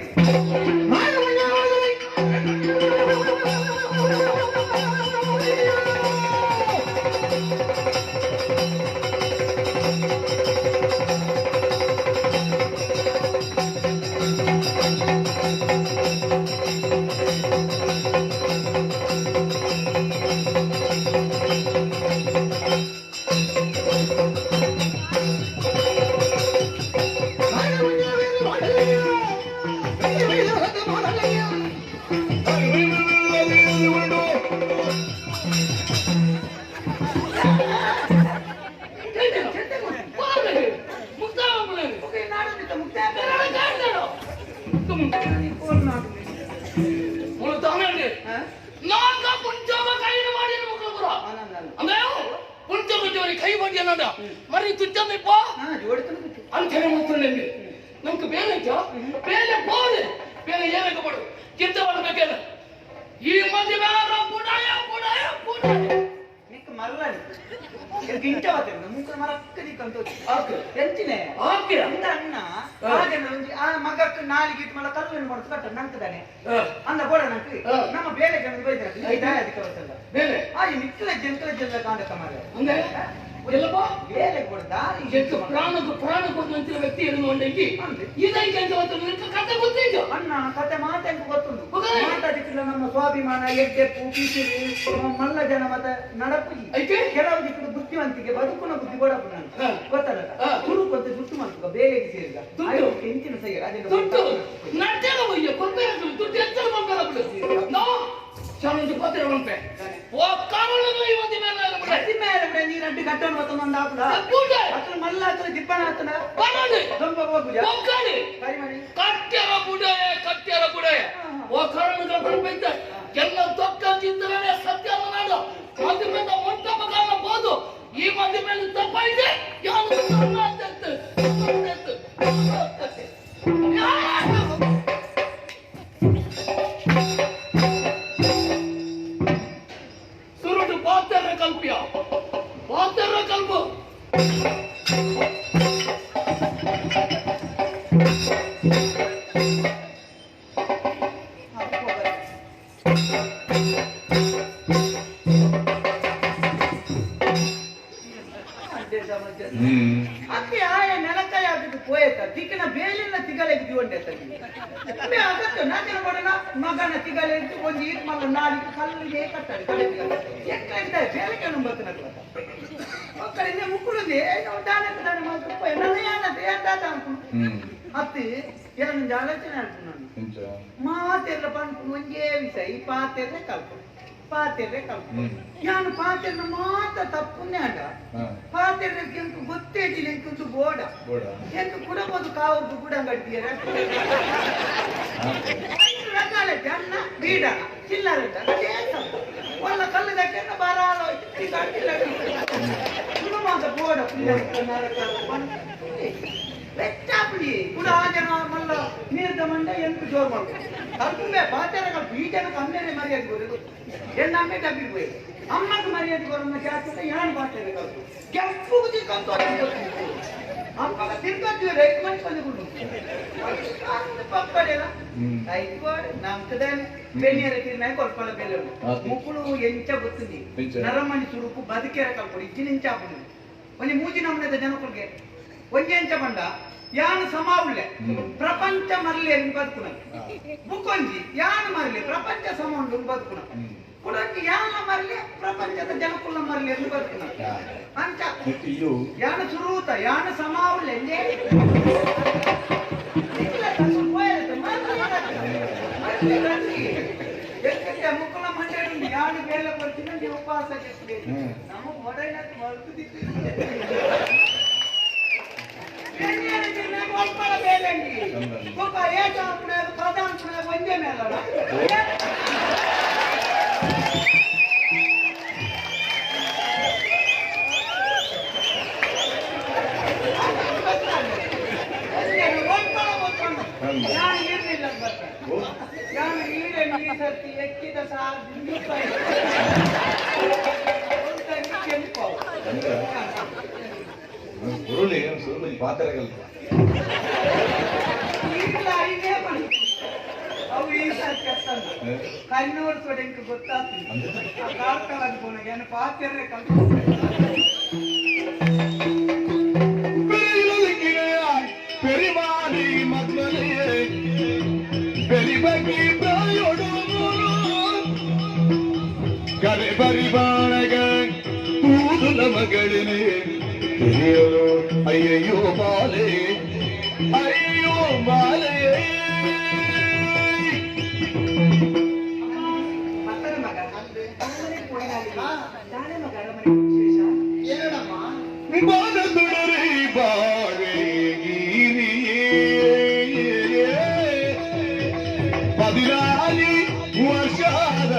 మరి తుచ్చమే పో అంతనే మాత్రమే ನಮ್ಗೆ ಬೇರೆ ಐತಾ ಬೇರೆ ಬೋದೆ ಬೇರೆ ಏನಕ್ಕೆ ಪಡು ಚಿಂತೆ ಮಾಡಬೇಕೇನ ಈ ಮಂದಿ ಬೇಡ ಬುಡಾಯ ಬುಡಾಯ ಬುಡಾಯ ನಿಕ್ಕ ಮರಲಾಡಿ ಗಿಂಟ ಹೋಗ್ತೇನೆ ಮುಂಕ ಮರ ಅಕ್ಕದಿಕ್ಕಂತ ಎಂಚಿನೇ ಹಾಕಿ ಅಂದ ಅಣ್ಣ ಹಾಗೆ ಆ ಮಗಕ್ಕೆ ನಾಲಿಗೆ ಮಲ ಕಲ್ಲು ಮಾಡ್ತು ಕಟ್ಟ ನಂತದಾನೆ ಅಂದ ಬೋಡ ನಂಗೆ ನಮ್ಮ ಬೇರೆ ಜನ ಬೈತಾರೆ ಅದಕ್ಕೆ ಬರ್ತಲ್ಲ ಬೇರೆ ಹಾಗೆ ನಿಕ್ಕಲ ಜಂಕಲ ಕಾಂಡಕ ಮರ ಅಂದ್ರೆ ಎಲ್ಲಪ್ಪ ಬೇರೆ ಕೂಡ ದಾರಿ ಎಷ್ಟು ಪ್ರಾಣ ಕೊಡುವಂತ ವ್ಯಕ್ತಿ ಎನ್ನುಕೊಂಡೆಂಗಿ ಇದಕ್ಕೆ ಅಂತ ನಿನಗೆ ಕತೆ ಗೊತ್ತಿದ್ಯೋ ಅಣ್ಣ ಕತೆ ಮಾತೆಂಕು ಗೊತ್ತುಂಟು ಮಾತಾಡಿಕ್ಕಿಲ್ಲ ನಮ್ಮ ಸ್ವಾಭಿಮಾನ ಎಡ್ಡೆಪ್ಪು ಪಿಸಿರಿ ಮಲ್ಲ ಜನ ಮತ್ತೆ ನಡಪುಜಿ ಐತೆ ಕೆಲವು ದಿಕ್ಕದ ಬುದ್ಧಿವಂತಿಗೆ ಬದುಕುನ ಬುದ್ಧಿ ಕೊಡಪ್ಪು ನಾನು ಗೊತ್ತಲ್ಲ ತುರುಕಂತ ದುಡ್ಡು ಮಾಡ್ಕೊ ಬೇಲೆಗೆ ಸೇರಿದ ದುಡ್ಡು ಎಂಚಿನ ಸೈ ದುಡ್ಡು ನಡ್ತೇನ ಬಯ್ಯ ಕೊಡ್ಬೇಡ ದುಡ್ಡು ಎತ್ತರ ಬಂಗಾರ ಬಿಡು ನೋ ಚಾಲೆಂಜ್ ಪತ್ರ ಬಂಪೆ ಓ ಕಾರಣಗಳು ಈ ಮಂದಿ ಮೇಲೆ ಪ್ರತಿ ಮೇಲೆ ಬಿಡ ನೀರು ಅಡ್ಡಿ ಕಟ್ಟೋಣ ಮತ್ತೊಂದು ಹಾಕುದ ಬುಡೆ ಅತ್ರ ಮಲ್ಲ ಹತ್ರ ದಿಪ್ಪಣ ಹತ್ತನ ಬರಲಿ ದೊಂಬ ಹೋಗುಜ ಹೋಗ್ಕಾಡಿ ಸರಿ ಮಾಡಿ ಕಟ್ಟ್ಯಾರ ಬುಡೆ ಓ ಕಾರಣಗಳು ಬಂಪೆ ಎಲ್ಲ ತೊಕ್ಕ ಚಿಂತನೆ ಸತ್ಯ ನಾಡು ಮಂದಿ ಮೇಲೆ ಮೊಟ್ಟ ಮಗನ ಬೋದು ಈ ಮಂದಿ ಮೇಲೆ ತಪ್ಪಾಯಿದೆ ಯಾರು ಸುರುಟು ಪಾತ್ರ ಕಲ್ಪಿಯ ಪಾತ್ರ ಕಲ್ಪು ಅಕ್ಕಿ ಆಯ ನೆಲಕಾಯಿ ಆಗಿದ್ದು ಪೋಯತ ತಿಕ್ಕಿನ ಬೇಲಿನ ತಿಗಲೆಗೆ ಜೀವಂಡೆ ಅಗತ್ಯ ನಾಚಿನ ಕೊಡನ ಮಗನ ತಿಗಲೆ ಇಟ್ಟು ಒಂದು ಈಟ್ ಮಗ ನಾಡಿಗೆ ಕಲ್ಲಿಗೆ ಕಟ್ಟಾಡಿ ಎಕ್ಕ ಬೇಲಿಕೆ ನಂಬತ್ತನ ಮಕ್ಕಳಿಂದ ಮುಕ್ಕುಳಿದೆ ದಾನೆ ದಾನೆ ಮಾಡ್ಕೊಂಡು ಅತ್ತಿ ಏನೊಂದು ಆಲೋಚನೆ ಅಂటున్నాను ಮಾತೆಲ್ಲ ಪಂಪು ಒಂದೇ ವಿಷಯ ಈ ಪಾತೆರ್ರೆ ಕಲ್ಪು ಪಾತೆರ್ರೆ ಕಲ್ಪು ಯಾನು ಪಾತೆರ್ನ ಮಾತ್ರ ತಪ್ಪುನ್ನೇ ಅಂಡ ಪಾತೆರ್ರಕ್ಕೆ ಎಂಕು ಗೊತ್ತೇಟಿಲ್ಲ ಎಂಕೊಂದು ಬೋಡ ಎಂಕು ಕುಡಬೋದು ಕಾವದ್ದು ಕೂಡ ಗಟ್ಟಿಯರ 5 రకాల జన్న బీడ చిల్లరట వాళ్ళ కళ్ళు దగ్గర బారాలో ఇచ్చి గట్టిలకి కుడమాద ಬೋಡ వెచ్చాపుడి కూడా జన మల్ల నీర్దమండ ఎంకు జోర్ ಮಾಡ್ಕೊ ತಪ್ಪುವೆ ಪಾತೆರಗ ಬೀಜನ ಕಮ್ಮೆರೆ ಮರ್ಯಾದೆ ಕೊಡೋದು ಎನ್ನಮ್ಮೆ ಡಬ್ಬಿಗೆ ಹೋಯ್ ಅಮ್ಮಕ್ಕೆ ಮರ್ಯಾದೆ ಕೊಡೋಣ ಜಾಸ್ತಿ ಯಾನ್ ಪಾತೆರಗ ಕೆಂಪುಗಿ ಕಂತ ಅಮ್ಮಗ ತಿರ್ಗದ್ದು ರೈಟ್ ಮಾಡಿ ಬಂದು ಪಪ್ಪಡೆಲ್ಲ ಐದು ನಮ್ಕದಾನೆ ಬೆನ್ನಿಯರ ತಿನ್ನ ಕೊಲ್ಪಲ ಬೆಲೆ ಮುಕ್ಕಳು ಎಂಚ ಗೊತ್ತಿಂದಿ ನರಮಣಿ ಸುಡುಕು ಬದುಕೇರ ಕಲ್ಪಡು ಇಜ್ಜಿನಿಂಚ ಹಾಕೊಂಡು ಒಂಜಿ ಮೂಜಿ ನಮ್ಮನೆದ ಜನಕುಲ್ಗೆ ಒಂಜಿ ಎಂಚ ಬಂಡ ಯಾನು ಸಮಾವುಳ್ಳೆ ಪ್ರಪಂಚ ಮರಲಿ ಎಂದು ಬದುಕುನ ಬುಕ್ಕೊಂಜಿ ಯಾನು ಮರಲಿ ಪ್ರಪಂಚ ಸಮ ಉಂಡು ಬದುಕುನ ಕುಡಂಜಿ ಯಾನ ಮರಲಿ ಪ್ರಪಂಚದ ಜನಕುಲ್ಲ ಮರಲಿ ಎಂದು ಬದುಕುನ ಅಂಚ ಯಾನು ಸುರೂತ ಯಾನು ಸಮಾವುಳ್ಳೆ ಮುಕ್ಕಳ ಮಂಡ್ಯ ಯಾರು ಬೇಳೆ ಬರ್ತೀನಿ ಉಪವಾಸ ನಮ್ಮ ಮೊಡೈನ ಒಂದೇ ಮೇಲ ನಾನು ಇರಲಿಲ್ಲ ನಾನು ಈಡೆ ಈ ಸರ್ತಿ ಎಕ್ಕಿದ ಕೆಂಪು ಈಗಲ ಐದೇ ಬಂದು ಅವು ಈ ಸರ್ತಿ ಅಷ್ಟಲ್ಲ ಕಣ್ಣೂರು ಸೊಡೆಂಟು ಗೊತ್ತಾಗ್ತದೆ ಆ ಕಾಲ್ಕಲ್ ಅನ್ಕೋಣ ಏನು ಪಾತ್ರೆ பெரிமாடி மக்களையே பெரிபகி தாயோடு கரை பரிபாணகன் தூதுல மகளினே பெரியோ ஐயோ மாலே ஐயோ மாலே ಮಕ್ಕಳ ಮಗ ಅಮ್ಮನೆ ಪೋಯಿನಾಲಿ ತಾನೇ ಮಗ ಅರಮನೆ ವಿಶೇಷ ಏನಮ್ಮ ಬಾಣದುಡರಿ ಬಾಳೆ பதினாலு வருஷாத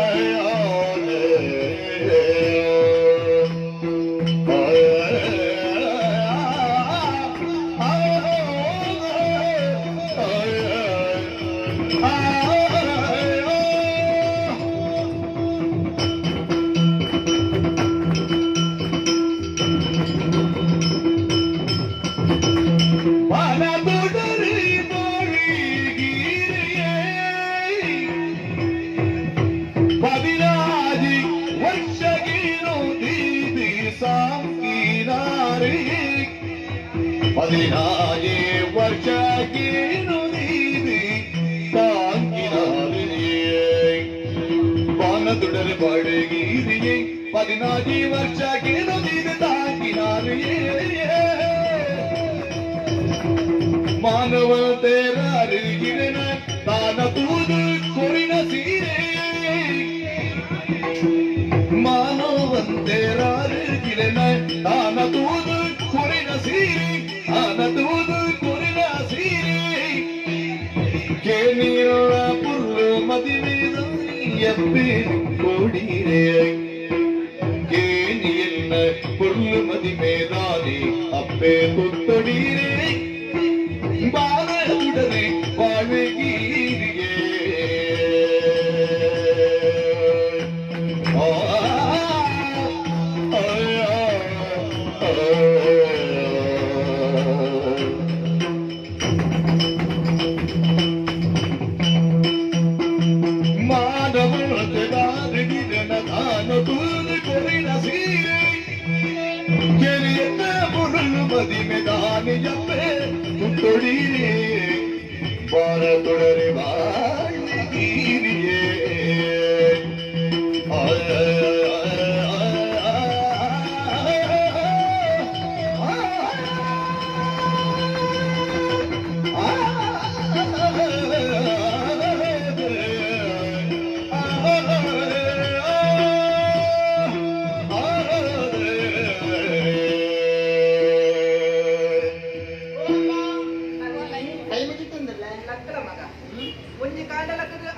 பதினாலே ವರ್ಷಗೇನು ನೀದಿ ತಾಂಕಿನಾರಿಯೇ ಬಾನದುಡರೆ ಬಡಗಿರಿಯೇ 14 ವರ್ಷಗೇನು ನೀದಿ ತಾಂಕಿನಾರಿಯೇ ಮಾನವ ತೇರ ಅರಿಗಿರನ ತಾನ ತೂದು ಕೊರಿನ ಸೀರೆ ಮಾನವಂತೇರ ಅರಿಗಿರನ ತಾನ ತೂದು ಕೊರಿನ ಸೀರೆ ಆನದೂದು ಕೊರಿನ ಸೀರೆ ಕೇನಿಯ ಪುಲ್ಲು ಮದಿಮೇದ ಎಪ್ಪೆ ಕೊಡಿರೆ ಕೇನಿಯನ್ನ ಪುಲ್ಲು ಮದಿಮೇದಾನಿ ಅಪ್ಪೆ ಕೊತ್ತೊಡಿರೆ ಬಾರದುಡನೆ ಬಾಳೆಗೀರಿಗೆ ಮದಿಮೆದಾನಿಯಪ್ಪೆ ತುತ್ತೊಡಿರೆ ಬಾರತೊಡರೆ ಬಾಳಿಗೀರಿಯೇ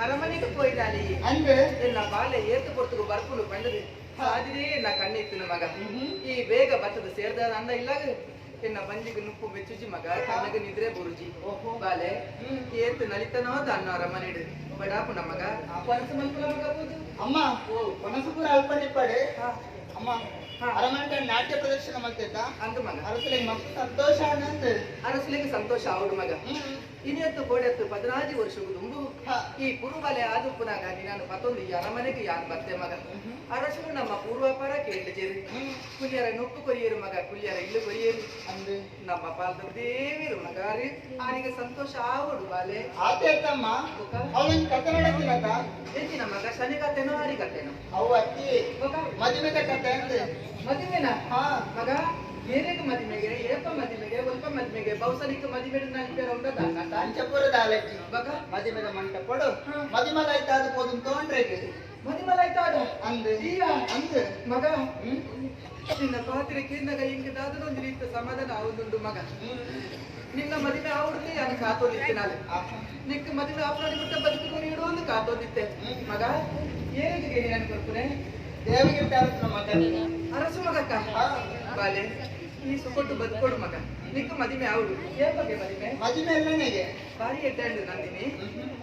ಅರಮನೆಗೆ ಪೋಯಿದಾಲಿ ಅಂದ್ರೆ ಎನ್ನ ಬಾಲೆ ಏತು ಕೊಡ್ತು ಬರ್ಪುಲು ಬಂಡದು ಸಾದಿರೇ ಎನ್ನ ಕಣ್ಣಿತ್ತಿನ ಮಗ ಈ ಬೇಗ ಬತ್ತದ ಸೇರ್ದ ಅಂದ ಇಲ್ಲಾಗ ಎನ್ನ ಬಂಜಿಗೆ ನುಪ್ಪು ಬೆಚ್ಚುಜಿ ಮಗ ಕಣ್ಣಗ ನಿದ್ರೆ ಬುರುಜಿ ಬಾಲೆ ಏತು ನಲಿತನೋದ ಅನ್ನ ಅರಮನೆ ಬಡಾಪುನ ಮಗ ಪನಸು ಮಲ್ಪುಲ ಮಗ ಬೂದು ಅಮ್ಮ ಪನಸು ಕೂಡ ಅಲ್ಪನೆ ಪಡೆ ಅಮ್ಮ ಅರಮನೆ ನಾಟ್ಯ ಪ್ರದರ್ಶನ ಮಾಡ್ತಿದ್ದ ಅಂದು ಮಗ ಅರಸಲಿಗೆ ಮಸ್ತ್ ಸಂತೋಷ ಆನಂದ ಅರಸಲಿಗೆ ಸಂತೋಷ ಅವಡು ಮಗ ಇನಿಯತ್ತು ಕೋಡೆತ್ತು 14 ವರ್ಷಕ್ಕೂ ತುಂಬು ಈ ಪುರುಬಲೆ ಆದು ಪುನಃ ನಾನು ಮತ್ತೊಂದು ಈ ಅರಮನೆಗೆ ಯಾನ್ ಬರ್ತೆ ಮಗ ಅರಸರು ನಮ್ಮ ಪೂರ್ವಾಪರ ಕೇಳಿಜೇರಿ ಕುಲಿಯರ ನುಕ್ಕು ಕೊರಿಯರು ಮಗ ಕುಲಿಯರ ಇಲ್ಲು ಕೊರಿಯರು ಅಂದ್ರೆ ನಮ್ಮ ಪಾಲದ ದೇವಿರು ಮಗಾರಿ ಆನಿಗೆ ಸಂತೋಷ ಆವಡು ಬಾಲೆ ಆತೇತಮ್ಮ ಅವನ ಕತೆ ನಡೆಸಿನಕ ಹೆಚ್ಚಿನ ಮಗ ಶನಿ ಕತೆನೋ ಹರಿ ಕತೆನೋ ಅವು ಅತ್ತಿ ಮದುವೆದ ಕತೆ ಅಂದ್ರೆ ಮದುವೆನ ಮಗ ಏನೇಕ ಮದುವೆಗೆ ಏಪ ಮದುವೆಗೆ ಒಲ್ಪ ಮದುವೆಗೆ ಬಹುಸನಿಕ ಮದುವೆ ನಲ್ಪೇರ ಉಂಟದ ಅಂಚಪುರದ ಆಲಜ್ಜಿ ಮಗ ಮದುವೆದ ಮಂಟ ಕೊಡು ಮದುಮಲ ಆಯ್ತಾದ ಪೋದು ತೋಂಡ್ರೆಗೆ ಮದುಮಲ ಆಯ್ತಾಡ ಅಂದು ಅಂದು ಮಗ ನಿನ್ನ ಪಾತ್ರೆ ಕೇಂದಾಗ ಹಿಂಗೆ ದಾದನೊಂದು ರೀತಿಯ ಸಮಾಧಾನ ಆವುದುಂಡು ಮಗ ನಿನ್ನ ಮದುವೆ ಆವುಡ್ಲಿ ನಾನು ಕಾತೋದಿತ್ತೆ ನಾನು ನಿಕ್ಕ ಮದುವೆ ಆಪರಾಡಿ ಬಿಟ್ಟ ಬದುಕು ನೀಡು ಒಂದು ಕಾತೋದಿತ್ತೆ ಮಗ ಏನಿಗೆ ನಾನು ಕೊಡ್ತೇನೆ ದೇವಿಗೆ ನಮ್ಮ ಮಗ ಅರಸು ಮಗಕ್ಕ ಬಾಲೆ ಈ ಸುಕೊಟ್ಟು ಬದುಕೊಡು ಮಗ ನಿಕ್ಕ ಮದುವೆ ಆವುಡು ಏನ್ ಬಗ್ಗೆ ಮದುವೆ ಮದುವೆ ಎಲ್ಲನಿಗೆ ಬಾರಿ ಎಡ್ಡಾಂಡು ನಂದಿನಿ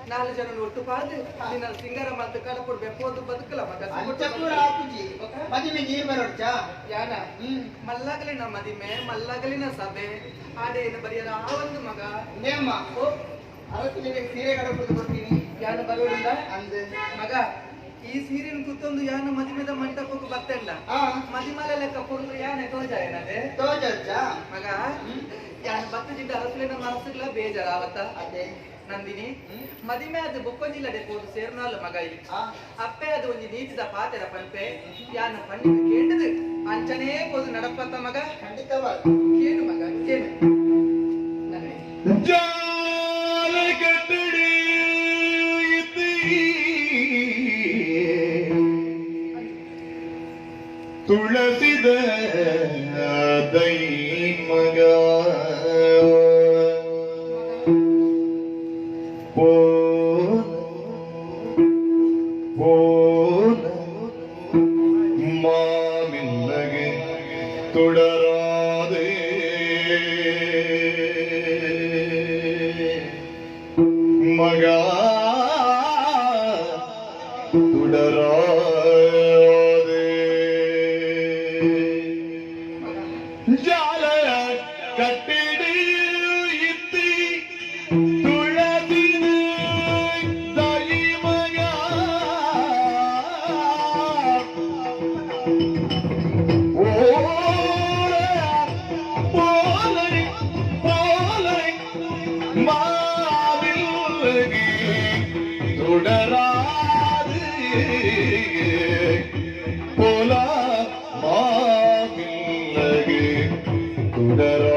4 ಜನ ಒಟ್ಟು ಪಾದು ನಿನ್ನ ಸಿಂಗಾರ ಮತ್ತು ಕಾಲ ಕೊಡ್ಬೇಕು ಒಂದು ಬದುಕಲ್ಲ ಮಗ ಅಂಚಪುರ ಆಪುಜಿ ಮದುವೆ ನೀರ್ ಬರೋಡ್ಚ ಯಾನ ಮಲ್ಲಗಲಿನ ಮದಿಮೆ ಮಲ್ಲಗಲಿನ ಸಭೆ ಆಡೇನು ಬರೆಯಲ್ಲ ಆ ಒಂದು ಮಗ ನೇಮ ಅವತ್ತು ನಿನಗೆ ಸೀರೆ ಕಡಪುದು ಕೊಡ್ತೀನಿ ಯಾನ ಬರೋದಿಲ್ಲ ಅಂದು ಮಗ ಈ ಸೀರೆನ ಕುತ್ತೊಂದು ಯಾನ ಮದಿಮೆದ ಮಂಟಪಕ್ಕೆ ಬರ್ತಲ್ಲ ಮದಿಮಲೆ ಲೆಕ್ಕ ಕೊಡುದು ಯಾನೆ ತೋಜ ಏನದೆ ತೋಜಚ್ಚ ಮಗ ಯಾನ ಬತ್ತ ಜಿಡ್ಡ ಹರಸಲಿನ ಮನಸ್ಸುಗಳ ಬೇಜಾರಾವತ್ತ ಅದೇ ನಂದಿನಿ ಮದಿಮೆ ಅದು ಬುಕ್ಕೊಂಜಿಲ್ಲದೆ ಕೂದು ಸೇರ್ನಾಲು ಮಗ ಇಲ್ಲಿ ಅಪ್ಪೆ ಅದು ಒಂದು ನೀತಿದ ಪಾತೆರ ಪಂಪೆ ಯಾನ ಪಂಡಿತ ಕೇಂಡದು ಅಂಚನೇ ಕೂದು ನಡಪತ್ತ ಮಗ ಖಂಡಿತವಾಗಿ ಕೇಳು ಮಗ ಕೇಳು ತುಳಸಿದ ದೈ ಮಗ ಮಾವಿಲ್ಲಗೆ ತುಡರಾದೆ ಮಗ ತುಡರಾದೆ ಜಾಲ ಕಟ್ಟಿಡಿ ಇತ್ತಿ ತುಳದಿನ ದೈ ಮಗ மாவில்லகி தொடராது போல மாவில்லகி தொடராது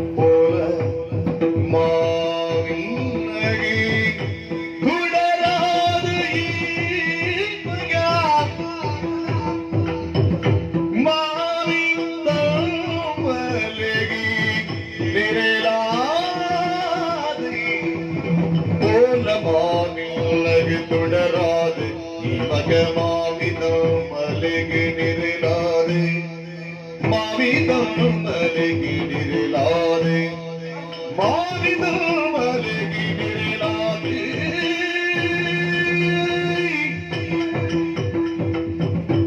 போல மாவில்லகி தொடராது தொடராது மக மாவிதம் மலகு நிரலாது மாவிதம் மலகு நிரலாது மாவிதம் மலகு நிரலாது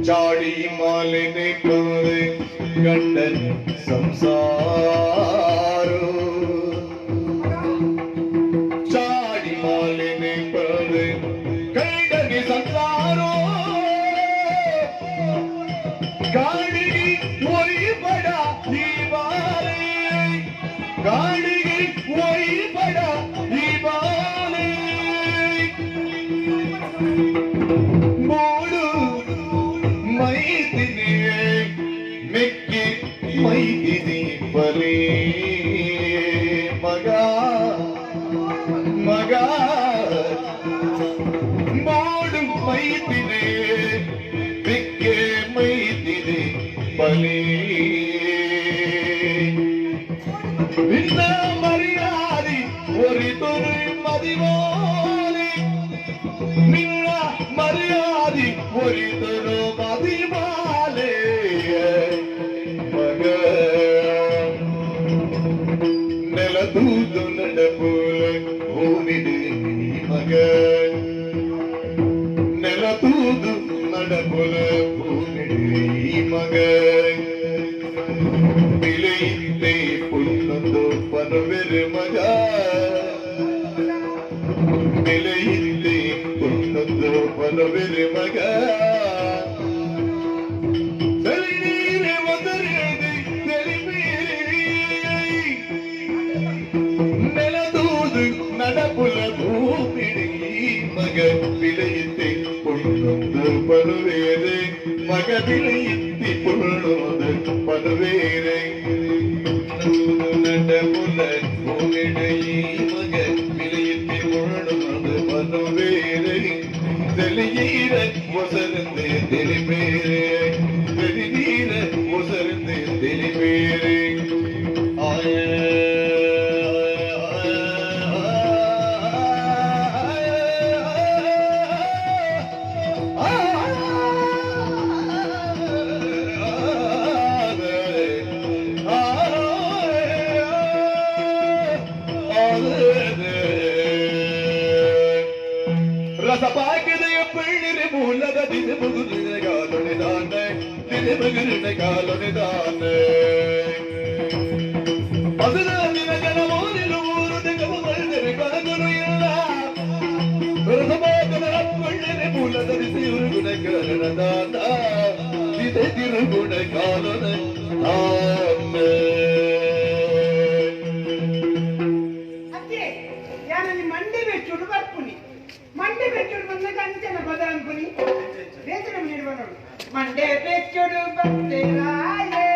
சாடி மாலினை போது கண்டன் संसारो चाड़ी मालिने पर कैडगी संसारो गाड़ी वही बड़ा दीवारे गाड़ी वही बड़ा दीवारे मोड़ मैदिने मिक्की मैदिनी पले मगा मगा मोड़ मैदिने मिक्के मैदिनी पले भिन्न मर्यादी ओरी तोरी मदिवाले निन्न मर्यादी ओरी तोरो मदिवाले ನೆಲದೂದು ನಡಪುಲ ಭೂಮಿದೆ ಮಗ ನೆಲದೂದು ನಡಪುಲ ಭೂಮಿದೆ ಮಗ மகவிலை பொருளோது பல்வேறு நடமுல கோவிடையை மக விலையிட்டு பொருளோது பல்வேறு தெளியீர ஒசர்ந்து தெளிமேரே தெளிநீர ஒசர்ந்து தெளிமேரே ரசபாக்கிதய பெண்ணிரு மூலக தினமுகுதின காலொனிதான தினமுகுதின காலொனிதான அதுதானின கனமோனிலு ஊருது கமல்தரு கனகுரு இல்ல ரசபாக்கிதய பெண்ணிரு மூலக தினமுகுதின காலொனிதான தினமுகுதின காலொனிதான ಅದೇ ಯಾನಲ್ಲಿ ಮಂಡೆ ಬೆಚ್ಚುಡು ಬರ್ಪುನಿ ಮಂಡೆ ಬೆಚ್ಚುಡು ಬಂದಾಗ ಅಂಚನ ಪದ ಅನ್ಪುನಿ ಬೇಸರ ನೀಡುವ ನೋಡು ಮಂಡೆ ಬೆಚ್ಚುಡು ಬಂದೆ ರಾಯೇ